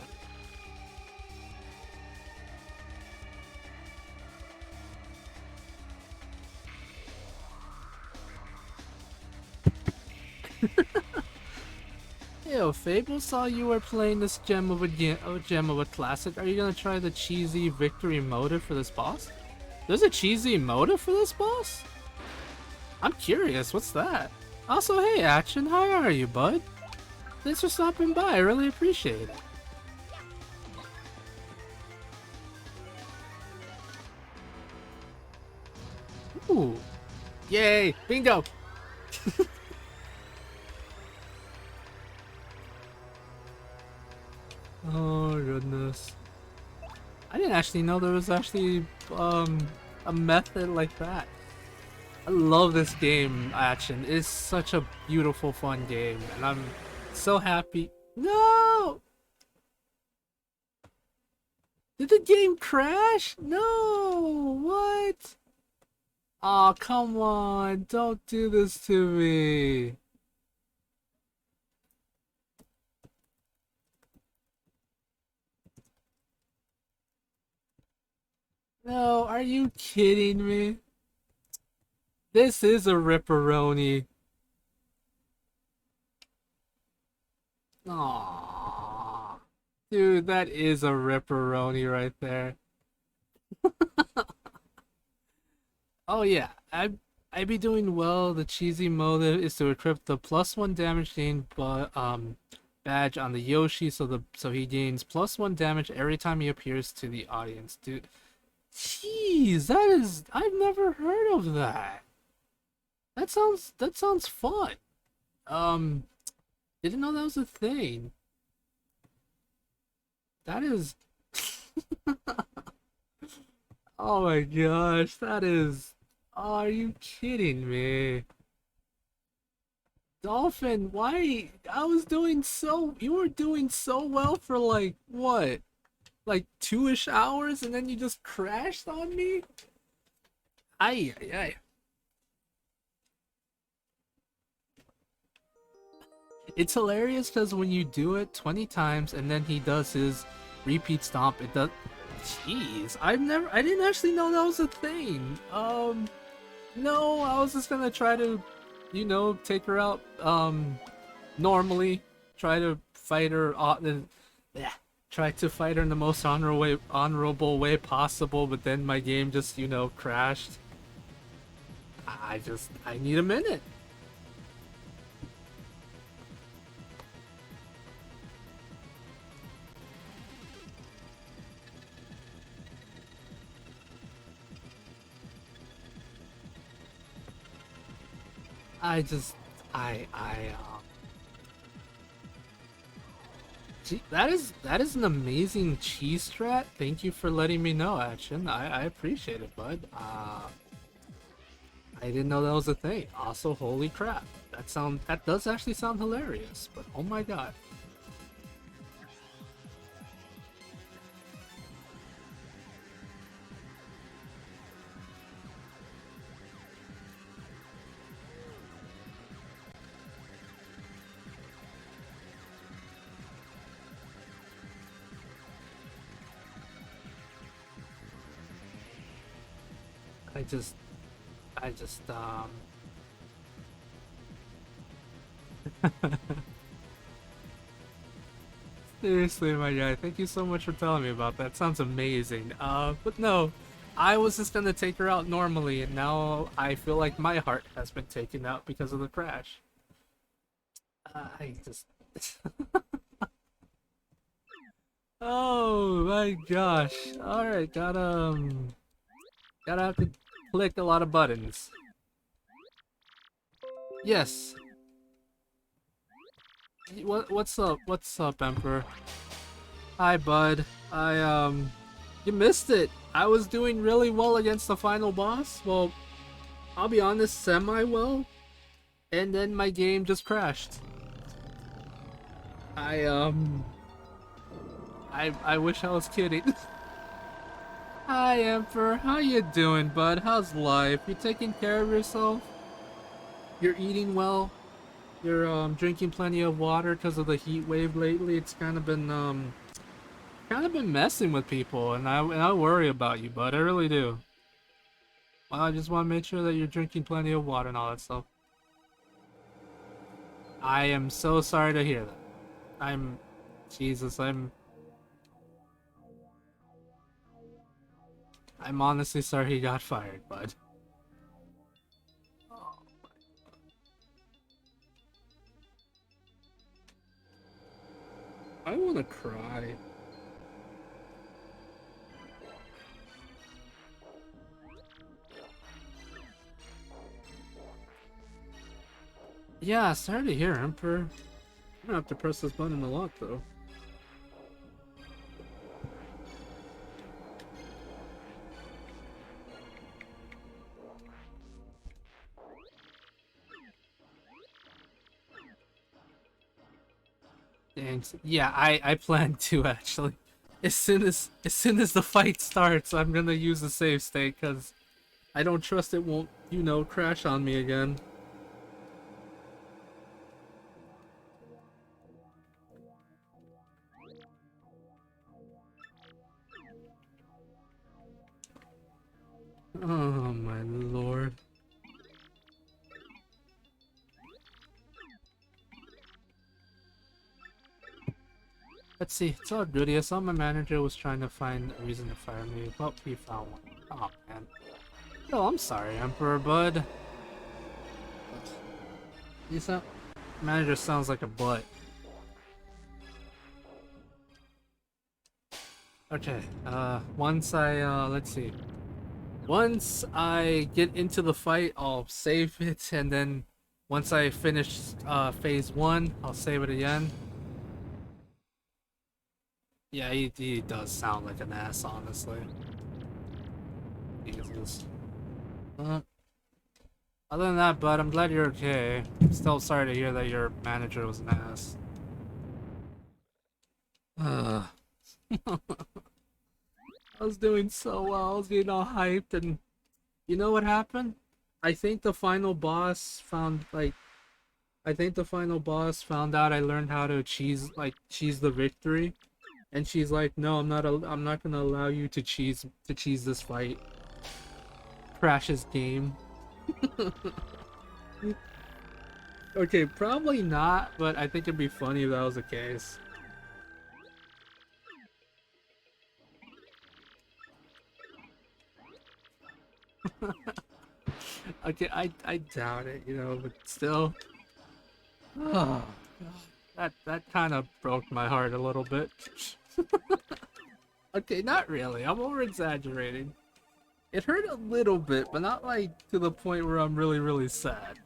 Yo, Fable saw you were playing this gem of a classic. Are you gonna try the cheesy victory motive for this boss? There's a cheesy motive for this boss? I'm curious, what's that? Also, hey Action, how are you, bud? Thanks for stopping by. I really appreciate it. Ooh. Yay! Bingo! Oh goodness. I didn't actually know there was actually a method like that. I love this game, Action. It's such a beautiful, fun game, and I'm so happy. No! Did the game crash? No! What? Aw, come on. Don't do this to me. No, are you kidding me? This is a ripperoni. Aww. Dude, that is a ripperoni right there. Oh yeah, I be doing well. The cheesy motive is to equip the +1 damage gain badge on the Yoshi so he gains +1 damage every time he appears to the audience. Dude, jeez, I've never heard of that. That sounds fun. Um didn't know that was a thing. That is Oh my gosh, that is are you kidding me? Dolphin, why? You were doing so well for like, what? Like 2-ish hours and then you just crashed on me? Ay, ay, ay. It's hilarious because when you do it 20 times and then he does his repeat stomp, it does. Jeez, I didn't actually know that was a thing. No, I was just gonna try to, take her out, normally. Try to fight her, yeah, try to fight her in the most honorable way possible, but then my game just, crashed. I need a minute. I just, gee, that is an amazing cheese strat. Thank you for letting me know, Action. I appreciate it, bud. I didn't know that was a thing. Also, holy crap, that does actually sound hilarious. But oh my god, I just, I just, seriously, my guy, thank you so much for telling me about that. Sounds amazing. But no, I was just gonna take her out normally, and now I feel like my heart has been taken out because of the crash. I just. Oh my gosh. Alright, gotta have to click a lot of buttons. Yes. What's up? What's up, Emperor? Hi, bud. You missed it. I was doing really well against the final boss. Well, I'll be honest, semi-well. And then my game just crashed. I, um... I wish I was kidding. Hi, Emperor. How you doing, bud? How's life? You taking care of yourself? You're eating well? You're, drinking plenty of water because of the heat wave lately? It's kind of been messing with people, and I worry about you, bud. I really do. Well, I just want to make sure that you're drinking plenty of water and all that stuff. I am so sorry to hear that. I'm, Jesus, I'm honestly sorry he got fired, bud. I wanna cry. Yeah, sorry to hear, Emperor. I'm gonna have to press this button a lot, though. Thanks. Yeah, I plan to actually. As soon as the fight starts, I'm gonna use the save state because I don't trust it won't, crash on me again. Oh my lord. Let's see, it's all good. I saw my manager was trying to find a reason to fire me, but he found one. Oh man. Oh, I'm sorry, Emperor Bud. You sound manager sounds like a butt. Okay, once I let's see. Once I get into the fight, I'll save it, and then once I finish phase 1, I'll save it again. Yeah, he does sound like an ass, honestly. Jesus. Uh, Other than that, bud, I'm glad you're okay. Still sorry to hear that your manager was an ass. I was doing so well, I was getting all hyped, and you know what happened? I think the final boss found, like, I think the final boss found out I learned how to cheese the victory, and she's like, "No, I'm not gonna allow you to cheese this fight." Crashes game. Okay, probably not, but I think it'd be funny if that was the case. Okay, I doubt it, but still. Oh, God. That kind of broke my heart a little bit. Okay, not really. I'm over exaggerating. It hurt a little bit, but not like to the point where I'm really, really sad.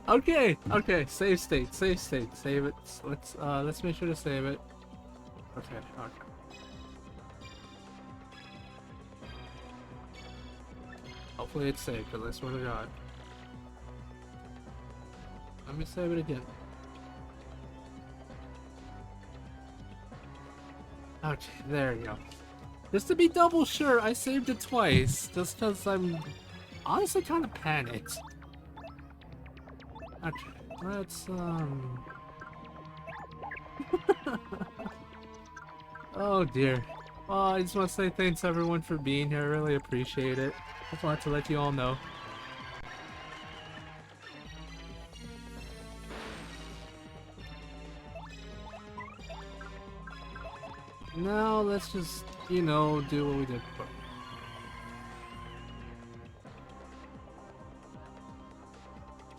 Okay, save state, save it. Let's make sure to save it. Okay. Hopefully it's saved, because I swear to God. Let me save it again. Okay, there you go. Just to be double sure, I saved it twice, just because I'm honestly kind of panicked. Okay, let's, Oh dear. Well, I just want to say thanks everyone for being here, I really appreciate it. Just wanted to let you all know. Now, let's just, do what we did before.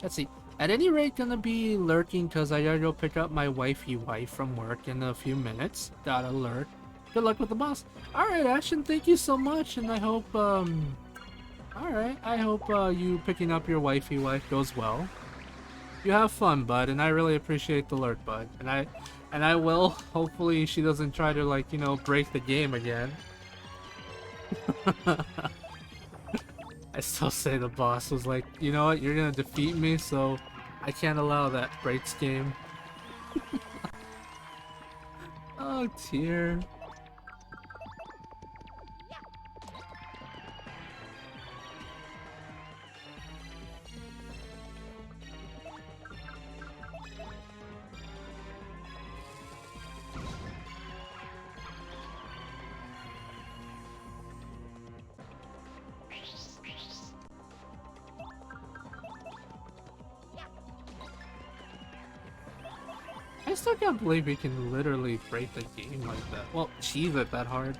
Let's see. At any rate, gonna be lurking because I gotta go pick up my wifey wife from work in a few minutes. Gotta lurk. Good luck with the boss. Alright, Ashton, thank you so much, and I hope, Alright, I hope, you picking up your wifey wife goes well. You have fun, bud, and I really appreciate the lurk, bud. And I will. Hopefully she doesn't try to, like, break the game again. I still say the boss was like, you know what, you're gonna defeat me, so I can't allow that breaks game. Oh, dear. still can't believe we can literally break the game like that. Well, cheese it that hard.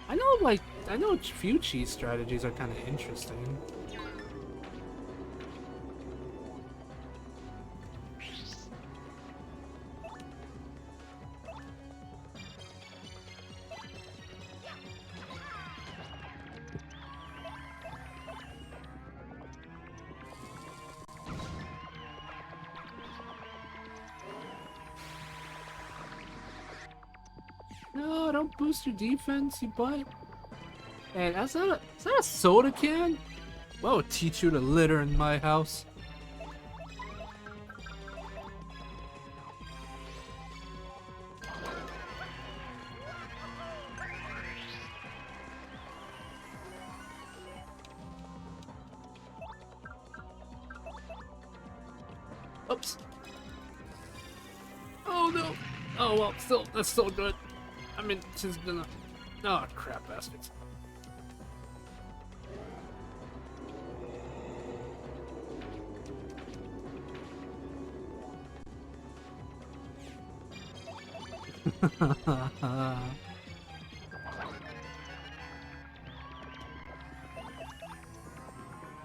I know a few cheese strategies are kind of interesting. No, don't boost your defense, you butt. And is that a soda can? What would teach you to litter in my house? Oops. Oh no. Oh well, still, that's still good. I mean, she's gonna... Oh, crap, bastards.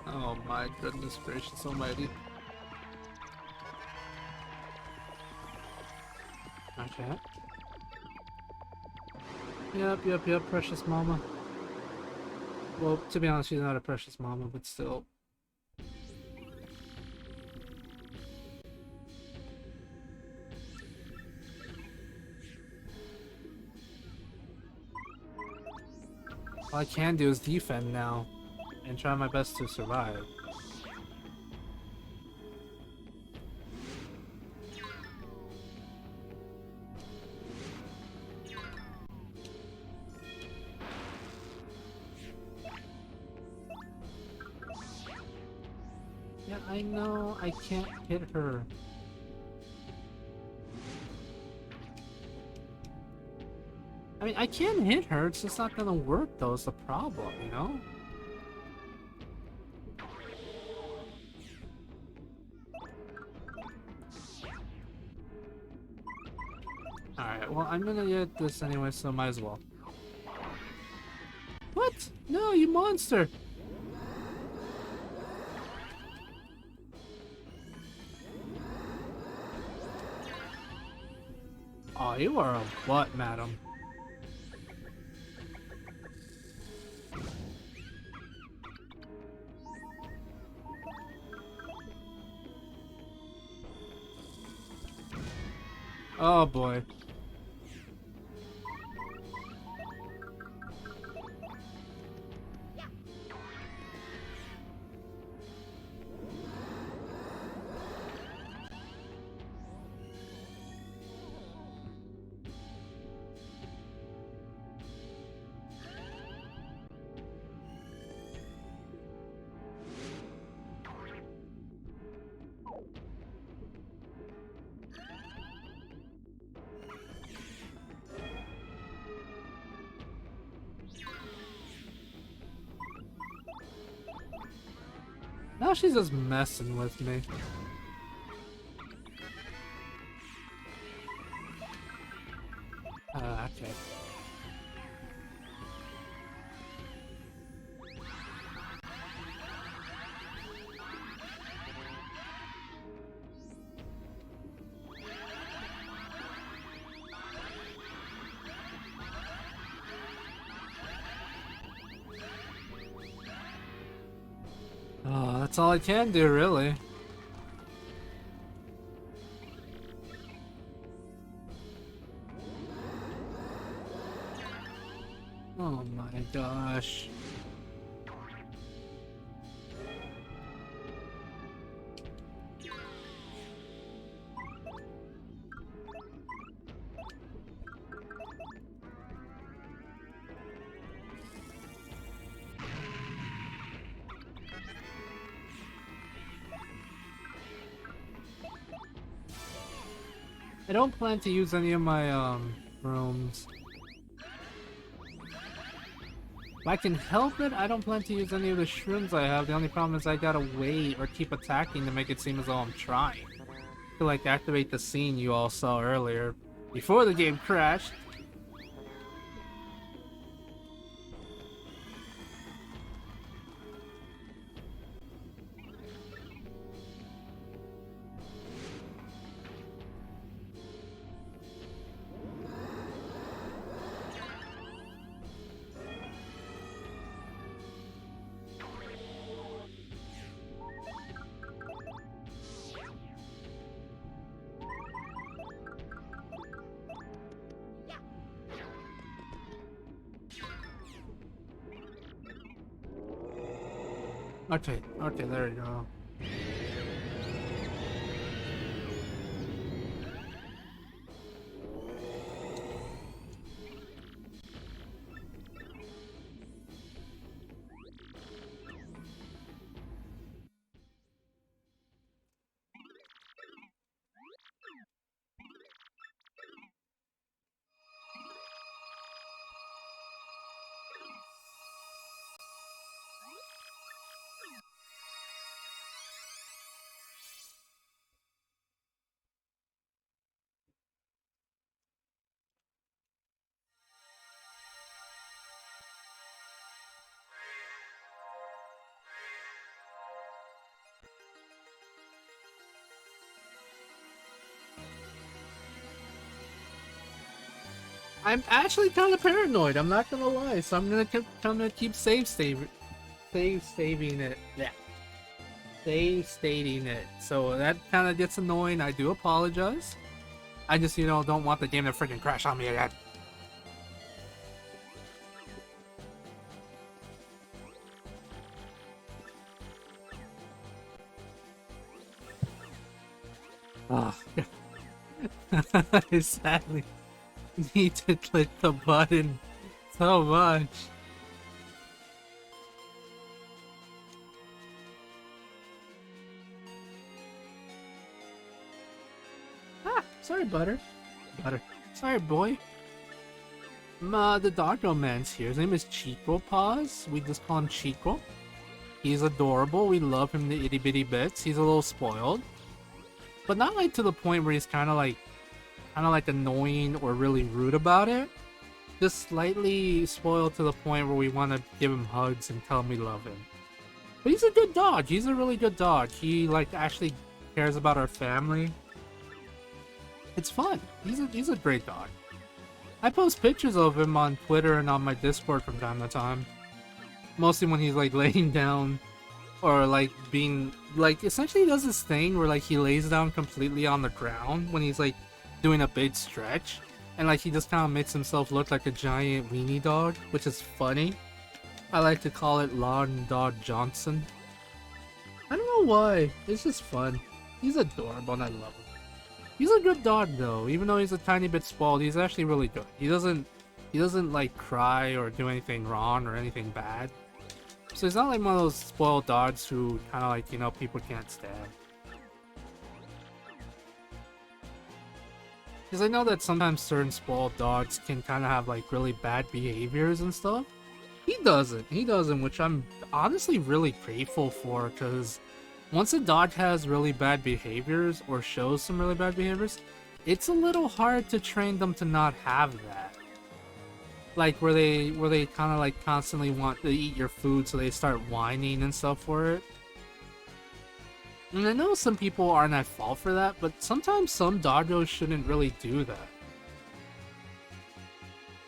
Oh my goodness gracious almighty. Okay. Yep, precious mama. Well, to be honest, she's not a precious mama, but still. All I can do is defend now, and try my best to survive. Yeah, I know I can't hit her. I mean, I can hit her, it's just not gonna work though, is the problem, you know? Alright, well, I'm gonna get this anyway, so might as well. What? No, you monster! Oh, you are a butt, madam. Oh boy. Now she's just messing with me. Okay. Oh, that's all I can do, really. Oh my gosh. I don't plan to use any of my, rooms. If I can help it, I don't plan to use any of the shrooms I have. The only problem is I gotta wait or keep attacking to make it seem as though I'm trying. to like activate the scene you all saw earlier before the game crashed. Okay, okay, there you go. I'm actually kind of paranoid. I'm not gonna lie, so I'm gonna keep saving it. Yeah, save stating it. So that kind of gets annoying. I do apologize. I just don't want the game to freaking crash on me again. Ah, I sadly need to click the button so much. Sorry, Butter. Butter. Sorry, boy. The Doggo Man's here. His name is Chico Paws. We just call him Chico. He's adorable. We love him to itty bitty bits. He's a little spoiled, but not like to the point where he's kind of like annoying or really rude about it. Just slightly spoiled to the point where we want to give him hugs and tell him we love him. But he's a good dog. He's a really good dog. He like actually cares about our family. It's fun. He's a great dog. I post pictures of him on Twitter and on my Discord from time to time. Mostly when he's like laying down or like being like essentially he does this thing where like he lays down completely on the ground when he's like doing a big stretch, and like he just kind of makes himself look like a giant weenie dog, which is funny. I like to call it Lawn Dog Johnson. I don't know why. It's just fun. He's adorable and I love him. He's a good dog though, even though he's a tiny bit spoiled. He's actually really good. He doesn't like cry or do anything wrong or anything bad. So he's not like one of those spoiled dogs who kind of like people can't stand. Because I know that sometimes certain spoiled dogs can kind of have like really bad behaviors and stuff. He doesn't, which I'm honestly really grateful for, because once a dog has really bad behaviors or shows some really bad behaviors, it's a little hard to train them to not have that. Like where they kind of like constantly want to eat your food, so they start whining and stuff for it. And I know some people aren't at fault for that, but sometimes some doggos shouldn't really do that.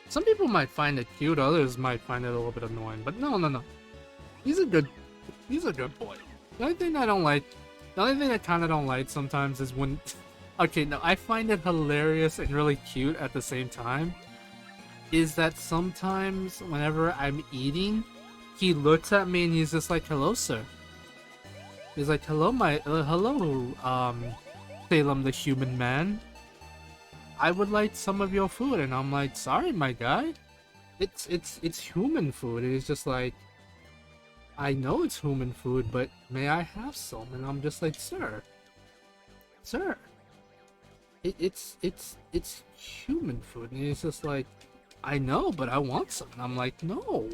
Some people might find it cute, others might find it a little bit annoying, but no. He's a good boy. The only thing I kind of don't like sometimes is when, okay, no, I find it hilarious and really cute at the same time, is that sometimes whenever I'm eating, he looks at me and he's just like, "Hello, sir." He's like, "Hello, Salem the human man. I would like some of your food," and I'm like, "Sorry, my guy. It's human food." And he's just like, "I know it's human food, but may I have some?" And I'm just like, "Sir, it's human food." And he's just like, "I know, but I want some." And I'm like, "No,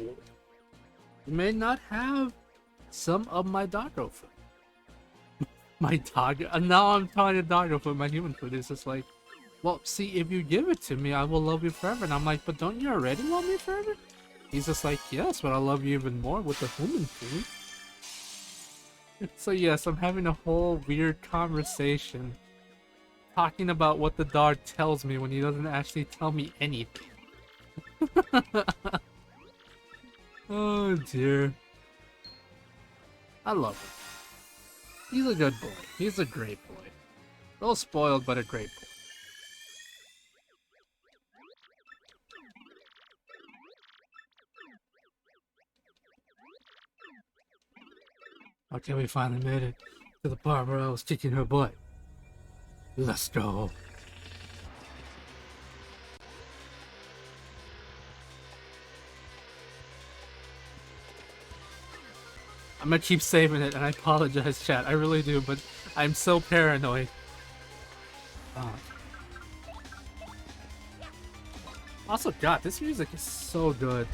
you may not have some of my doggo food." My dog. And now I'm telling the dog to put my human food. It's just like, well, see, if you give it to me, I will love you forever. And I'm like, but don't you already love me forever? He's just like, yes, but I'll love you even more with the human food. So yes, I'm having a whole weird conversation talking about what the dog tells me when he doesn't actually tell me anything. Oh dear. I love him. He's a good boy. He's a great boy. A little spoiled, but a great boy. Okay, we finally made it to the part where I was kicking her butt. Let's go. I'm gonna keep saving it, and I apologize, chat. I really do, but I'm so paranoid. Oh. Also, God, this music is so good.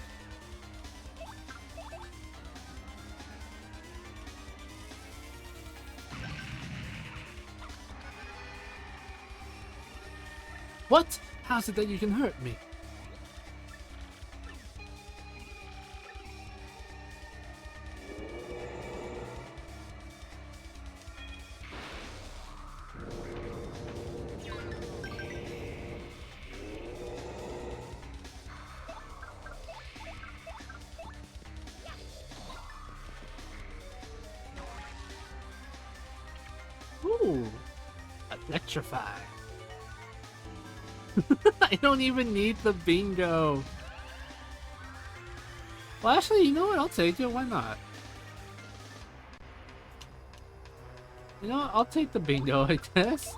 What? How's it that you can hurt me? Ooh, electrify. I don't even need the bingo. Well, actually, you know what? I'll take it. Why not? You know what? I'll take the bingo, I guess.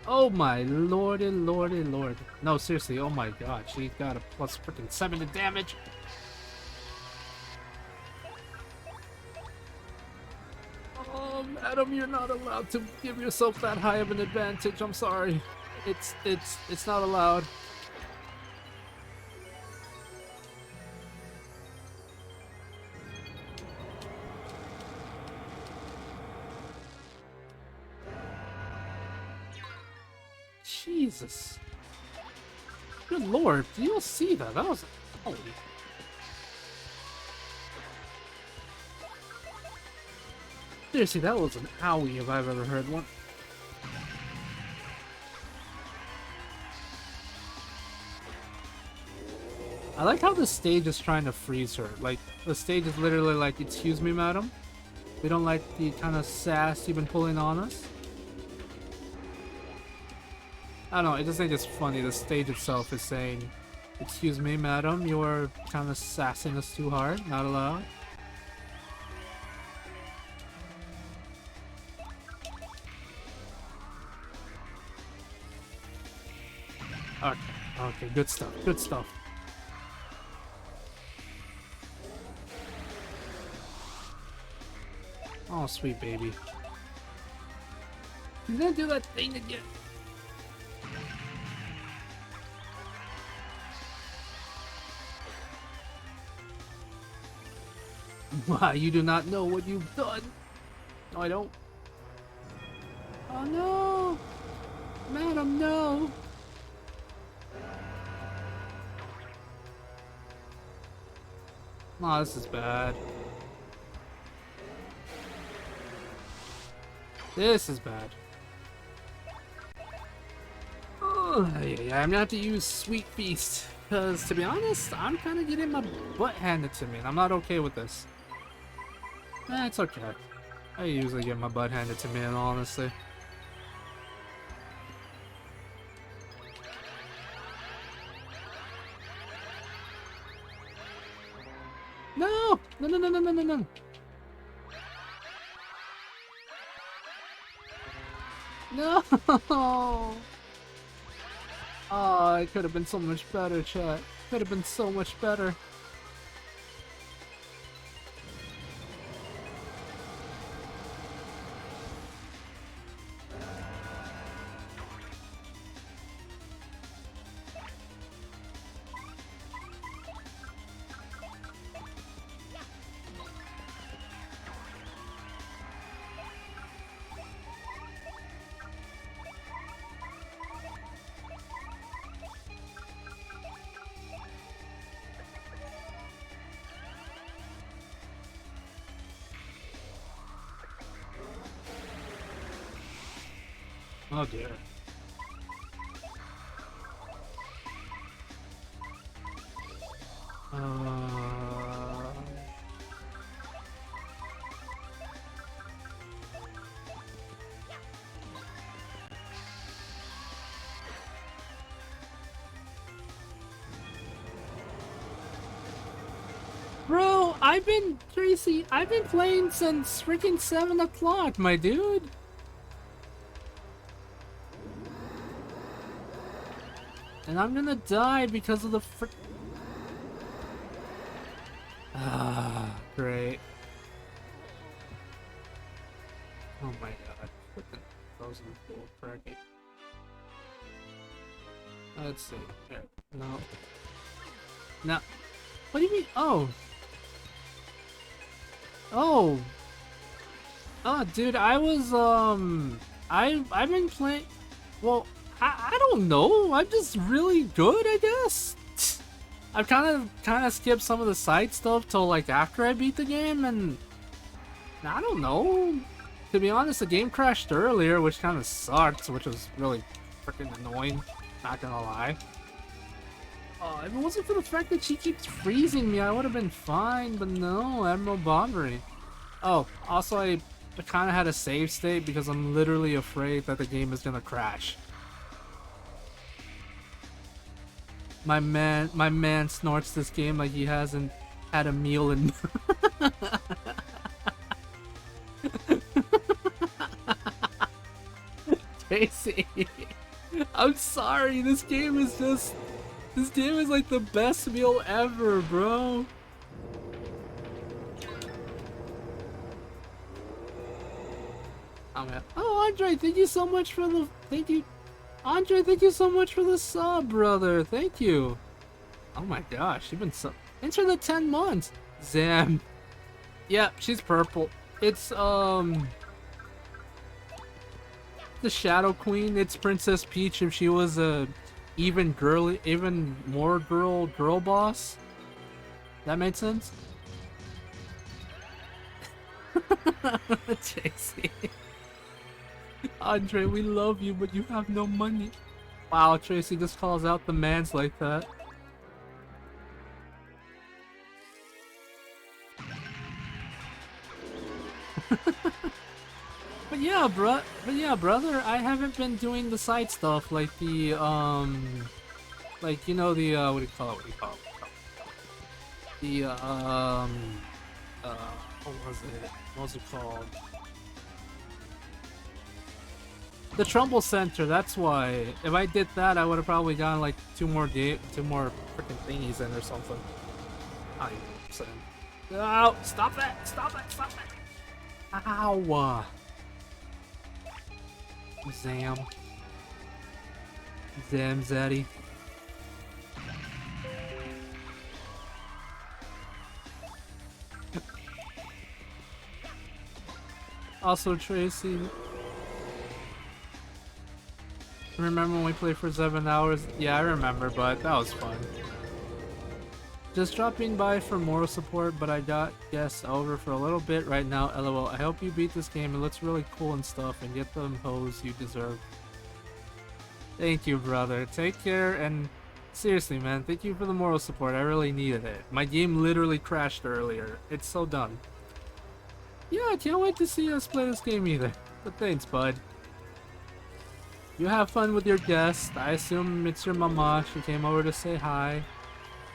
Oh my lordy, lordy, lord. No, seriously, oh my god. She got a plus freaking 7 to damage. Adam, you're not allowed to give yourself that high of an advantage. I'm sorry. It's not allowed. Jesus. Good lord, do you see that? That was... Holy... Seriously, that was an owie if I've ever heard one. I like how the stage is trying to freeze her. Like, the stage is literally like, excuse me, madam? We don't like the kind of sass you've been pulling on us. I don't know, I just think it's funny. The stage itself is saying, excuse me, madam, you're kind of sassing us too hard. Not allowed. Okay, okay, good stuff, good stuff. Oh, sweet baby. He's gonna do that thing again. Why, you do not know what you've done. No, I don't. Oh no! Madam, no! Oh, this is bad. This is bad. Oh, yeah, I'm gonna have to use Sweet Feast. Because, to be honest, I'm kind of getting my butt handed to me, and I'm not okay with this. It's okay. I usually get my butt handed to me, in all honesty. No! No, no, no, no, no, no, no. No! Oh, it could have been so much better, chat. Could have been so much better. Oh dear. Bro, Tracy, I've been playing since freaking 7 o'clock, my dude. And I'm gonna die because of the Ah, great. Oh my god. Freaking frozen pool cracking. Let's see. Here. No. No. What do you mean? Oh. Oh. Oh, dude, I've been playing. Well, I don't know. I'm just really good, I guess. I've kind of skipped some of the side stuff till like after I beat the game, and I don't know. To be honest, the game crashed earlier, which kind of sucked, which was really freaking annoying. Not gonna lie. If it wasn't for the fact that she keeps freezing me, I would have been fine. But no, Admiral Bondry. Oh, also I kind of had a save state because I'm literally afraid that the game is gonna crash. My man snorts this game like he hasn't had a meal in. Tracy, I'm sorry. This game is like the best meal ever, bro. Oh, Andre, thank you so much for the Andre, thank you so much for the sub, brother. Thank you. Oh my gosh, you've been into the 10 months. Zam. Yeah, she's purple. It's the Shadow Queen. It's Princess Peach if she was a even more girl boss. That made sense? JC. Andre, we love you, but you have no money. Wow, Tracy just calls out the mans like that. But yeah, brother, I haven't been doing the side stuff like the like, you know, the what do you call it? The what was it? What was it called? The Trumbull Center, that's why. If I did that, I would have probably gotten like two more freaking thingies in or something. I'm saying. Oh, stop it! Stop it! Stop it! Ow! Zam. Zaddy. Also, Tracy, remember when we played for 7 hours? Yeah, I remember, but that was fun. Just dropping by for moral support, but I got guests over for a little bit right now. LOL. I hope you beat this game. It looks really cool and stuff, and get them hoes you deserve. Thank you, brother. Take care, and seriously, man, thank you for the moral support. I really needed it. My game literally crashed earlier. It's so done. Yeah, I can't wait to see us play this game either. But thanks, bud. You have fun with your guest. I assume it's your mama. She came over to say hi.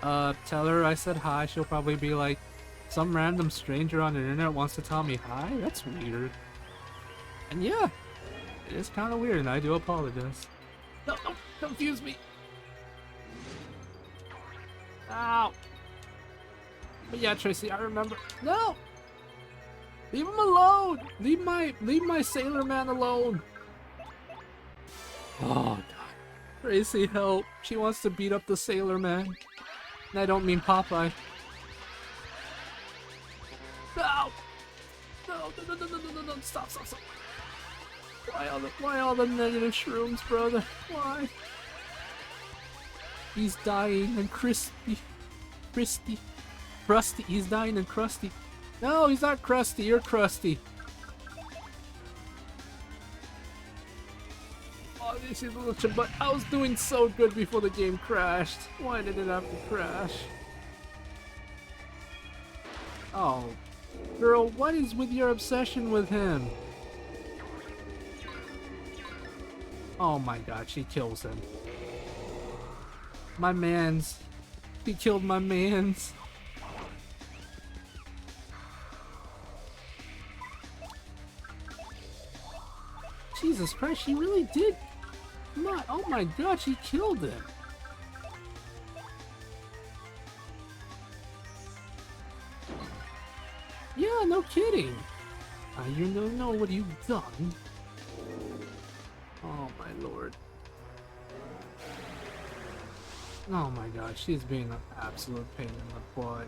Tell her I said hi. She'll probably be like, some random stranger on the internet wants to tell me hi? That's weird. And yeah, it is kind of weird, and I do apologize. No, don't confuse me. Ow. But yeah, Tracy, I remember. No! Leave him alone! Leave my sailor man alone! Oh, God. Tracy, help. She wants to beat up the sailor man. And I don't mean Popeye. No! No, stop. Why all the negative shrooms, brother? Why? He's dying and Crusty. He's dying and crusty. No, he's not crusty, you're crusty. Oh, this is a little chip, but I was doing so good before the game crashed. Why did it have to crash? Oh, girl, what is with your obsession with him? Oh my god, she kills him. My mans. He killed my mans. Jesus Christ, she really did not. Oh my god, she killed him. Yeah, no kidding. You don't know what you've done. Oh my lord. Oh my god, she's being an absolute pain in the butt.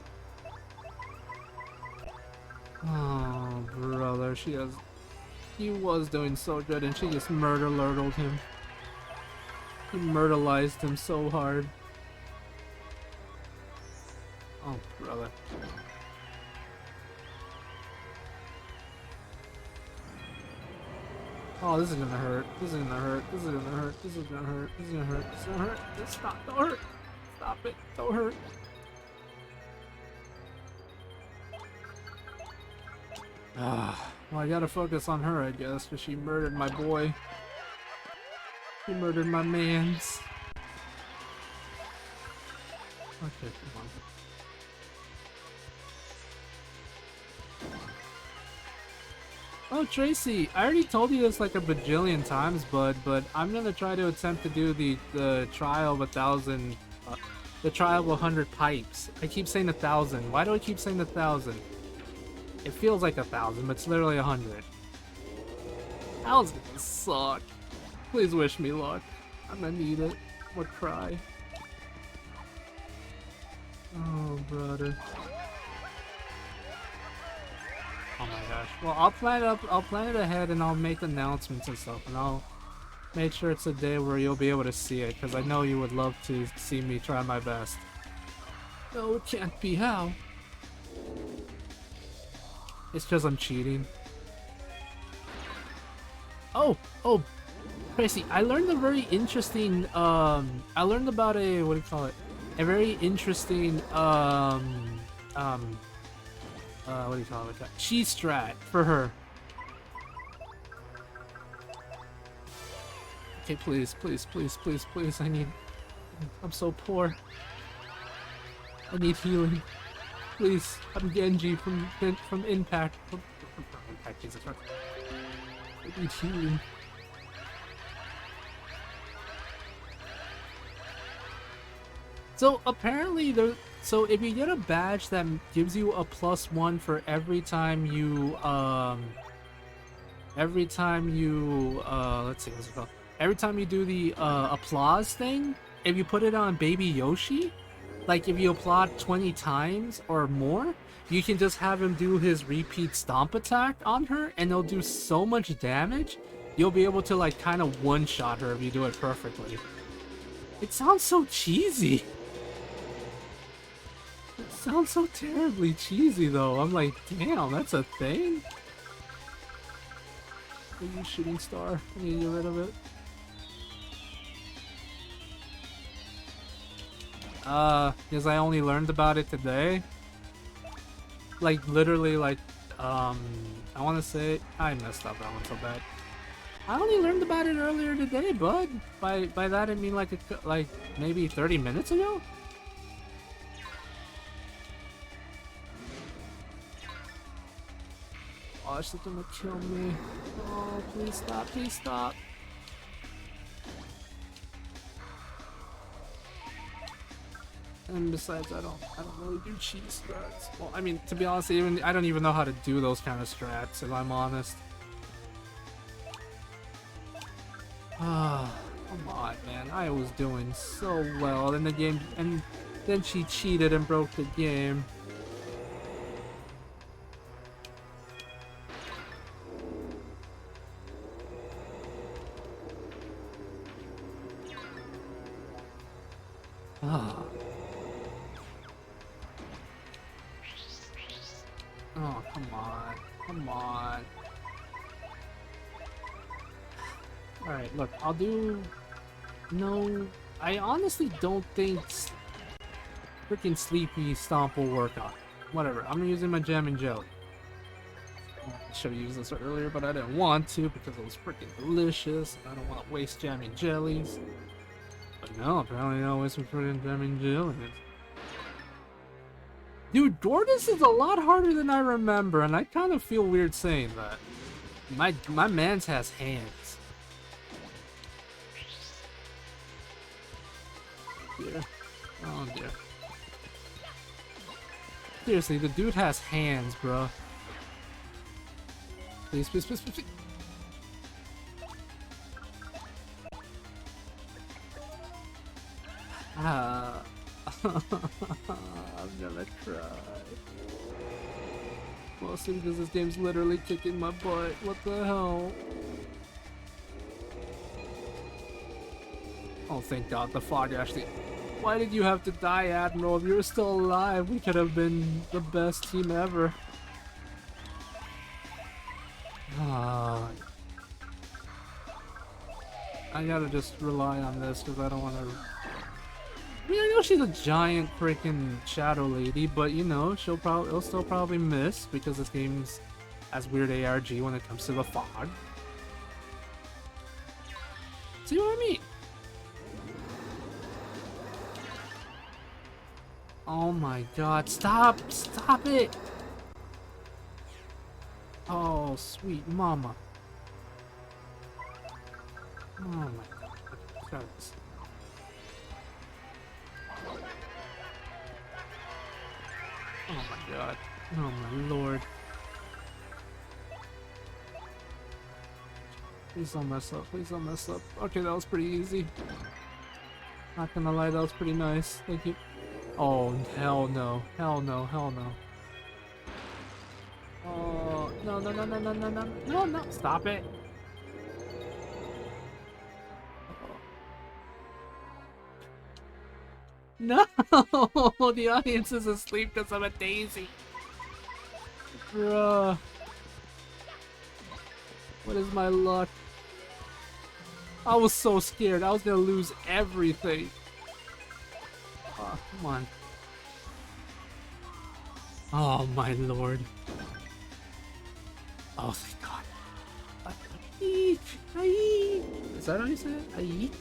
Oh brother, he was doing so good and she just murder-lurdled him. He murderized him so hard. Oh brother. Oh, this is gonna hurt. This is gonna hurt. This is gonna hurt. This is gonna hurt. This is gonna hurt. This is gonna hurt. Just stop. Don't hurt. Stop it. Don't hurt. Well, I gotta focus on her, I guess, because she murdered my boy. She murdered my mans. Okay, come on. Oh, Tracy, I already told you this like a bajillion times, bud, but I'm gonna try to attempt to do the trial of 1,000, the trial of 100 pipes. I keep saying 1,000. Why do I keep saying 1,000? It feels like 1,000, but it's literally 100. That was gonna suck. Please wish me luck. I'm gonna need it. Or cry. Oh, brother. Oh my gosh. Well, I'll plan it ahead and I'll make announcements and stuff, and I'll make sure it's a day where you'll be able to see it, because I know you would love to see me try my best. No, it can't be. How? It's because I'm cheating. Oh, Tracy, I learned a very interesting, I learned about a, what do you call it? A very interesting, what do you call it? Cheese strat for her. Okay, please, please, please, please, please, I'm so poor. I need healing. Please, I'm Genji from Impact. From Impact, Jesus Christ. I need healing. So apparently so if you get a badge that gives you a +1 for every time you let's see what's it called. Every time you do the applause thing, if you put it on Baby Yoshi, like if you applaud 20 times or more, you can just have him do his repeat stomp attack on her and it'll do so much damage, you'll be able to like kind of one-shot her if you do it perfectly. It sounds so cheesy. It sounds so terribly cheesy though. I'm like, damn, that's a thing? Are you shooting star? I need to get rid of it. Because I only learned about it today. Like, literally, like, I want to say, I messed up that one so bad. I only learned about it earlier today, bud. By that I mean like maybe 30 minutes ago? Oh, she's gonna kill me. Oh, please stop, please stop. And besides, I don't really do cheese strats. Well, I mean, to be honest, I don't even know how to do those kind of strats, if I'm honest. Ah, come on, man. I was doing so well in the game, and then she cheated and broke the game. Ah. Oh, come on. Come on. Alright, look, I'll do... No, I honestly don't think freaking Sleepy Stomp will work on it. Whatever, I'm using my Jam and Jelly. I should have used this earlier, but I didn't want to because it was freaking delicious. I don't want to waste Jam and Jellies. But no, apparently I waste some freaking Jam and Jellies. Dude, Gortys is a lot harder than I remember, and I kind of feel weird saying that. My man's has hands. Dear. Oh dear. Seriously, the dude has hands, bro. Please, please, please, please, please. I'm gonna cry. Mostly because this game's literally kicking my butt. What the hell? Oh, thank God, the fog actually... Why did you have to die, Admiral? If you were still alive, we could have been the best team ever. I gotta just rely on this because I don't want to... I mean, I know she's a giant freaking shadow lady, but you know, it'll still probably miss because this game's has weird ARG when it comes to the fog. See what I mean? Oh my God, stop it! Oh, sweet mama. Oh my God. Oh my God. Oh my Lord. Please don't mess up. Please don't mess up. Okay, that was pretty easy. Not gonna lie, that was pretty nice. Thank you. Oh, hell no. Hell no. Hell no. Oh, no, no, no, no, no, no, no, no, no. Stop it. No! The audience is asleep because I'm a daisy. Bruh. What is my luck? I was so scared. I was gonna lose everything. Oh, come on. Oh my Lord. Oh, thank God. Is that how you say it?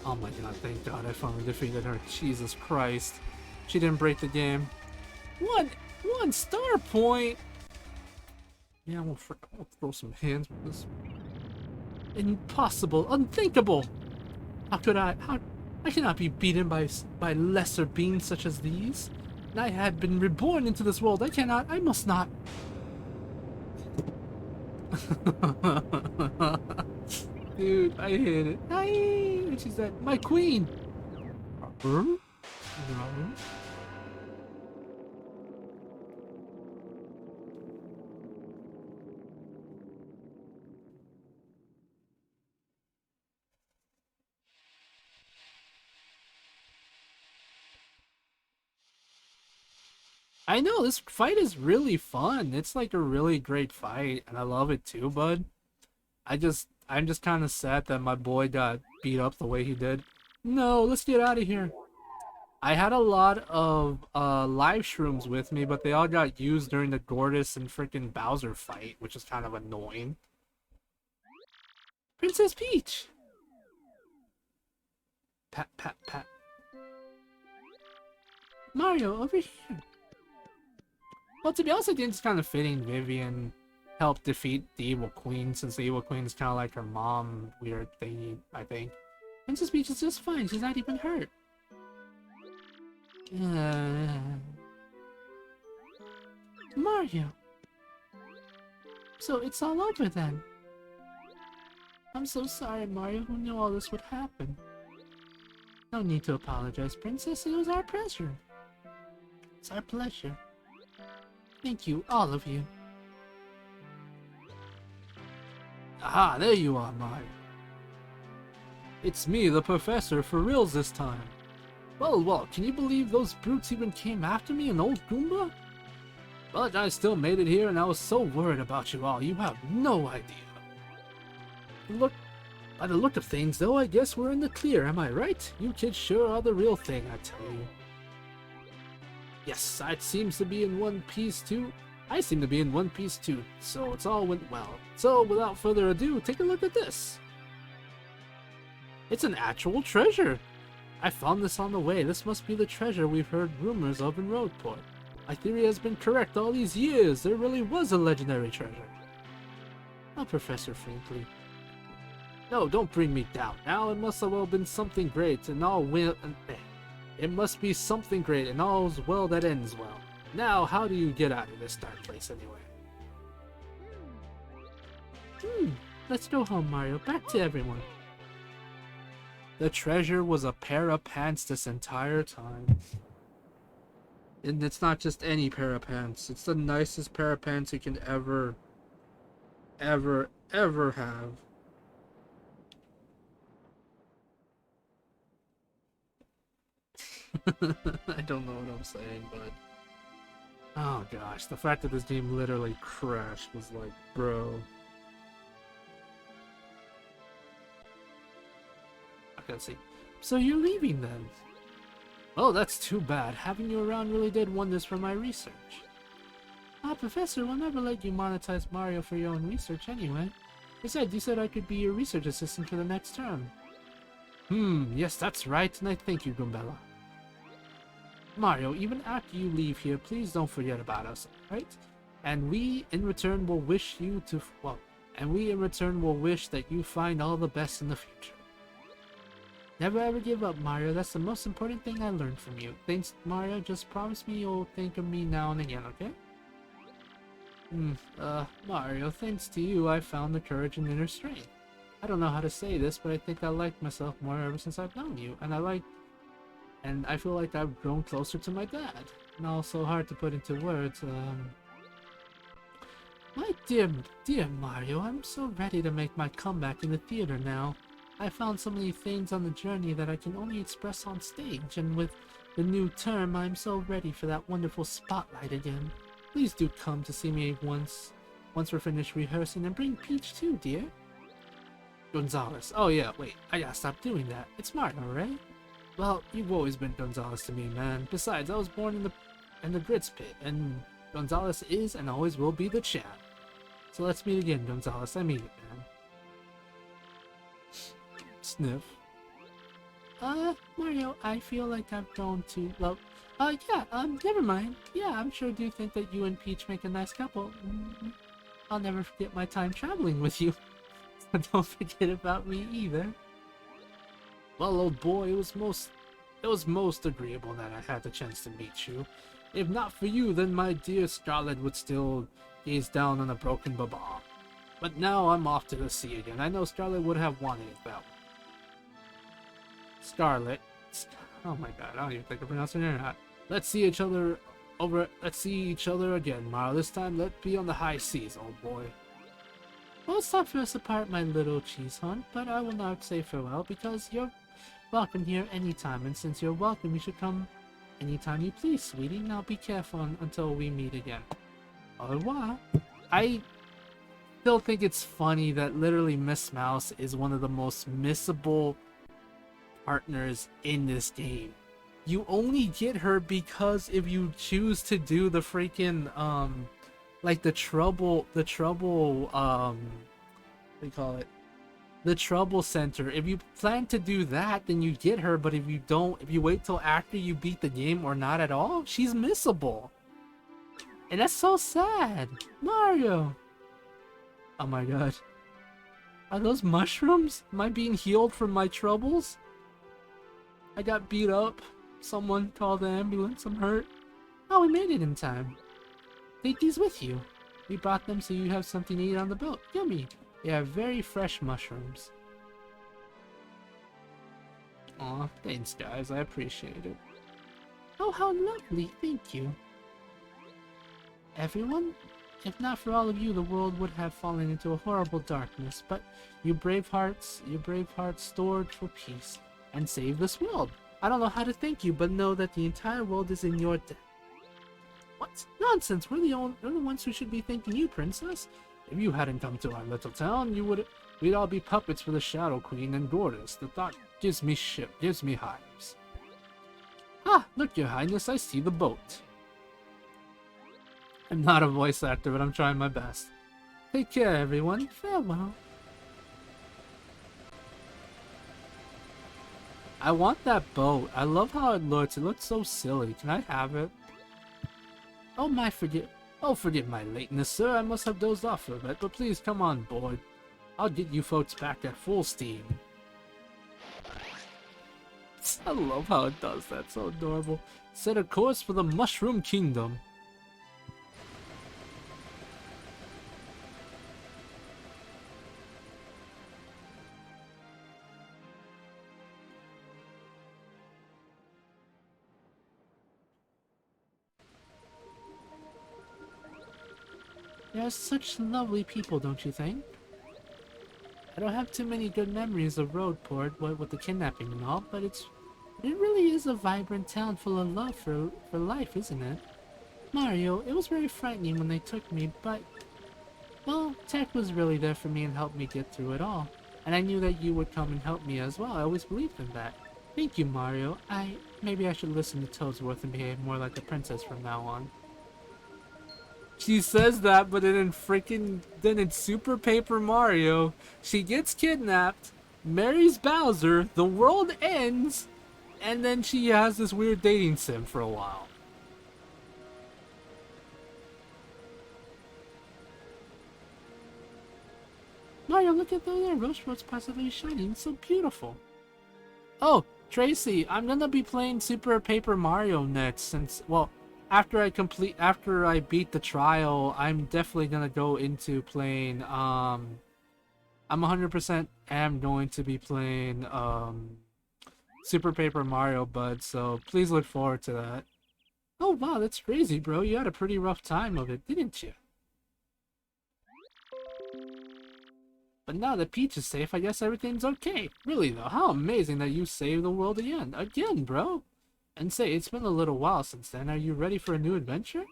Oh my God, thank God I finally defeated her. Jesus Christ. She didn't break the game. One star point! Yeah, I'm gonna throw some hands with this. Impossible, unthinkable! How I cannot be beaten by lesser beings such as these. And I had been reborn into this world. I must not. Dude, I hate it. And she said, my queen! No. I know, this fight is really fun. It's like a really great fight, and I love it too, bud. I'm just kind of sad that my boy got beat up the way he did. No, let's get out of here. I had a lot of live shrooms with me, but they all got used during the Gortys and freaking Bowser fight, which is kind of annoying. Princess Peach! Pat, pat, pat. Mario, over here. Well, to be honest, I think it's kind of fitting Vivian helped defeat the Evil Queen, since the Evil Queen is kind of like her mom weird thingy, I think. Princess Peach is just fine, she's not even hurt. Mario. So it's all over then. I'm so sorry, Mario. Who knew all this would happen? No need to apologize, Princess. It was our pleasure. It's our pleasure. Thank you, all of you. Aha, there you are, Mario. It's me, the professor, for reals this time. Well, can you believe those brutes even came after me, an old Goomba? But I still made it here, and I was so worried about you all, you have no idea. By the look of things, though, I guess we're in the clear, am I right? You kids sure are the real thing, I tell you. Yes, it seems to be in one piece too. I seem to be in one piece too, so it's all went well. So, without further ado, take a look at this. It's an actual treasure. I found this on the way. This must be the treasure we've heard rumors of in Roadport. My theory has been correct all these years. There really was a legendary treasure. Oh, Professor Frankly. No, don't bring me down. Now it must have well been something great, and all will. It must be something great, and all's well that ends well. Now, how do you get out of this dark place anyway? Let's go home, Mario. Back to everyone. The treasure was a pair of pants this entire time. And it's not just any pair of pants. It's the nicest pair of pants you can ever have. I don't know what I'm saying, but... Oh gosh, the fact that this game literally crashed was like, bro. Okay, let's see. So you're leaving then? Oh, that's too bad. Having you around really did wonders for my research. Professor, we'll never let you monetize Mario for your own research anyway. Besides, you said I could be your research assistant for the next term. Yes, that's right, and I thank you, Gumbella. Mario, even after you leave here, please don't forget about us, right? And we, in return, will wish you to... and we, in return, will wish that you find all the best in the future. Never ever give up, Mario. That's the most important thing I learned from you. Thanks, Mario. Just promise me you'll think of me now and again, okay? Mario, thanks to you, I found the courage and inner strength. I don't know how to say this, but I think I like myself more ever since I've known you, and I feel like I've grown closer to my dad. And also hard to put into words, My dear Mario, I'm so ready to make my comeback in the theater now. I found so many things on the journey that I can only express on stage, and with the new term, I'm so ready for that wonderful spotlight again. Please do come to see me once we're finished rehearsing, and bring Peach too, dear. Gonzalez. Oh yeah, wait, I gotta stop doing that. It's Mario, right? Well, you've always been Gonzalez to me, man. Besides, I was born in the grits pit, and Gonzalez is and always will be the champ. So let's meet again, Gonzalez. I mean it, man. Sniff. Mario, I feel like I've grown too... Well, never mind. Yeah, I'm sure do think that you and Peach make a nice couple. I'll never forget my time traveling with you. So don't forget about me either. Well, old boy, it was most agreeable that I had the chance to meet you. If not for you, then my dear Scarlet would still gaze down on a broken baba. But now I'm off to the sea again. I know Scarlet would have wanted it that way. Scarlet. Oh my god, I don't even think I'm pronouncing it right. Let's see each other again, Mario. This time, let's be on the high seas, old boy. Well, it's time for us to part, my little cheese hunt, but I will not say farewell because you're welcome here anytime, and since you're welcome, you should come anytime you please, sweetie. Now be careful until we meet again. Au revoir. I still think it's funny that literally Miss Mouse is one of the most missable partners in this game. You only get her because if you choose to do the freaking like the trouble what do you call it, the trouble center. If you plan to do that, then you get her, but if you don't, if you wait till after you beat the game or not at all, she's missable, and that's so sad. Mario, oh my god, are those mushrooms? Am I being healed from my troubles? I got beat up. Someone called the ambulance. I'm hurt. Oh, we made it in time. Take these with you. We brought them so you have something to eat on the boat. Yummy. They are very fresh mushrooms. Aw, thanks guys. I appreciate it. Oh, how lovely. Thank you. Everyone? If not for all of you, the world would have fallen into a horrible darkness. But you brave hearts stored for peace and save this world. I don't know how to thank you, but know that the entire world is in your debt. What? Nonsense! We're the ones who should be thanking you, Princess. If you hadn't come to our little town, you would We'd all be puppets for the Shadow Queen and Gortys. The thought gives me hives. Ah, look, Your Highness, I see the boat. I'm not a voice actor, but I'm trying my best. Take care, everyone. Farewell. I want that boat. I love how it looks. It looks so silly. Can I have it? Oh, forgive my lateness, sir. I must have dozed off for a bit, but please come on board. I'll get you folks back at full steam. I love how it does that. So adorable. Set a course for the Mushroom Kingdom. They're such lovely people, don't you think? I don't have too many good memories of Roadport, what with the kidnapping and all, but it really is a vibrant town full of love for life, isn't it? Mario, it was very frightening when they took me, but, well, Tech was really there for me and helped me get through it all. And I knew that you would come and help me as well. I always believed in that. Thank you, Mario. Maybe I should listen to Toadsworth and behave more like a princess from now on. She says that, but then in Super Paper Mario, she gets kidnapped, marries Bowser, the world ends, and then she has this weird dating sim for a while. Mario, look at there. Rosewood's possibly shining. It's so beautiful. Oh, Tracy, I'm gonna be playing Super Paper Mario next since, well, after I beat the trial, I'm definitely gonna go into playing, I'm 100% am going to be playing, Super Paper Mario Bud, so please look forward to that. Oh wow, that's crazy, bro. You had a pretty rough time of it, didn't you? But now that Peach is safe, I guess everything's okay. Really though, how amazing that you saved the world again. Again, bro. And say, it's been a little while since then. Are you ready for a new adventure?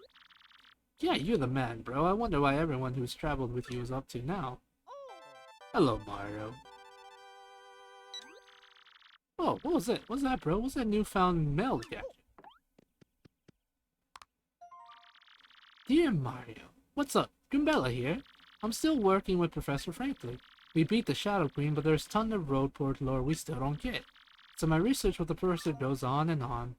Yeah, you're the man, bro. I wonder why everyone who's traveled with you is up to now. Hello, Mario. Oh, what was it? What's that, bro? What's that newfound mail gadget? Dear Mario, what's up? Goombella here. I'm still working with Professor Franklin. We beat the Shadow Queen, but there's tons of Roadport lore we still don't get. So my research with the professor goes on and on.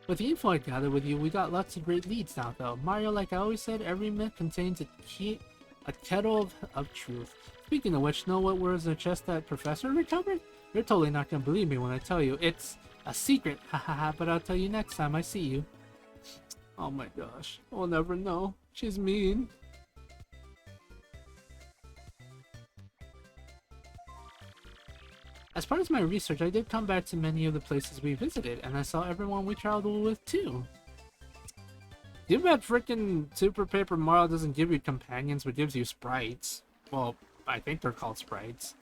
With the info I gathered with you, we got lots of great leads now though. Mario, like I always said, every myth contains a kettle of truth. Speaking of which, know what was in the chest that Professor recovered? You're totally not gonna believe me when I tell you. It's a secret, hahaha, but I'll tell you next time I see you. Oh my gosh, I'll never know. She's mean. As part of my research, I did come back to many of the places we visited, and I saw everyone we traveled with too. Too bad frickin' Super Paper Mario doesn't give you companions, but gives you sprites. Well, I think they're called sprites.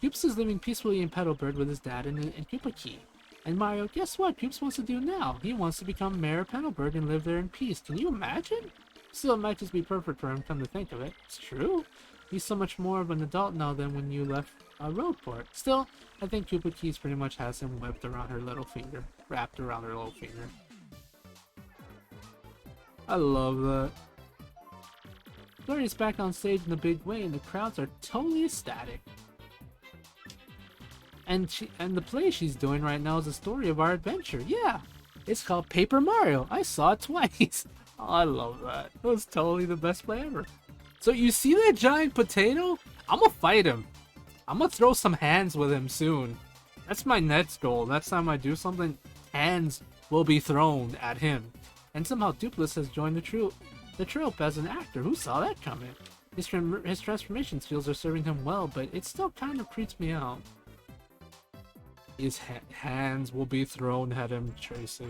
Goops is living peacefully in Petalburg with his dad and Koopa Key. And Mario, guess what Goops wants to do now? He wants to become Mayor of Petalburg and live there in peace. Can you imagine? Still, it might just be perfect for him, come to think of it. It's true. He's so much more of an adult now than when you left Roadport. Still, I think Koopa Keys pretty much has him whipped around her little finger. Wrapped around her little finger. I love that. Gloria's back on stage in a big way and the crowds are totally ecstatic. And the play she's doing right now is the story of our adventure. Yeah! It's called Paper Mario. I saw it twice. Oh, I love that. It was totally the best play ever. So you see that giant potato? I'm gonna fight him. I'm gonna throw some hands with him soon. That's my next goal. Next time I do something, hands will be thrown at him. And somehow Dupless has joined the troupe as an actor. Who saw that coming? His transformation skills are serving him well, but it still kind of creeps me out. His hands will be thrown at him, Tracy.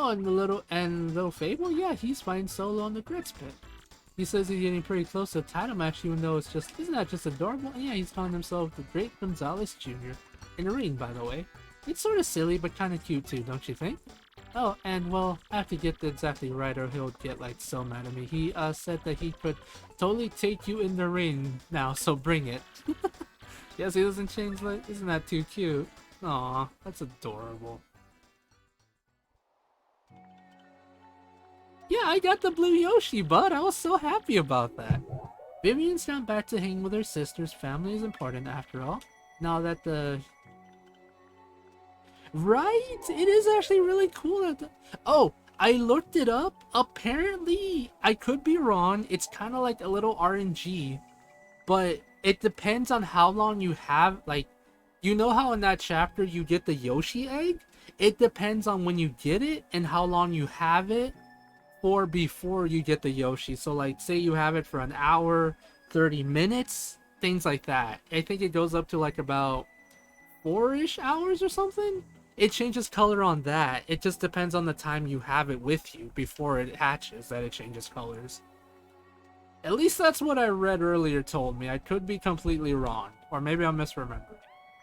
Oh, and little Fable? Yeah, he's fighting solo on the Grits pit. He says he's getting pretty close to a title match, even though isn't that just adorable? And yeah, he's calling himself the Great Gonzalez Jr. In the ring, by the way. It's sort of silly, but kind of cute too, don't you think? Oh, and well, I have to get this exactly right or he'll get like so mad at me. He said that he could totally take you in the ring now, so bring it. Yes, he doesn't change like, isn't that too cute? Aw, that's adorable. Yeah, I got the blue Yoshi, bud. I was so happy about that. Vivian's down back to hang with her sisters. Family is important after all. Now that the... Right? It is actually really cool that the... Oh, I looked it up. Apparently, I could be wrong. It's kind of like a little RNG. But it depends on how long you have, like... You know how in that chapter you get the Yoshi egg? It depends on when you get it and how long you have it for before you get the Yoshi. So like say you have it for an hour, 30 minutes, things like that. I think it goes up to like about 4-ish hours or something. It changes color on that. It just depends on the time you have it with you before it hatches that it changes colors. At least that's what I read earlier told me. I could be completely wrong. Or maybe I'm misremembering.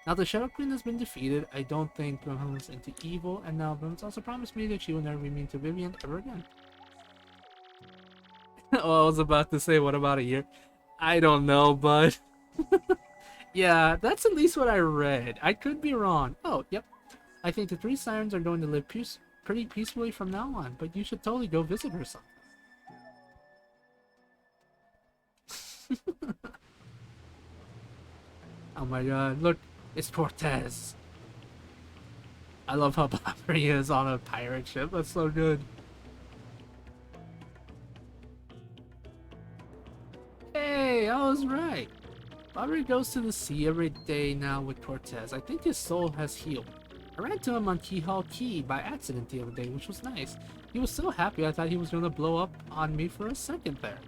Now the Shadow Queen has been defeated. I don't think Brimhilda's into evil, and now Brim's also promised me that she will never be mean to Vivian ever again. Oh, I was about to say, what about a year? I don't know, but... yeah, that's at least what I read. I could be wrong. Oh, yep. I think the 3 sirens are going to live pretty peacefully from now on, but you should totally go visit her sometime. Oh my god, look, it's Cortez. I love how Bobber he is on a pirate ship. That's so good. Hey, I was right. Bobber goes to the sea every day now with Cortez. I think his soul has healed. I ran to him on Keyhall Key by accident the other day, which was nice. He was so happy I thought he was going to blow up on me for a second there.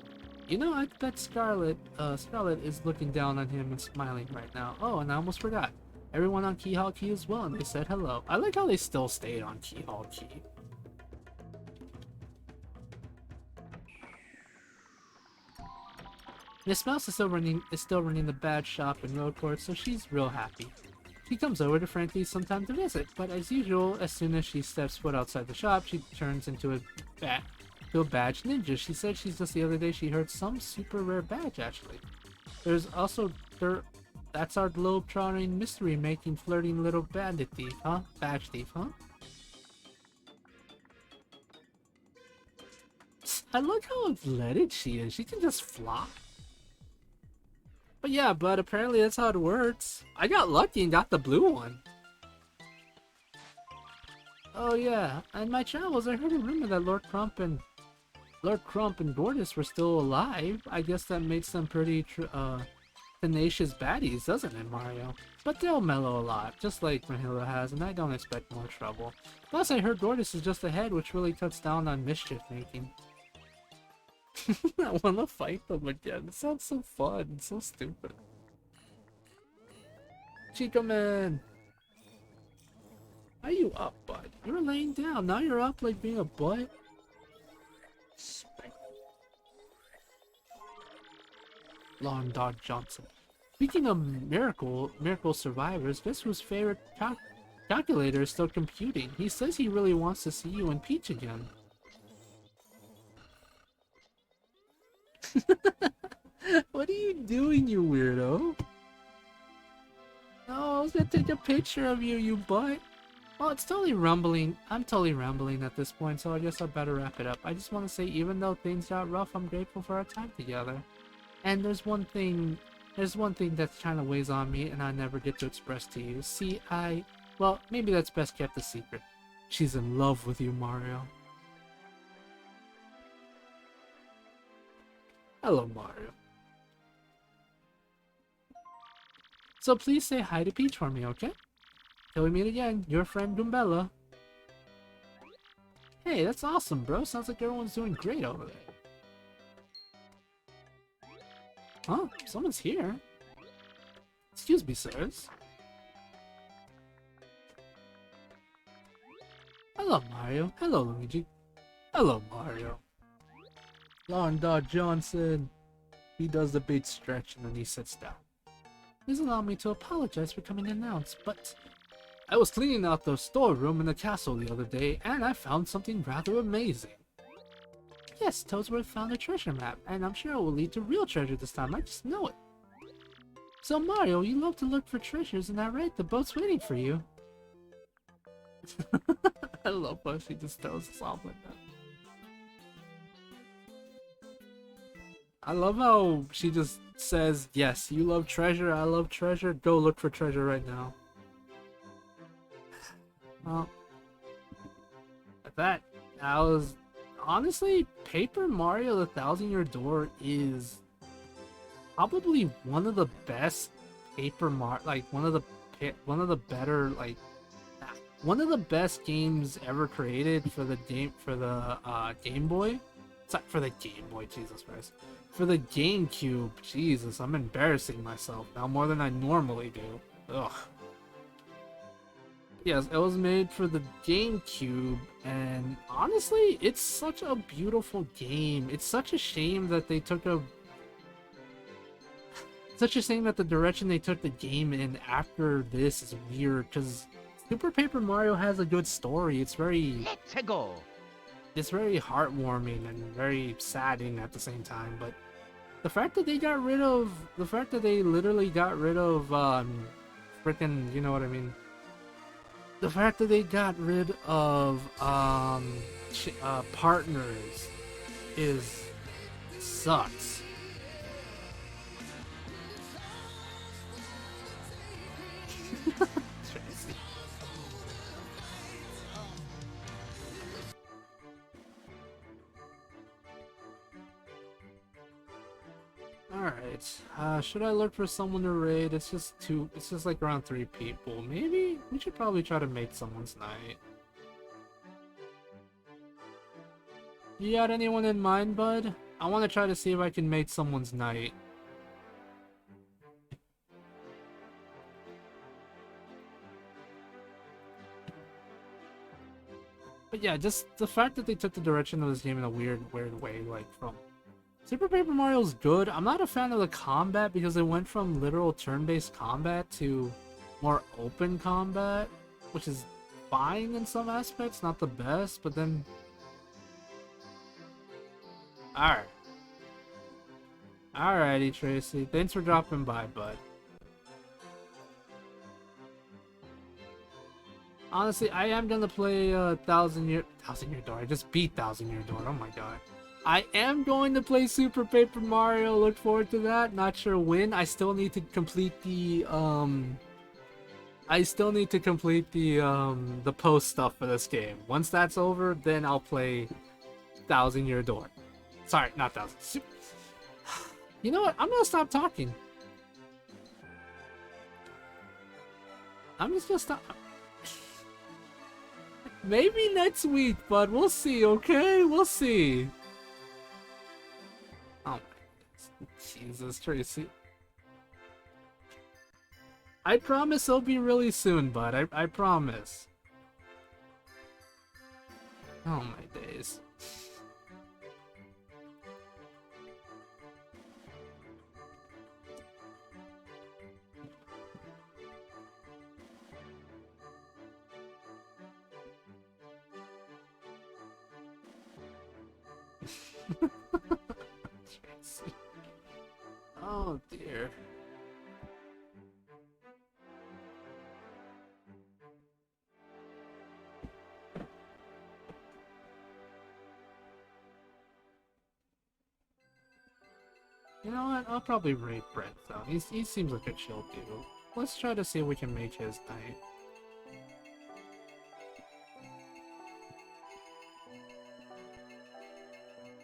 You know, I bet Scarlet is looking down on him and smiling right now. Oh, and I almost forgot. Everyone on Keyhall Key as well, and they said hello. I like how they still stayed on Keyhall Key. Miss Mouse is still running the bad shop in Roadport, so she's real happy. She comes over to Frankie's sometime to visit, but as usual, as soon as she steps foot outside the shop, she turns into a badge ninja. She said just the other day she heard some super rare badge, actually. There's also that's our globe-trotting mystery-making flirting little bandit thief, huh? Badge thief, huh? I like how athletic she is. She can just fly. But yeah, but apparently that's how it works. I got lucky and got the blue one. Oh yeah, in my travels I heard a rumor that Lord Crump and Gortys were still alive. I guess that makes them pretty tenacious baddies, doesn't it, Mario? But they'll mellow a lot, just like Brunhilde has, and I don't expect more trouble. Plus, I heard Gortys is just ahead, which really cuts down on mischief making. I wanna fight them again. It sounds so fun, so stupid. Chica Man! Are you up, bud? You were laying down, now you're up like being a butt? Long Dog Johnson. Speaking of miracle survivors, guess whose favorite calculator is still computing? He says he really wants to see you and Peach again. What are you doing, you weirdo? No, I was gonna take a picture of you, you butt. Well, it's totally rumbling. I'm totally rambling at this point, so I guess I better wrap it up. I just want to say, even though things got rough, I'm grateful for our time together. And there's one thing that kind of weighs on me, and I never get to express to you. See, well, maybe that's best kept a secret. She's in love with you, Mario. Hello, Mario. So please say hi to Peach for me, okay? Till we meet again, your friend Goombella. Hey, that's awesome, bro. Sounds like everyone's doing great over there. Huh? Someone's here. Excuse me, sirs. Hello, Mario. Hello, Luigi. Hello, Mario. Long Dog Johnson. He does the big stretch and then he sits down. Please allow me to apologize for coming unannounced, but I was cleaning out the storeroom in the castle the other day, and I found something rather amazing. Yes, Toadsworth found a treasure map, and I'm sure it will lead to real treasure this time. I just know it. So Mario, you love to look for treasures, isn't that right? The boat's waiting for you. I love how she just tells us off like that. I love how she just says, yes, you love treasure, I love treasure, go look for treasure right now. Well, that was... Honestly, Paper Mario the Thousand Year Door is probably one of the best Paper Mario, like one of the better, like one of the best games ever created for the Game Boy. Sorry, for the Game Boy, Jesus Christ. For the GameCube, Jesus, I'm embarrassing myself now more than I normally do. Ugh. Yes, it was made for the GameCube, and honestly, it's such a beautiful game. It's such a shame that they took a... Such a shame that the direction they took the game in after this is weird, because Super Paper Mario has a good story. It's very... Let's go. It's very heartwarming and very saddening at the same time, but the fact that they got rid of... The fact that they literally got rid of, frickin', you know what I mean? The fact that they got rid of partners sucks. Tracy. Alright, should I look for someone to raid? It's just like around 3 people. Maybe we should probably try to make someone's night. You got anyone in mind, bud? I want to try to see if I can make someone's night. But yeah, just the fact that they took the direction of this game in a weird way, like from... Super Paper Mario's good. I'm not a fan of the combat because it went from literal turn-based combat to more open combat, which is fine in some aspects, not the best, but then... Alright. Alrighty, Tracy. Thanks for dropping by, bud. Honestly, I am gonna play Thousand Year Door. I just beat Thousand Year Door. Oh my god. I am going to play Super Paper Mario. Look forward to that. Not sure when. I still need to complete the the post stuff for this game. Once that's over, then I'll play Thousand Year Door. Sorry, not Thousand. You know what? I'm gonna stop talking. I'm just gonna stop. Maybe next week, but we'll see, okay? We'll see. Oh my goodness. Jesus, Tracy. I promise it'll be really soon, bud. I promise. Oh my days. Tracy. Oh dear. You know what? I'll probably raid Brent though. He seems like a chill dude. Let's try to see if we can make his night.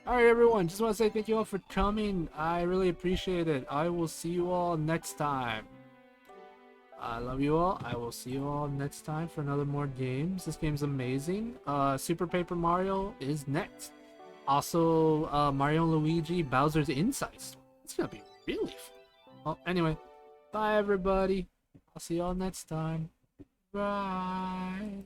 Alright everyone, just want to say thank you all for coming. I really appreciate it. I will see you all next time. I love you all. I will see you all next time for another more games. This game's amazing. Super Paper Mario is next. Also, Mario and Luigi Bowser's Inside Story. It's gonna be really fun. Well, anyway, bye everybody. I'll see you all next time. Bye.